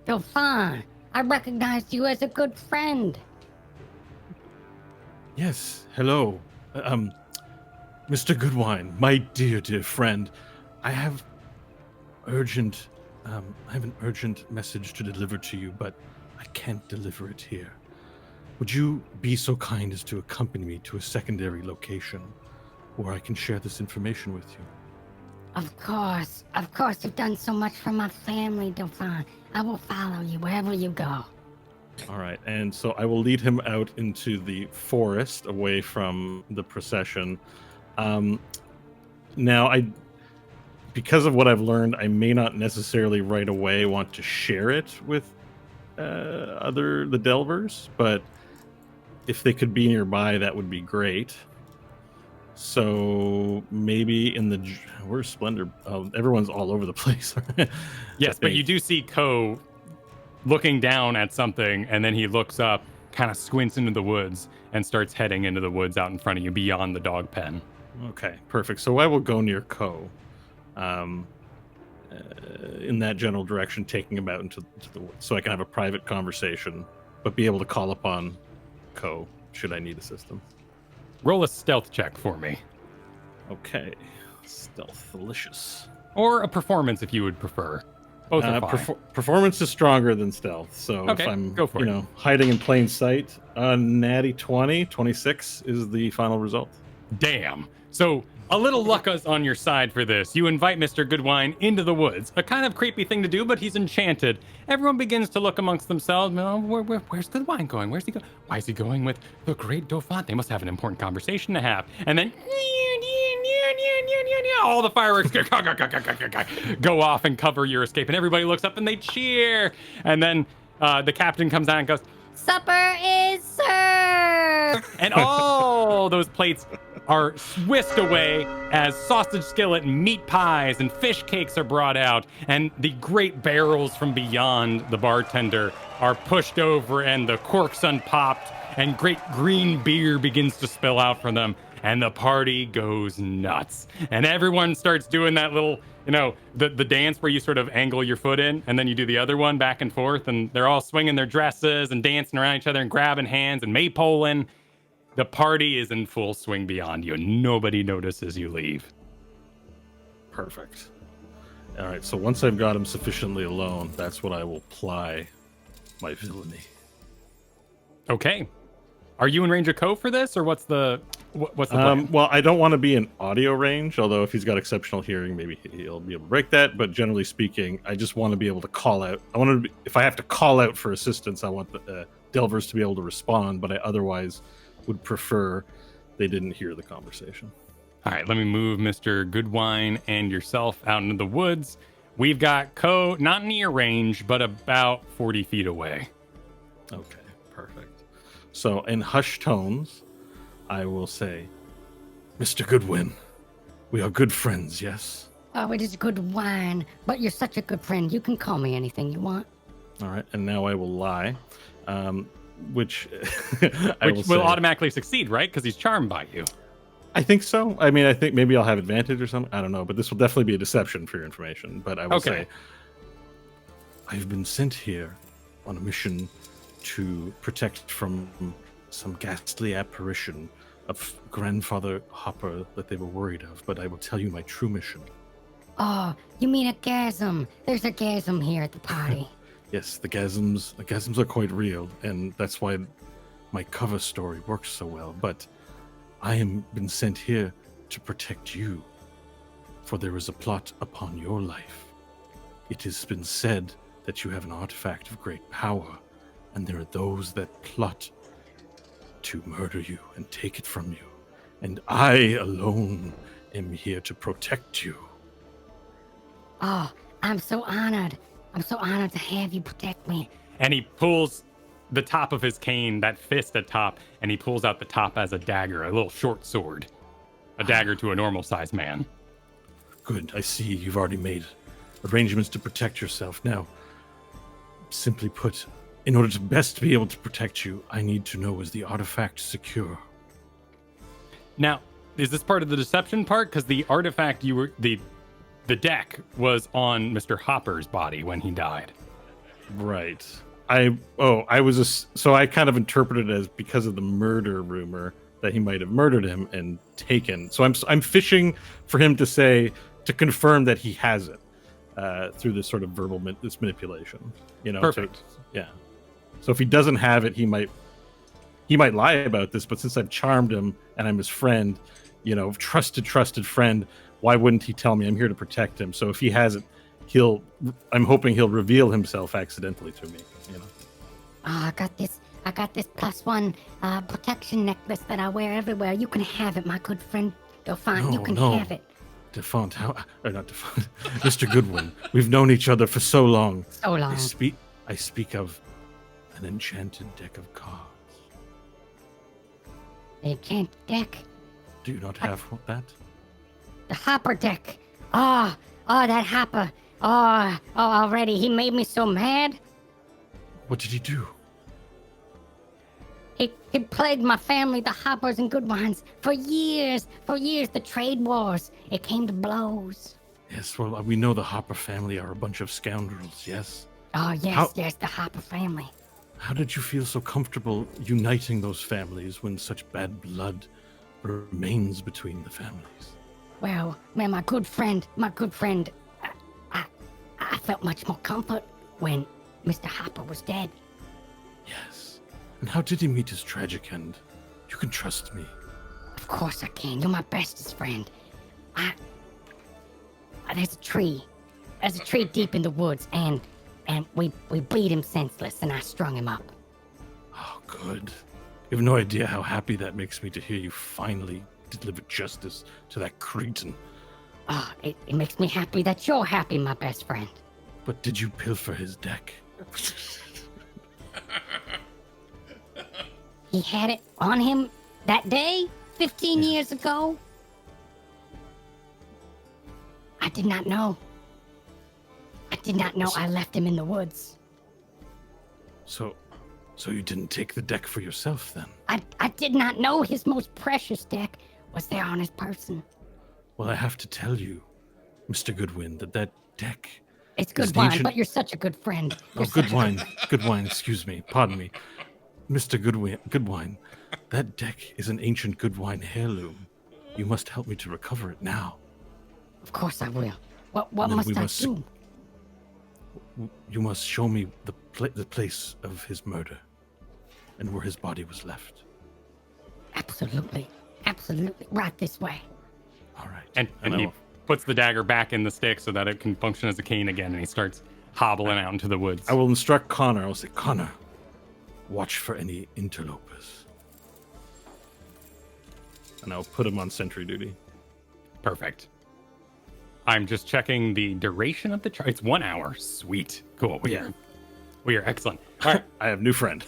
Dauphin, I recognized you as a good friend. Yes, hello. Mr. Goodwin, my dear friend. I have an urgent message to deliver to you, but I can't deliver it here. Would you be so kind as to accompany me to a secondary location where I can share this information with you? Of course, you've done so much for my family, Dauphin. I will follow you wherever you go. All right, and so I will lead him out into the forest, away from the procession. Now, because of what I've learned, I may not necessarily right away want to share it with the Delvers, but if they could be nearby, that would be great. So maybe in the where's Splendor? Everyone's all over the place. Yes, but you do see Ko looking down at something, and then he looks up, kind of squints into the woods, and starts heading into the woods out in front of you, beyond the dog pen. Okay, perfect. So I will go near Ko, in that general direction, taking him out into the woods, so I can have a private conversation, but be able to call upon Ko should I need assistance. Roll a stealth check for me. Okay, stealth delicious. Or a performance if you would prefer. Both are fine. Performance is stronger than stealth, so Okay, if I'm go for it. hiding in plain sight, natty 20, 26 is the final result. Damn. So a little luck is on your side for this. You invite Mr. Goodwin into the woods. A kind of creepy thing to do, but he's enchanted. Everyone begins to look amongst themselves. Oh, where's Goodwin going? Where's he going? Why is he going with the great Dauphin? They must have an important conversation to have. And then all the fireworks go off and cover your escape. And everybody looks up and they cheer. And then the captain comes out and goes, Supper is served! and all those plates are whisked away as sausage skillet and meat pies and fish cakes are brought out, and the great barrels from beyond the bartender are pushed over, and the corks unpopped, and great green beer begins to spill out from them, and the party goes nuts. And everyone starts doing that little, the dance where you sort of angle your foot in, and then you do the other one back and forth, and they're all swinging their dresses and dancing around each other and grabbing hands and maypoling. The party is in full swing beyond you, and nobody notices you leave. Perfect. All right, so once I've got him sufficiently alone, that's when I will ply my villainy. Okay. Are you in range of Ko for this, or what's the plan? Well, I don't want to be in audio range, although if he's got exceptional hearing, maybe he'll be able to break that. But generally speaking, I just want to be able to call out. If I have to call out for assistance, I want the Delvers to be able to respond, but I otherwise would prefer they didn't hear the conversation. All right, let me move Mr. Goodwin and yourself out into the woods. We've got Ko not near range, but about 40 feet away. Okay, perfect. So in hushed tones, I will say, Mr. Goodwin, we are good friends, yes? Oh, it is good wine, but you're such a good friend. You can call me anything you want. All right, and now I will lie, which will automatically succeed, right? Because he's charmed by you. I think so. I mean, I think maybe I'll have advantage or something. I don't know, but this will definitely be a deception for your information. But I will say, I've been sent here on a mission to protect from some ghastly apparition of Grandfather Hopper that they were worried of. But I will tell you my true mission. Oh, you mean a gasm? There's a gasm here at the party. Yes, the gasms are quite real, and that's why my cover story works so well. But I am been sent here to protect you, for there is a plot upon your life. It has been said that you have an artifact of great power, and there are those that plot to murder you and take it from you. And I alone am here to protect you. Oh, I'm so honored. I'm so honored to have you protect me. And he pulls the top of his cane, that fist at top, and he pulls out the top as a dagger, a little short sword. A dagger to a normal-sized man. Good, I see you've already made arrangements to protect yourself. Now, simply put, in order to best be able to protect you, I need to know, is the artifact secure? Now, is this part of the deception part? Because the artifact the deck was on Mr. Hopper's body when he died. Right. I kind of interpreted it as because of the murder rumor that he might have murdered him and taken. So I'm fishing for him to confirm that he has it through this sort of verbal manipulation. Perfect. Yeah. So if he doesn't have it, he might lie about this. But since I've charmed him and I'm his friend, trusted friend, why wouldn't he tell me? I'm here to protect him. So if he has it, I'm hoping he'll reveal himself accidentally to me. Oh, I got this +1 protection necklace that I wear everywhere. You can have it, my good friend Dauphin. You can have it. Dauphin, not Dauphin. Mr. Goodwin, we've known each other for so long. So long. I speak of an enchanted deck of cards. The enchanted deck? Do you not have that? The hopper deck. Oh, that hopper. Oh, already. He made me so mad. What did he do? He plagued my family, the Hoppers and Goodwins, for years. The trade wars. It came to blows. Yes, well, we know the Hopper family are a bunch of scoundrels, yes? Oh, yes, the Hopper family. How did you feel so comfortable uniting those families when such bad blood remains between the families? Well, my good friend, I felt much more comfort when Mr. Hopper was dead. Yes. And how did he meet his tragic end? You can trust me. Of course I can. You're my bestest friend. There's a tree. There's a tree deep in the woods, and we beat him senseless, and I strung him up. Oh, good. You have no idea how happy that makes me to hear you finally delivered justice to that cretin. Oh, it makes me happy that you're happy, my best friend. But did you pilfer his deck? He had it on him that day, 15 years ago. I did not know. I left him in the woods. So you didn't take the deck for yourself then? I did not know his most precious deck was there on his person. Well, I have to tell you, Mr. Goodwin, that deck... It's good wine, but you're such a good friend. Good wine, excuse me, pardon me. Mr. Goodwine, that deck is an ancient Goodwine heirloom. You must help me to recover it now. Of course I will. What must I do? You must show me the place of his murder and where his body was left. Absolutely. Right this way. All right. And he puts the dagger back in the stick so that it can function as a cane again, and he starts hobbling out into the woods. I will instruct Connor. I'll say, Connor, watch for any interlopers. And I'll put him on sentry duty. Perfect. I'm just checking the duration of the charge. It's 1 hour. Sweet. Cool. We are excellent. All right. I have new friend.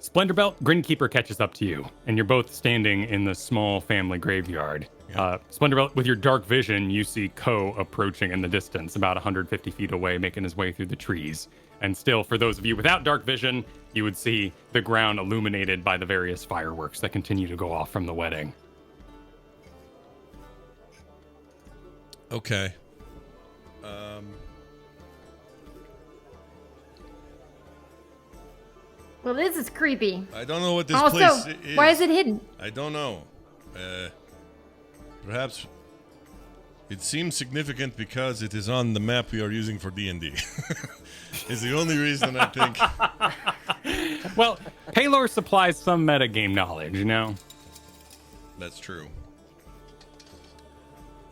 Splendor Belt, Grinkeeper catches up to you, and you're both standing in the small family graveyard. Splendor Belt, with your dark vision, you see Ko approaching in the distance, about 150 feet away, making his way through the trees. And still, for those of you without dark vision, you would see the ground illuminated by the various fireworks that continue to go off from the wedding. Okay. Well, this is creepy. I don't know what this Also, place is. why is it hidden? I don't know. Perhaps it seems significant because it is on the map we are using for D&D. Is the only reason I think. Well, Paylor supplies some metagame knowledge, you know? That's true.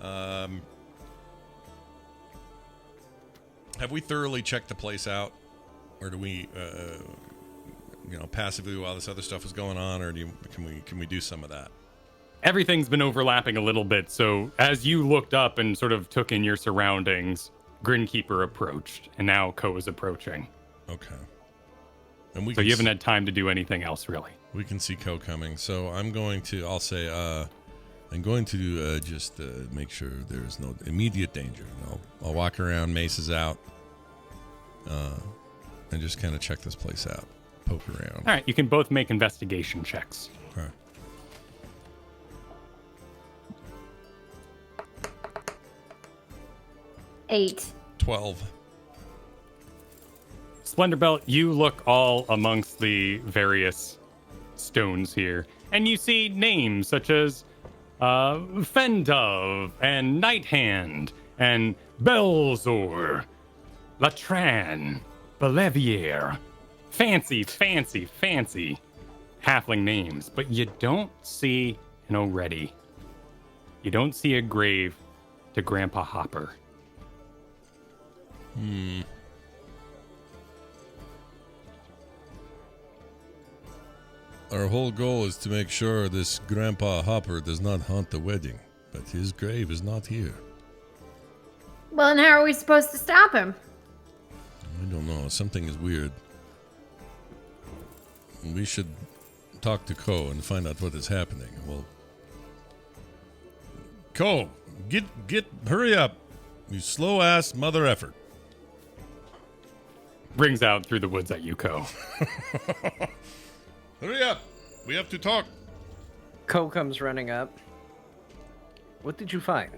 Have we thoroughly checked the place out? Or do we, passively while this other stuff is going on? Or can we do some of that? Everything's been overlapping a little bit, so as you looked up and sort of took in your surroundings, Grinkeeper approached, and now Ko is approaching. Okay. And so you haven't had time to do anything else, really. We can see Ko coming, so I'm going to just make sure there's no immediate danger. I'll walk around, maces out, and just kind of check this place out, poke around. All right, you can both make investigation checks. Okay. Eight. 12. Splendor Belt, you look all amongst the various stones here, and you see names such as Fendove and Nighthand and Belzor, Latran, Belevier. Fancy halfling names, but you don't see an O'Ready. You don't see a grave to Grandpa Hopper. Our whole goal is to make sure this Grandpa Hopper does not haunt the wedding, but his grave is not here. Well, and how are we supposed to stop him? I don't know. Something is weird. We should talk to Ko and find out what is happening. Well, Ko, hurry up, you slow ass mother effort. Rings out through the woods at you, Ko. Hurry up, we have to talk. Ko comes running up. What did you find?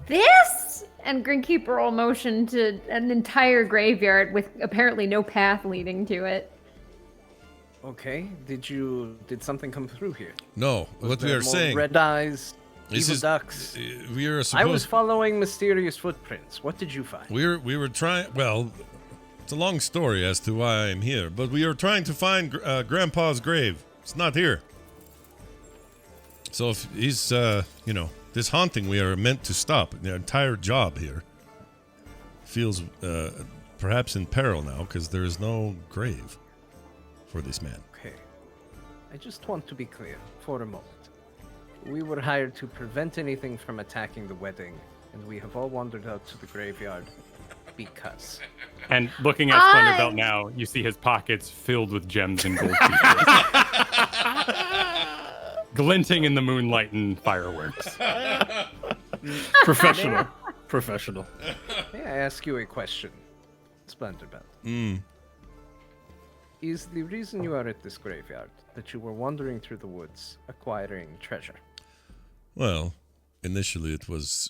This? And Grinkeeper will motion to an entire graveyard with apparently no path leading to it. Okay. Did something come through here? No, Was what we there are more saying. Red eyes, This evil is- ducks. We are I supposed. was following mysterious footprints. What did you find? We were trying. Well, it's a long story as to why I'm here, but we are trying to find Grandpa's grave. It's not here. So if he's, this haunting we are meant to stop. The entire job here feels perhaps in peril now because there is no grave for this man. Okay. I just want to be clear for a moment. We were hired to prevent anything from attacking the wedding, and we have all wandered out to the graveyard because. And looking at Splendorbelt now, you see his pockets filled with gems and gold pieces. Glinting in the moonlight and fireworks. Professional. May I ask you a question, Splendorbelt? Is the reason you are at this graveyard that you were wandering through the woods, acquiring treasure? Well, initially it was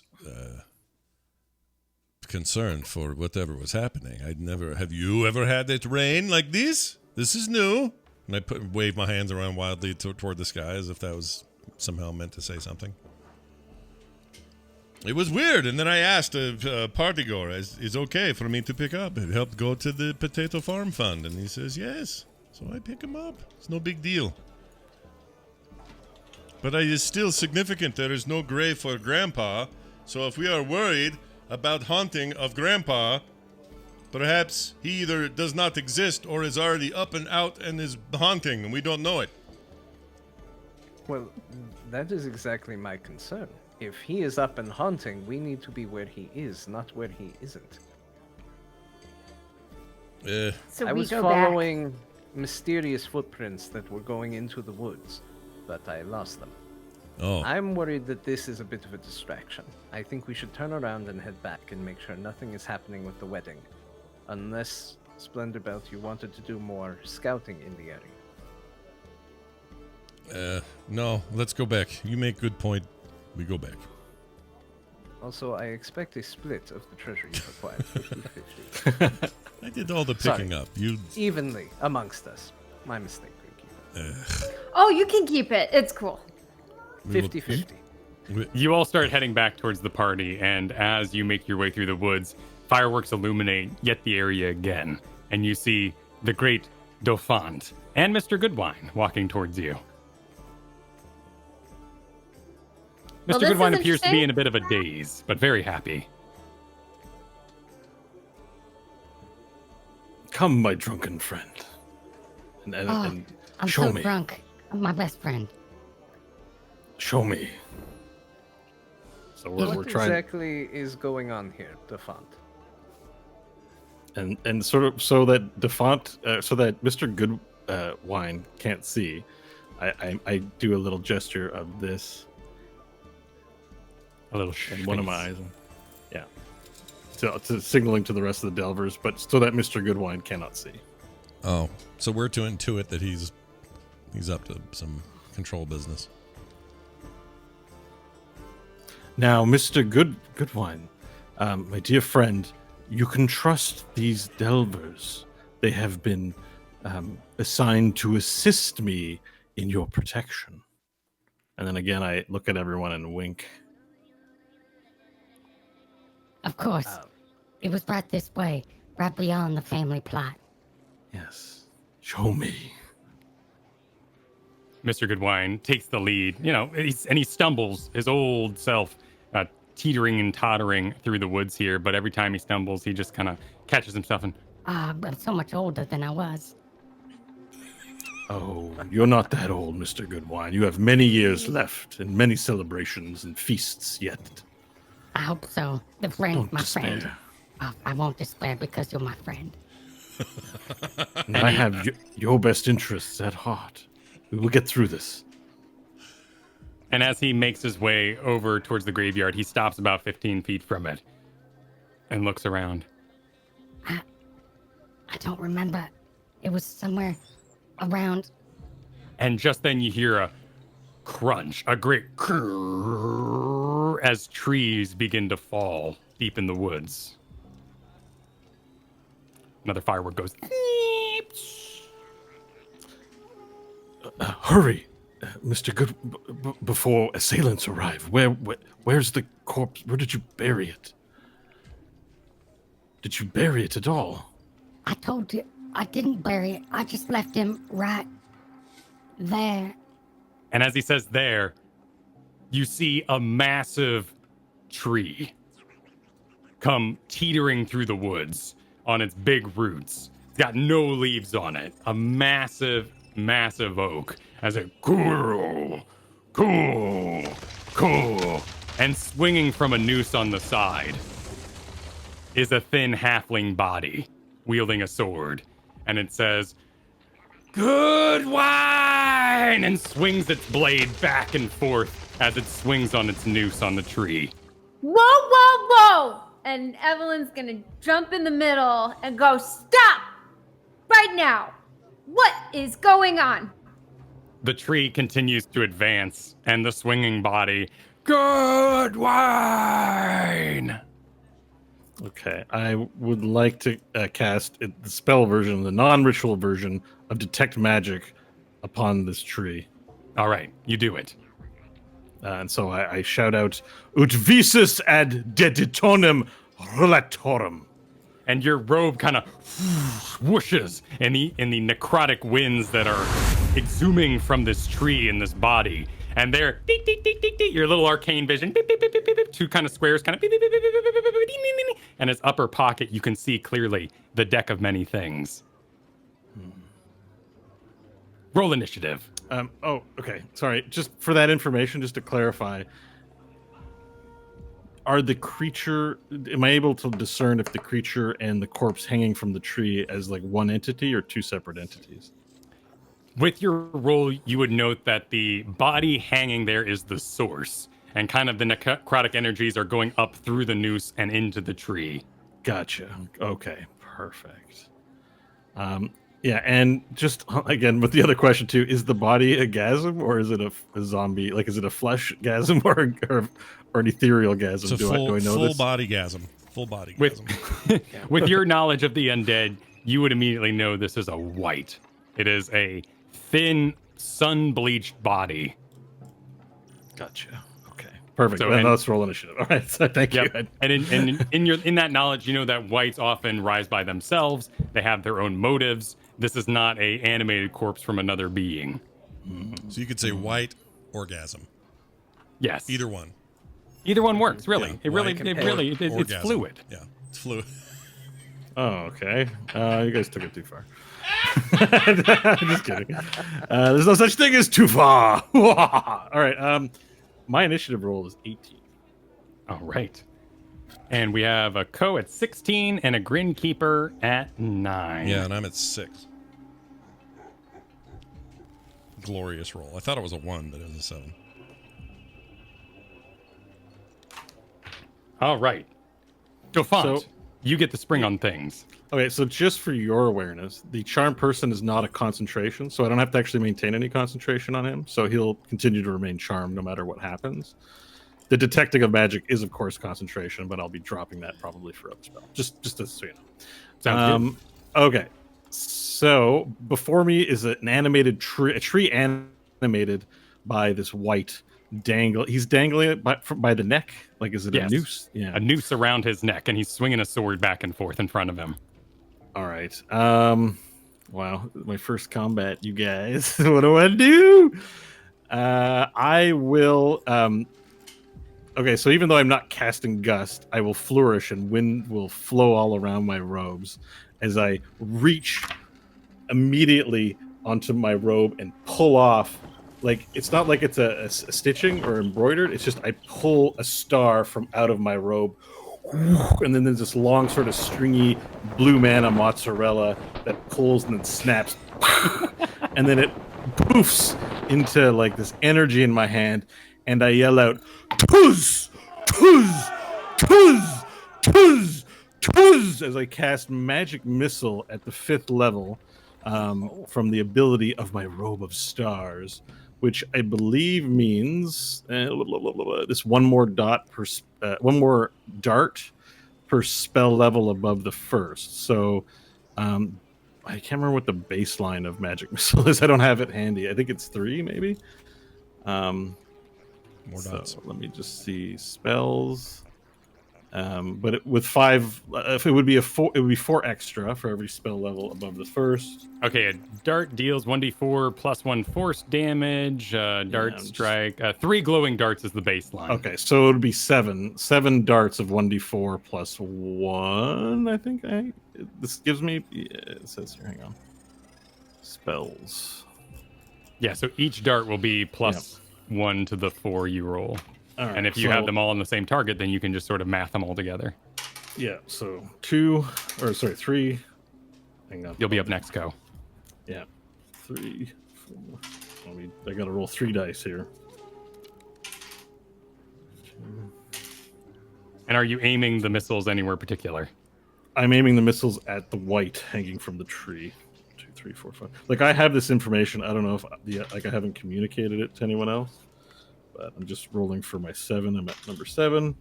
concern for whatever was happening. Have you ever had it rain like this? This is new. And I wave my hands around wildly toward the sky as if that was somehow meant to say something. It was weird, and then I asked a partygoer, is okay for me to pick up? It helped go to the potato farm fund, and he says yes. So I pick him up. It's no big deal. But it is still significant there is no grave for Grandpa, so if we are worried about haunting of Grandpa, perhaps he either does not exist or is already up and out and is haunting, and we don't know it. Well, that is exactly my concern. If he is up and haunting, we need to be where he is, not where he isn't. So I we was go back. following mysterious footprints that were going into the woods, but I lost them. Oh, I'm worried that this is a bit of a distraction. I think we should turn around and head back and make sure nothing is happening with the wedding. Unless, Splendorbelt, you wanted to do more scouting in the area. no, let's go back. You make good point. We go back. Also, I expect a split of the treasure you've acquired, 50-50. I did all the picking up. You Evenly, amongst us. My mistake, Greenkeeper. Oh, you can keep it. It's cool. 50-50. You all start heading back towards the party, and as you make your way through the woods, fireworks illuminate yet the area again, and you see the great Dauphin and Mr. Goodwin walking towards you. Well, Mr. this Goodwin is appears to be interesting. in a bit of a daze, but very happy. Come, my drunken friend. And I'm show so me. drunk. I'm my best friend. Show me. So we're What trying, exactly is going on here, Defont? and sort of so that so that Mr. Goodwin can't see. I do a little gesture of this A little in one of my eyes. Yeah. To signaling to the rest of the Delvers, but so that Mr. Goodwin cannot see. Oh, so we're to intuit that he's up to some control business. Now, Mr. Goodwin, my dear friend, you can trust these Delvers. They have been assigned to assist me in your protection. And then again, I look at everyone and wink. Of course. It was right this way, right beyond the family plot. Yes. Show me. Mr. Goodwin takes the lead, and he stumbles, his old self, teetering and tottering through the woods here. But every time he stumbles, he just kind of catches himself and, I'm so much older than I was. Oh, you're not that old, Mr. Goodwin. You have many years left and many celebrations and feasts yet. I hope so. The friend, Don't my despair. friend. Oh, I won't despair because you're my friend. And I have your best interests at heart. We will get through this. And as he makes his way over towards the graveyard, he stops about 15 feet from it and looks around. I don't remember. It was somewhere around. And just then you hear a crunch, a great crrrr, as trees begin to fall deep in the woods. Another firework goes. Hurry, Mr. Good, before assailants arrive. Where's the corpse? Where did you bury it? Did you bury it at all? I told you, I didn't bury it. I just left him right there. And as he says there, you see a massive tree come teetering through the woods on its big roots. It's got no leaves on it. A massive, massive oak as it cool, and swinging from a noose on the side is a thin halfling body wielding a sword. And it says, Goodwin! And swings its blade back and forth as it swings on its noose on the tree. Whoa, whoa, whoa! And Evelyn's gonna jump in the middle and go, stop! Right now! What is going on? The tree continues to advance, and the swinging body, Goodwin! Okay, I would like to cast the spell version, the non-ritual version of Detect Magic upon this tree. All right, you do it. And so I shout out, Ut visus ad deditonem relatorum. And your robe kind of whooshes in the necrotic winds that are exhuming from this tree and this body. And they're beep, beep, beep, beep, beep, your little arcane vision, beep, beep, beep, beep, beep, beep, two kind of squares, kind of beep, beep, beep, beep, beep, beep, beep, beep, beep, beep, beep, and his upper pocket, you can see clearly the deck of many things. Roll initiative. Oh, okay. Sorry. Just for that information, just to clarify, am I able to discern if the creature and the corpse hanging from the tree as like one entity or two separate entities? With your roll, you would note that the body hanging there is the source, and kind of the necrotic energies are going up through the noose and into the tree. Gotcha. Okay, perfect. Yeah, and just again with the other question too, is the body a gasm or is it a zombie? Like, is it a flesh gasm or an ethereal gasm? It's a do I know full this? body gasm. Full body With, gasm. with your knowledge of the undead, you would immediately know this is a white. It is a thin, sun-bleached body. Gotcha. Okay, perfect. So, Then and- let's roll initiative. All right, so thank you. Yep. And in that knowledge, you know that whites often rise by themselves. They have their own motives. This is not a animated corpse from another being. So you could say white orgasm. Yes. Either one. Either one works, really. Yeah, It really, white it's orgasm. fluid. Yeah, it's fluid. Oh, okay. You guys took it too far. Just kidding. There's no such thing as too far. All right. My initiative roll is 18. All right. And we have a Co at 16 and a Grin Keeper at 9. Yeah, and I'm at 6. Glorious roll. I thought it was a 1, but it was a 7. All right. Dauphin, So- you get the spring on things. Okay, so just for your awareness, the charm person is not a concentration, so I don't have to actually maintain any concentration on him. So he'll continue to remain charmed no matter what happens. The detecting of magic is, of course, concentration, but I'll be dropping that probably for other spells. Just so you know. Sounds good. Okay, so before me is an animated tree, a tree animated by this white dangle. He's dangling it by the neck. Like, is it Yes. a noose? Yeah. A noose around his neck, and he's swinging a sword back and forth in front of him. All right. Wow, my first combat, you guys. What do I do? I will. Okay, so even though I'm not casting Gust, I will flourish and wind will flow all around my robes as I reach immediately onto my robe and pull off. Like, it's not like it's a stitching or embroidered. It's just I pull a star from out of my robe. And then there's this long sort of stringy blue mana mozzarella that pulls and then snaps. And then it poofs into like this energy in my hand, and I yell out, "Tuz, tuz, tuz, tuz, tuz!" as I cast magic missile at the 5th level from the ability of my robe of stars, which I believe means this one more dart per spell level above the first. So I can't remember what the baseline of magic missile is. I don't have it handy. I think it's 3, maybe. More dots. Let me just see spells. But with 5, if it would be 4, it would be 4 extra for every spell level above the first. Okay, a dart deals 1d4 plus 1 force damage. Dart strike. 3 glowing darts is the baseline. Okay, so it would be 7 darts of 1d4 plus 1. I think this gives me. Yeah, it says here. Hang on. Spells. Yeah, so each dart will be plus 1 to the 4 you roll. Right, and if you have them all on the same target, then you can just sort of math them all together. Yeah, so 3. Hang on. You'll be up next, Ko. Yeah. 3, 4. I gotta roll 3 dice here. And are you aiming the missiles anywhere particular? I'm aiming the missiles at the white hanging from the tree. 2, 3, 4, 5. Like, I have this information. I don't know if I haven't communicated it to anyone else. But I'm just rolling for my 7. I'm at number 7.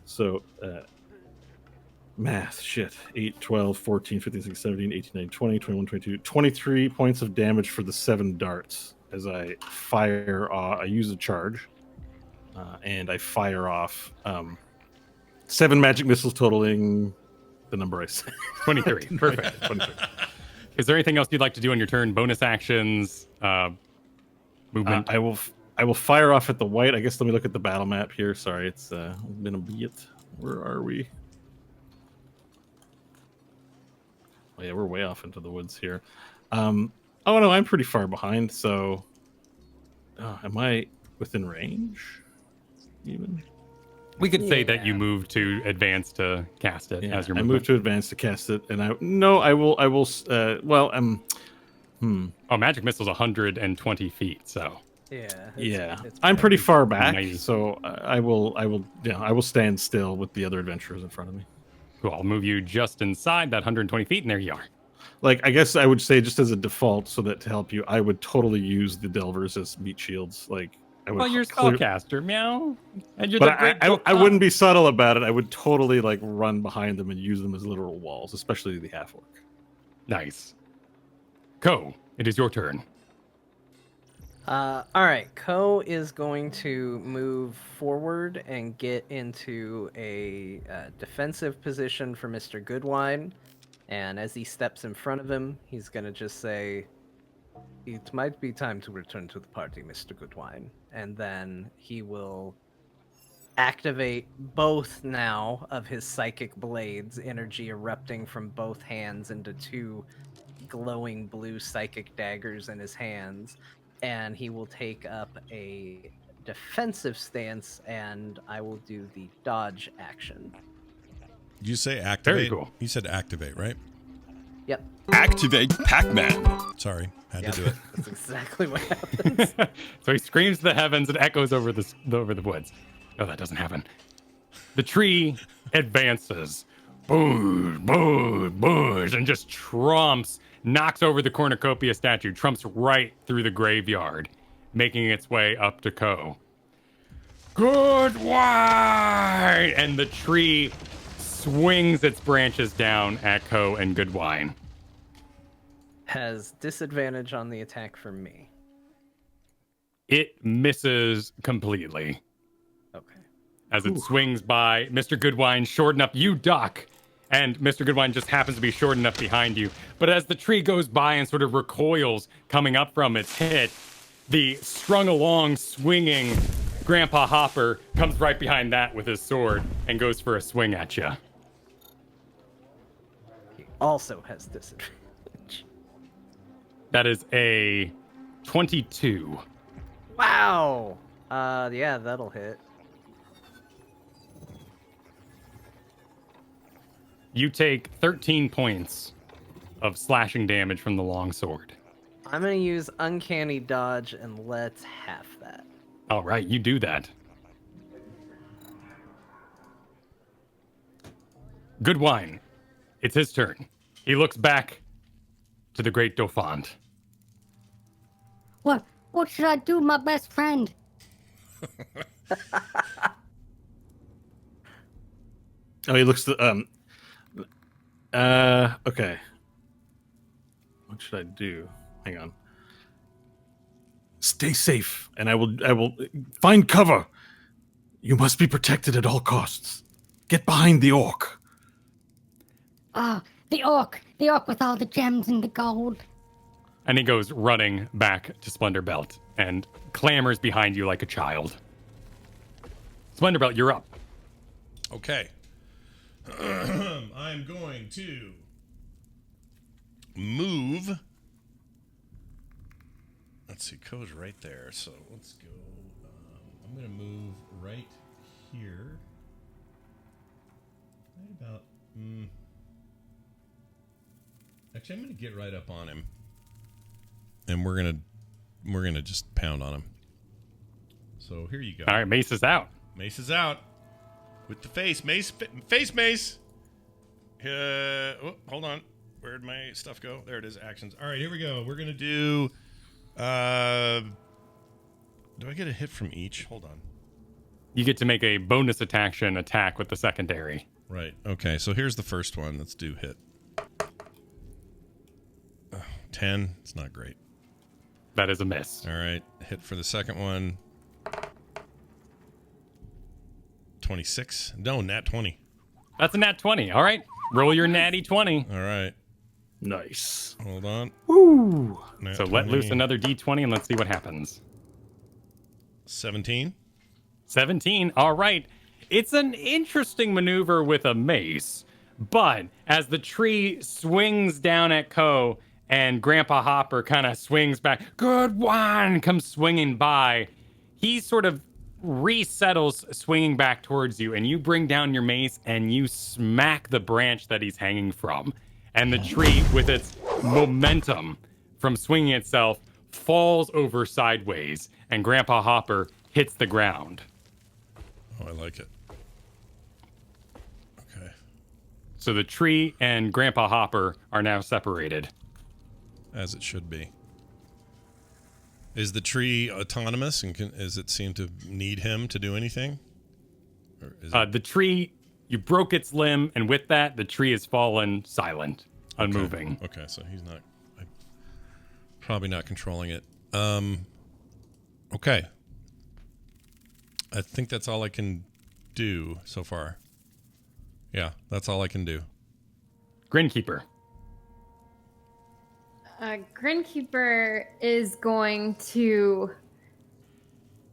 So, math, shit. 8, 12, 14, 15, 16, 17, 18, 19, 20, 21, 22, 23 points of damage for the 7 darts as I fire off. I use a charge, and I fire off 7 magic missiles totaling the number I said. 23. Perfect. 23. Is there anything else you'd like to do on your turn? Bonus actions, movement? I will fire off at the white. I guess let me look at the battle map here. Sorry, it's been a bit. Where are we? Oh yeah, we're way off into the woods here. Oh no, I'm pretty far behind. So, am I within range? Even we could say that you moved to advance to cast it as your movement. I moved to advance to cast it, and I will. Oh, magic missile's 120 feet, so. Yeah. I'm pretty far back, Nice. so I will stand still with the other adventurers in front of me. Cool. I'll move you just inside that 120 feet, and there you are. Like, I guess I would say just as a default, so that to help you, I would totally use the Delvers as meat shields. Like, I would. Well, you're a spellcaster, meow. And you're but I wouldn't be subtle about it. I would totally like run behind them and use them as literal walls, especially the half orc. Nice. Ko, it is your turn. All right, Ko is going to move forward and get into a defensive position for Mr. Goodwin. And as he steps in front of him, he's going to just say, "It might be time to return to the party, Mr. Goodwin." And then he will activate both now of his psychic blades, energy erupting from both hands into 2 glowing blue psychic daggers in his hands. And he will take up a defensive stance, and I will do the dodge action. Did you say activate? Very cool. You said activate, right? Yep. Activate Pac-Man. Sorry, had Yep. to do it. That's exactly what happens. So he screams to the heavens and echoes over the woods. No, that doesn't happen. The tree advances. Boosh, boosh, boosh, and just trumps, knocks over the cornucopia statue, trumps right through the graveyard, making its way up to Ko. Goodwin! And the tree swings its branches down at Ko and Goodwin. Has disadvantage on the attack from me. It misses completely. Okay. As it swings by, Mr. Goodwin short enough, you duck, and Mr. Goodwin just happens to be short enough behind you. But as the tree goes by and sort of recoils, coming up from its hit, the strung along, swinging Grandpa Hopper comes right behind that with his sword and goes for a swing at you. He also has disadvantage. That is a 22. Wow. Yeah, that'll hit. You take 13 points of slashing damage from the longsword. I'm gonna use uncanny dodge and let's half that. All right, you do that. Goodwin, it's his turn. He looks back to the great Dauphin. What should I do, my best friend? Oh, he looks okay. What should I do? Hang on. Stay safe, and I will find cover. You must be protected at all costs. Get behind the orc. Ah, the orc with all the gems and the gold. And he goes running back to Splendorbelt and clamors behind you like a child. Splendorbelt, you're up. Okay. I'm going to move. Let's see, Ko's right there, so let's go. I'm going to move right here. Right about. Actually, I'm going to get right up on him, and we're gonna just pound on him. So here you go. All right, Mace is out. Mace is out. With the face. Mace. Face mace. Hold on. Where'd my stuff go? There it is. Actions. All right, here we go. We're going to do... do I get a hit from each? Hold on. You get to make a bonus attack with the secondary. Right. Okay, so here's the first one. Let's do hit. 10. It's not great. That is a miss. All right. Hit for the second one. 26. No, nat 20. That's a nat 20. All right. Roll your natty 20. All right. Nice. Hold on. Woo! Nat So 20. let loose another d20 and let's see what happens. 17. 17. All right. It's an interesting maneuver with a mace, but as the tree swings down at Ko and Grandpa Hopper kind of swings back, Goodwin comes swinging by, he sort of resettles swinging back towards you, and you bring down your mace and you smack the branch that he's hanging from. And the tree, with its momentum from swinging itself, falls over sideways, and Grandpa Hopper hits the ground. Oh, I like it. Okay. So the tree and Grandpa Hopper are now separated. As it should be. Is the tree autonomous, and does it seem to need him to do anything? Or is The tree, you broke its limb, and with that, the tree has fallen silent, unmoving. Okay, so he's not... probably not controlling it. Okay. I think that's all I can do so far. Yeah, that's all I can do. Grinkeeper. Grinkeeper is going to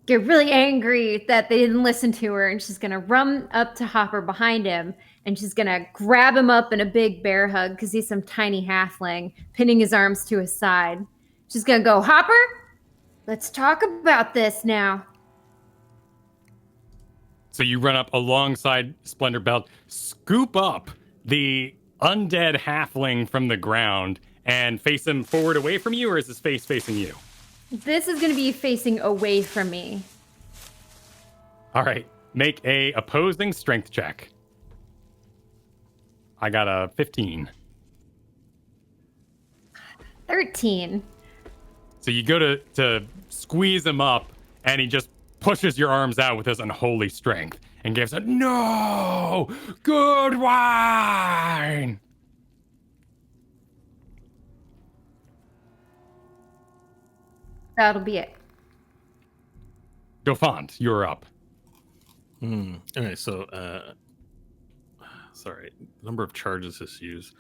get really angry that they didn't listen to her, and she's going to run up to Hopper behind him, and she's going to grab him up in a big bear hug because he's some tiny halfling, pinning his arms to his side. She's going to go, Hopper, let's talk about this now. So you run up alongside Splendorbelt, scoop up the undead halfling from the ground, and face him forward away from you, or is his face facing you? This is going to be facing away from me. All right. Make a opposing strength check. I got a 15. 13. So you go to squeeze him up, and he just pushes your arms out with his unholy strength and gives a no, Goodwin. That'll be it. Dauphin, you're up. Okay, so sorry, number of charges this use.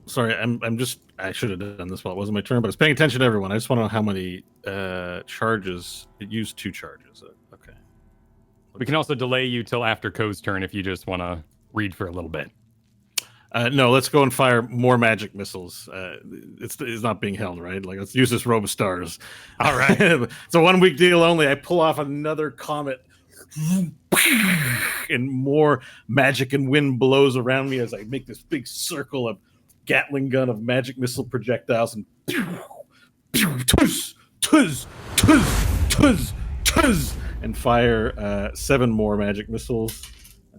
Sorry, I should have done this while it wasn't my turn, but I was paying attention to everyone. I just want to know how many charges. It used 2 charges. Okay. We can also delay you till after Ko's turn if you just want to read for a little bit. No, let's go and fire more magic missiles. It's not being held, right? Like, let's use this robe of stars. All right. It's a 1 week deal only. I pull off another comet, and more magic and wind blows around me as I make this big circle of Gatling gun of magic missile projectiles and tuzz, tuzz, tuzz, tuzz, tuzz, and fire 7 more magic missiles.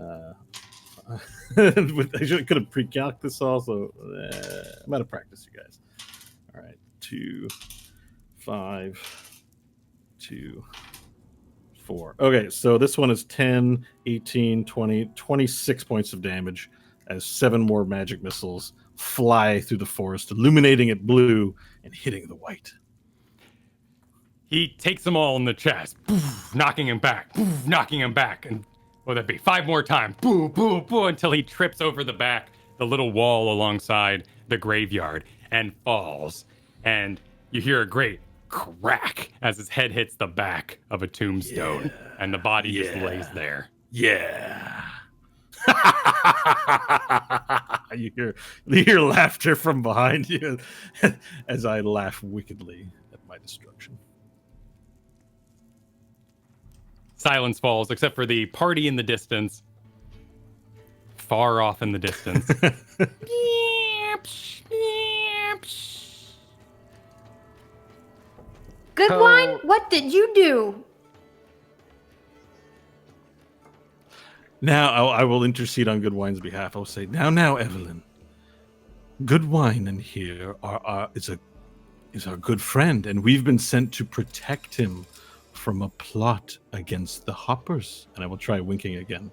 I could have pre-calced this also. I'm out of practice, you guys. All right, 2, 5, 2, 4. Okay, so this one is 10, 18, 20, 26 points of damage as 7 more magic missiles fly through the forest, illuminating it blue and hitting the white. He takes them all in the chest, poof, knocking him back, poof, knocking him back, and what would that be? 5 more times, boo, boo, boo, until he trips over the little wall alongside the graveyard, and falls. And you hear a great crack as his head hits the back of a tombstone, and the body just lays there. Yeah. You hear laughter from behind you as I laugh wickedly at my destruction. Silence falls, except for the party in the distance. Far off in the distance. Goodwin, what did you do? Now I will intercede on Goodwine's behalf. I'll say, now, Evelyn. Goodwine in here is our good friend, and we've been sent to protect him from a plot against the Hoppers. And I will try winking again.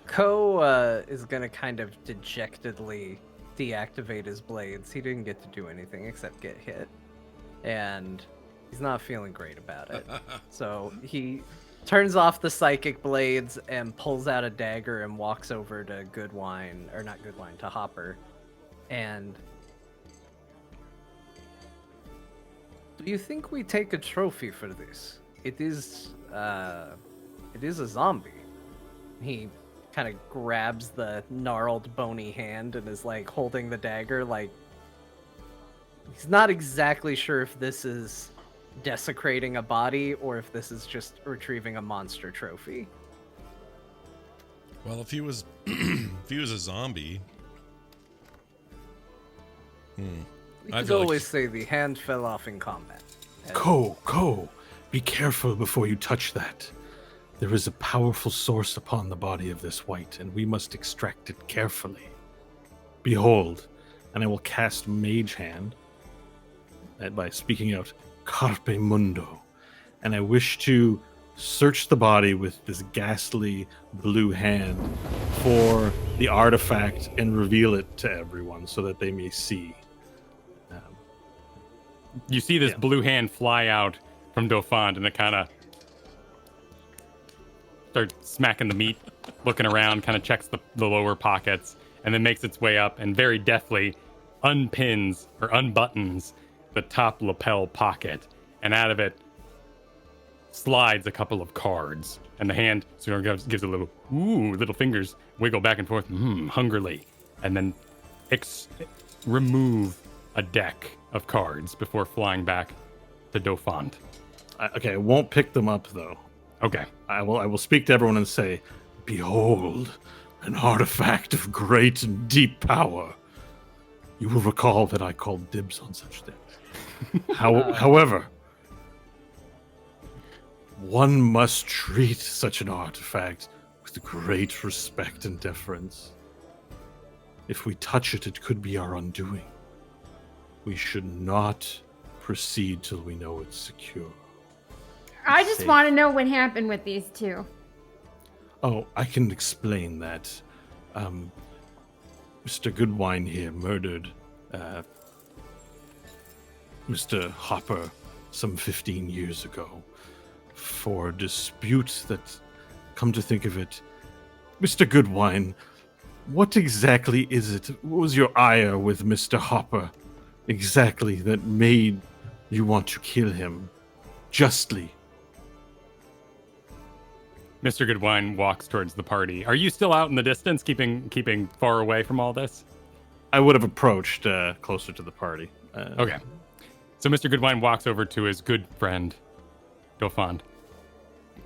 Ko is gonna kind of dejectedly deactivate his blades. He didn't get to do anything except get hit, and he's not feeling great about it. So he turns off the psychic blades and pulls out a dagger and walks over to to Hopper. And do you think we take a trophy for this? It is a zombie. He kind of grabs the gnarled bony hand and is like holding the dagger, like he's not exactly sure if this is desecrating a body or if this is just retrieving a monster trophy. Well, if he was a zombie, We could always say the hand fell off in combat. Ko, be careful before you touch that. There is a powerful source upon the body of this white, and we must extract it carefully. Behold, and I will cast Mage Hand by speaking out Carpe Mundo, and I wish to search the body with this ghastly blue hand for the artifact and reveal it to everyone so that they may see. You see this blue hand fly out from Dauphin, and it kind of starts smacking the meat, looking around, kind of checks the lower pockets, and then makes its way up and very deftly unpins or unbuttons the top lapel pocket, and out of it slides a couple of cards, and the hand sort of gives a little fingers wiggle back and forth hungrily, and then remove a deck of cards before flying back to Dauphin. Okay, I won't pick them up though. Okay. I will speak to everyone and say, behold, an artifact of great and deep power. You will recall that I called dibs on such things. However, one must treat such an artifact with great respect and deference. If we touch it, it could be our undoing. We should not proceed till we know it's secure. I just want to know what happened with these two. Oh, I can explain that. Mr. Goodwin here murdered Mr. Hopper some 15 years ago for disputes that, come to think of it, Mr. Goodwin, what exactly is it? What was your ire with Mr. Hopper exactly that made you want to kill him justly? Mr. Goodwin walks towards the party. Are you still out in the distance, keeping far away from all this? I would have approached closer to the party. Okay. So Mr. Goodwin walks over to his good friend, Dauphin.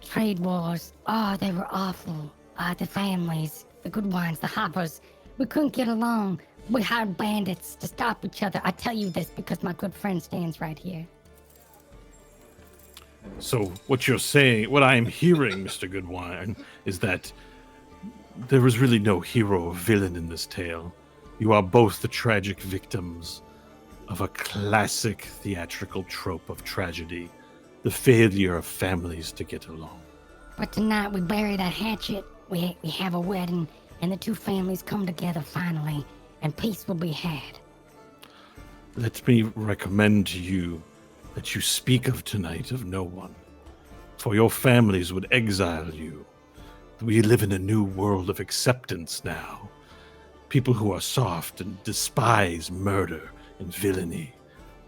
Trade wars. Oh, they were awful. The families, the Goodwines, the Hoppers. We couldn't get along. We hired bandits to stop each other. I tell you this because my good friend stands right here. So what you're saying, what I am hearing, Mr. Goodwin, is that there is really no hero or villain in this tale. You are both the tragic victims of a classic theatrical trope of tragedy, the failure of families to get along. But tonight we bury that hatchet. We have a wedding, and the two families come together finally, and peace will be had. Let me recommend to you that you speak of tonight of no one, for your families would exile you. We live in a new world of acceptance now. People who are soft and despise murder and villainy,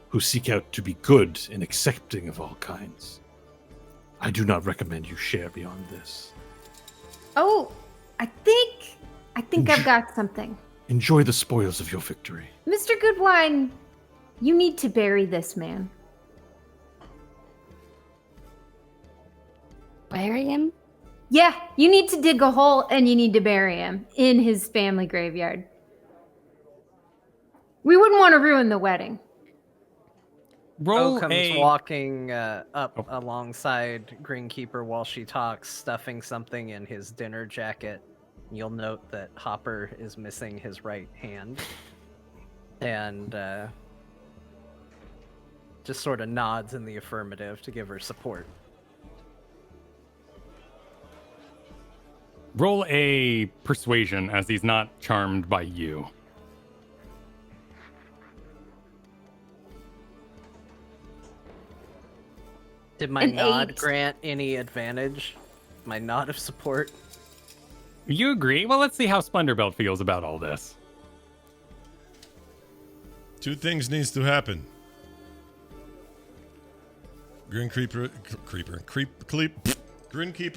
who seek out to be good and accepting of all kinds. I do not recommend you share beyond this. Oh, I think I've got something. Enjoy the spoils of your victory. Mr. Goodwin, you need to bury this man. Bury him? Yeah, you need to dig a hole and you need to bury him in his family graveyard. We wouldn't want to ruin the wedding. Roll comes a walking up alongside Greenkeeper while she talks, stuffing something in his dinner jacket. You'll note that Hopper is missing his right hand. And just sort of nods in the affirmative to give her support. roll a persuasion as he's not charmed by you. Did my An nod 8. grant any advantage? My nod of support? You agree? Well, let's see how Splendorbelt feels about all this. 2 things needs to happen. Grinkeeper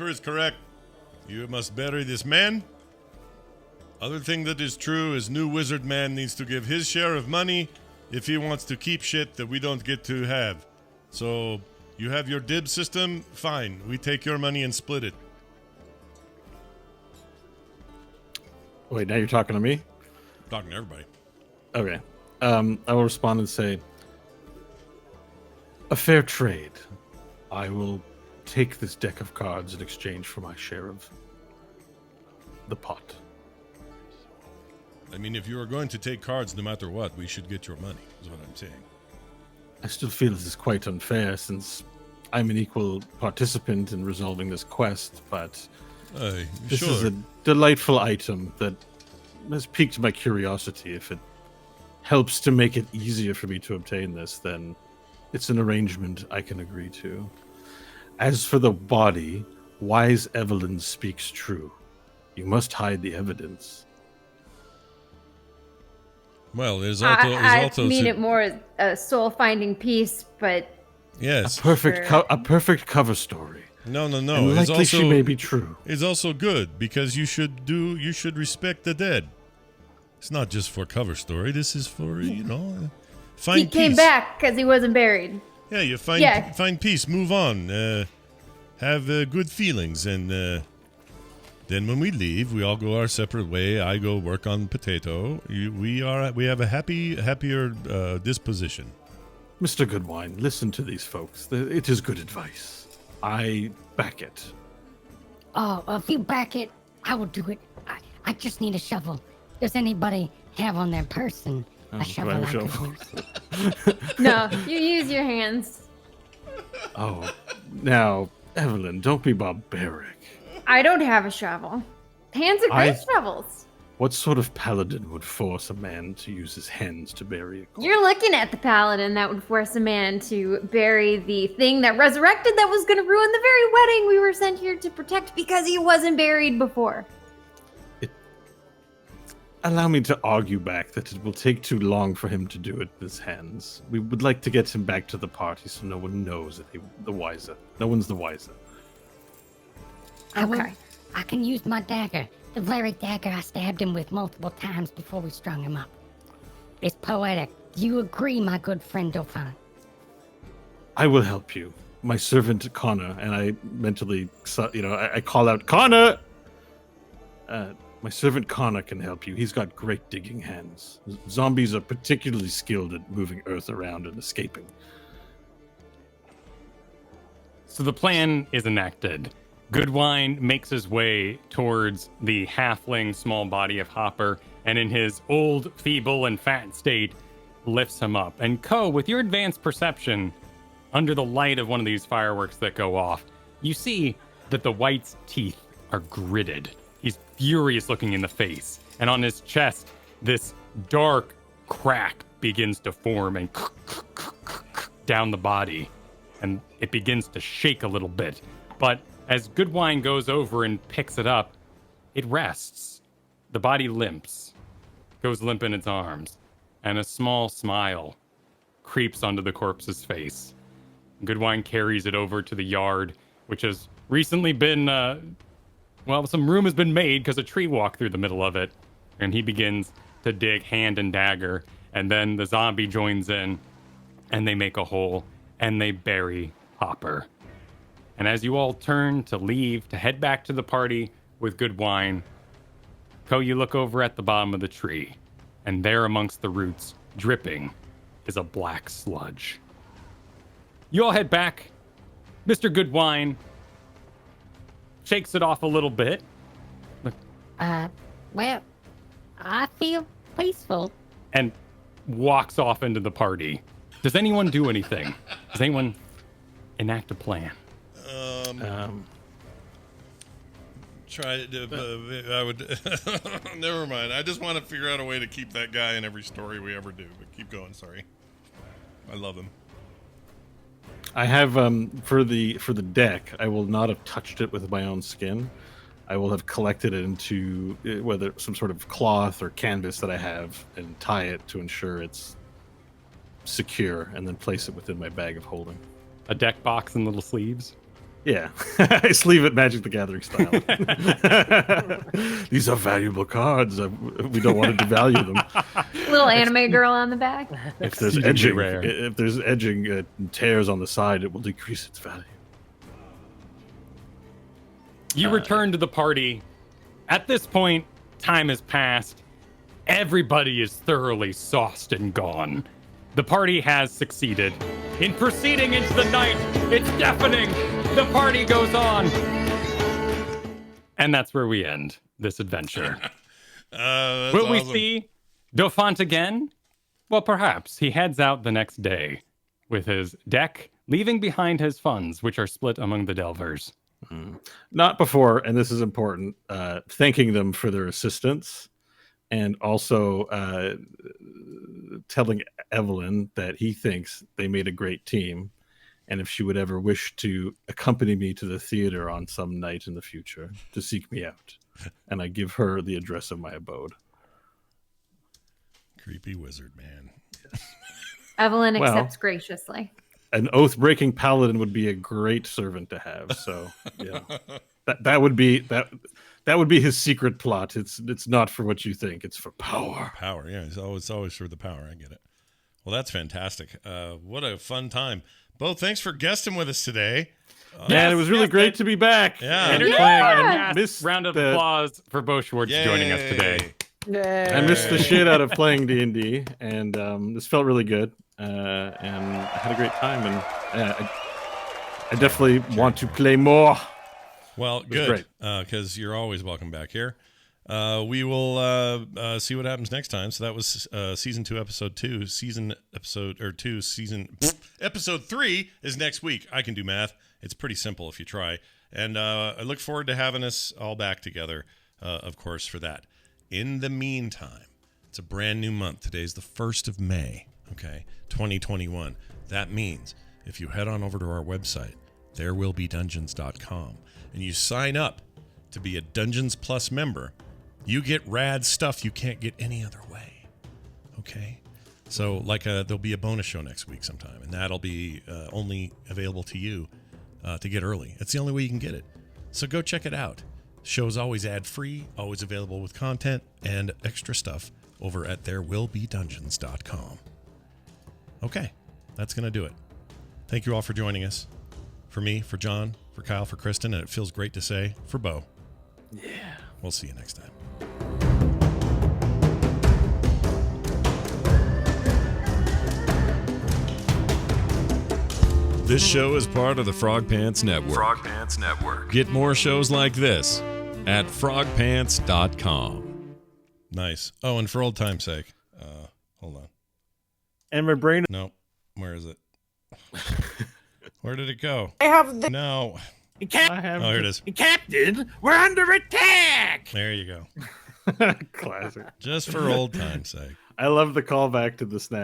is correct. You must bury this man. Other thing that is true is new wizard man needs to give his share of money if he wants to keep shit that we don't get to have. So you have your dib system, fine. We take your money and split it. Wait, now you're talking to me? I'm talking to everybody. Okay. I will respond and say, a fair trade. I will take this deck of cards in exchange for my share of the pot. I mean, if you are going to take cards no matter what, we should get your money, is what I'm saying. I still feel this is quite unfair since I'm an equal participant in resolving this quest, but this is a delightful item that has piqued my curiosity. If it helps to make it easier for me to obtain this, then it's an arrangement I can agree to. As for the body, wise Evelyn speaks true. You must hide the evidence. Well, there's I also mean it more as a soul-finding piece, but yes, A perfect cover story. No. And It's likely she also, may be true. it's also good because you should respect the dead. It's not just for cover story. This is for find he came peace. back because he wasn't buried. Yeah, you find peace, move on, have good feelings, and then when we leave, we all go our separate way. I go work on potato. We have a happier disposition. Mr. Goodwin, listen to these folks. It is good advice. I back it. Oh, if you back it, I will do it. I just need a shovel. Does anybody have on their person a shovel I could use? No, you use your hands. Oh, now, Evelyn, don't be barbaric. I don't have a shovel. Hands are great shovels. What sort of paladin would force a man to use his hands to bury a corpse? You're looking at the paladin that would force a man to bury the thing that resurrected that was going to ruin the very wedding we were sent here to protect because he wasn't buried before. Allow me to argue back that it will take too long for him to do it with his hands. We would like to get him back to the party so no one knows that the wiser. No one's the wiser. Okay. I can use my dagger. The very dagger I stabbed him with multiple times before we strung him up. It's poetic. Do you agree, my good friend Dauphin? I will help you. My servant Connor, and I mentally, I call out, Connor! My servant Connor can help you. He's got great digging hands. Zombies are particularly skilled at moving earth around and escaping. So the plan is enacted. Goodwin makes his way towards the halfling small body of Hopper, and in his old, feeble, and fat state, lifts him up. And Ko, with your advanced perception, under the light of one of these fireworks that go off, you see that the White's teeth are gritted. He's furious looking in the face, and on his chest, this dark crack begins to form and down the body, and it begins to shake a little bit. But as Goodwin goes over and picks it up, it rests. The body limps, goes limp in its arms, and a small smile creeps onto the corpse's face. Goodwin carries it over to the yard, which has recently been some room has been made because a tree walked through the middle of it, and he begins to dig hand and dagger, and then the zombie joins in, and they make a hole, and they bury Hopper. And as you all turn to leave, to head back to the party with Goodwin, Ko, you look over at the bottom of the tree, and there amongst the roots, dripping, is a black sludge. You all head back. Mr. Goodwin shakes it off a little bit. Well, I feel peaceful. And walks off into the party. Does anyone do anything? Does anyone enact a plan? Try to. I would. Never mind. I just want to figure out a way to keep that guy in every story we ever do. But keep going. Sorry. I love him. I have for the deck. I will not have touched it with my own skin. I will have collected it into whether some sort of cloth or canvas that I have, and tie it to ensure it's secure, and then place it within my bag of holding. A deck box and little sleeves? Yeah, I sleeve it Magic the Gathering style. These are valuable cards. We don't want to devalue them. Little anime girl on the back. If there's edging, and tears on the side, it will decrease its value. You return to the party. At this point, time has passed. Everybody is thoroughly sauced and gone. The party has succeeded. In proceeding into the night, it's deafening. The party goes on. And that's where we end this adventure. Will we see Dauphin again? Well, perhaps. He heads out the next day with his deck, leaving behind his funds, which are split among the Delvers. Not before, and this is important, thanking them for their assistance, and also telling Evelyn that he thinks they made a great team, and if she would ever wish to accompany me to the theater on some night in the future to seek me out. And I give her the address of my abode. Creepy wizard, man. Evelyn accepts graciously. An oath-breaking paladin would be a great servant to have. So, yeah, that would be his secret plot. It's not for what you think. It's for power. Power, yeah. It's always for the power. I get it. Well, that's fantastic. What a fun time. Bo, thanks for guesting with us today. Man, it was really great to be back. Yeah. Round of applause for Bo Schwartz joining us today. Yay. I missed the shit out of playing D&D, and this felt really good. And I had a great time, and I definitely want to play more. Well, good, because you're always welcome back here. We will see what happens next time. So that was season 2, episode 2. Episode 3 is next week. I can do math. It's pretty simple if you try. And I look forward to having us all back together, of course, for that. In the meantime, it's a brand new month. Today's the 1st of May. Okay, 2021. That means if you head on over to our website, therewillbedungeons.com, and you sign up to be a Dungeons Plus member, you get rad stuff you can't get any other way. Okay? So, there'll be a bonus show next week sometime, and that'll be only available to you to get early. It's the only way you can get it. So go check it out. Show's always ad-free, always available with content and extra stuff over at therewillbedungeons.com. Okay, that's going to do it. Thank you all for joining us. For me, for John, for Kyle, for Kristen, and it feels great to say, for Bo. Yeah. We'll see you next time. This show is part of the Frog Pants Network. Frog Pants Network. Get more shows like this at frogpants.com. Nice. Oh, and for old time's sake, hold on. And my brain. Nope. Where is it? Where did it go? I have the. No. I have Oh, here it is. Captain, we're under attack! There you go. Classic. Just for old time's sake. I love the callback to the snap.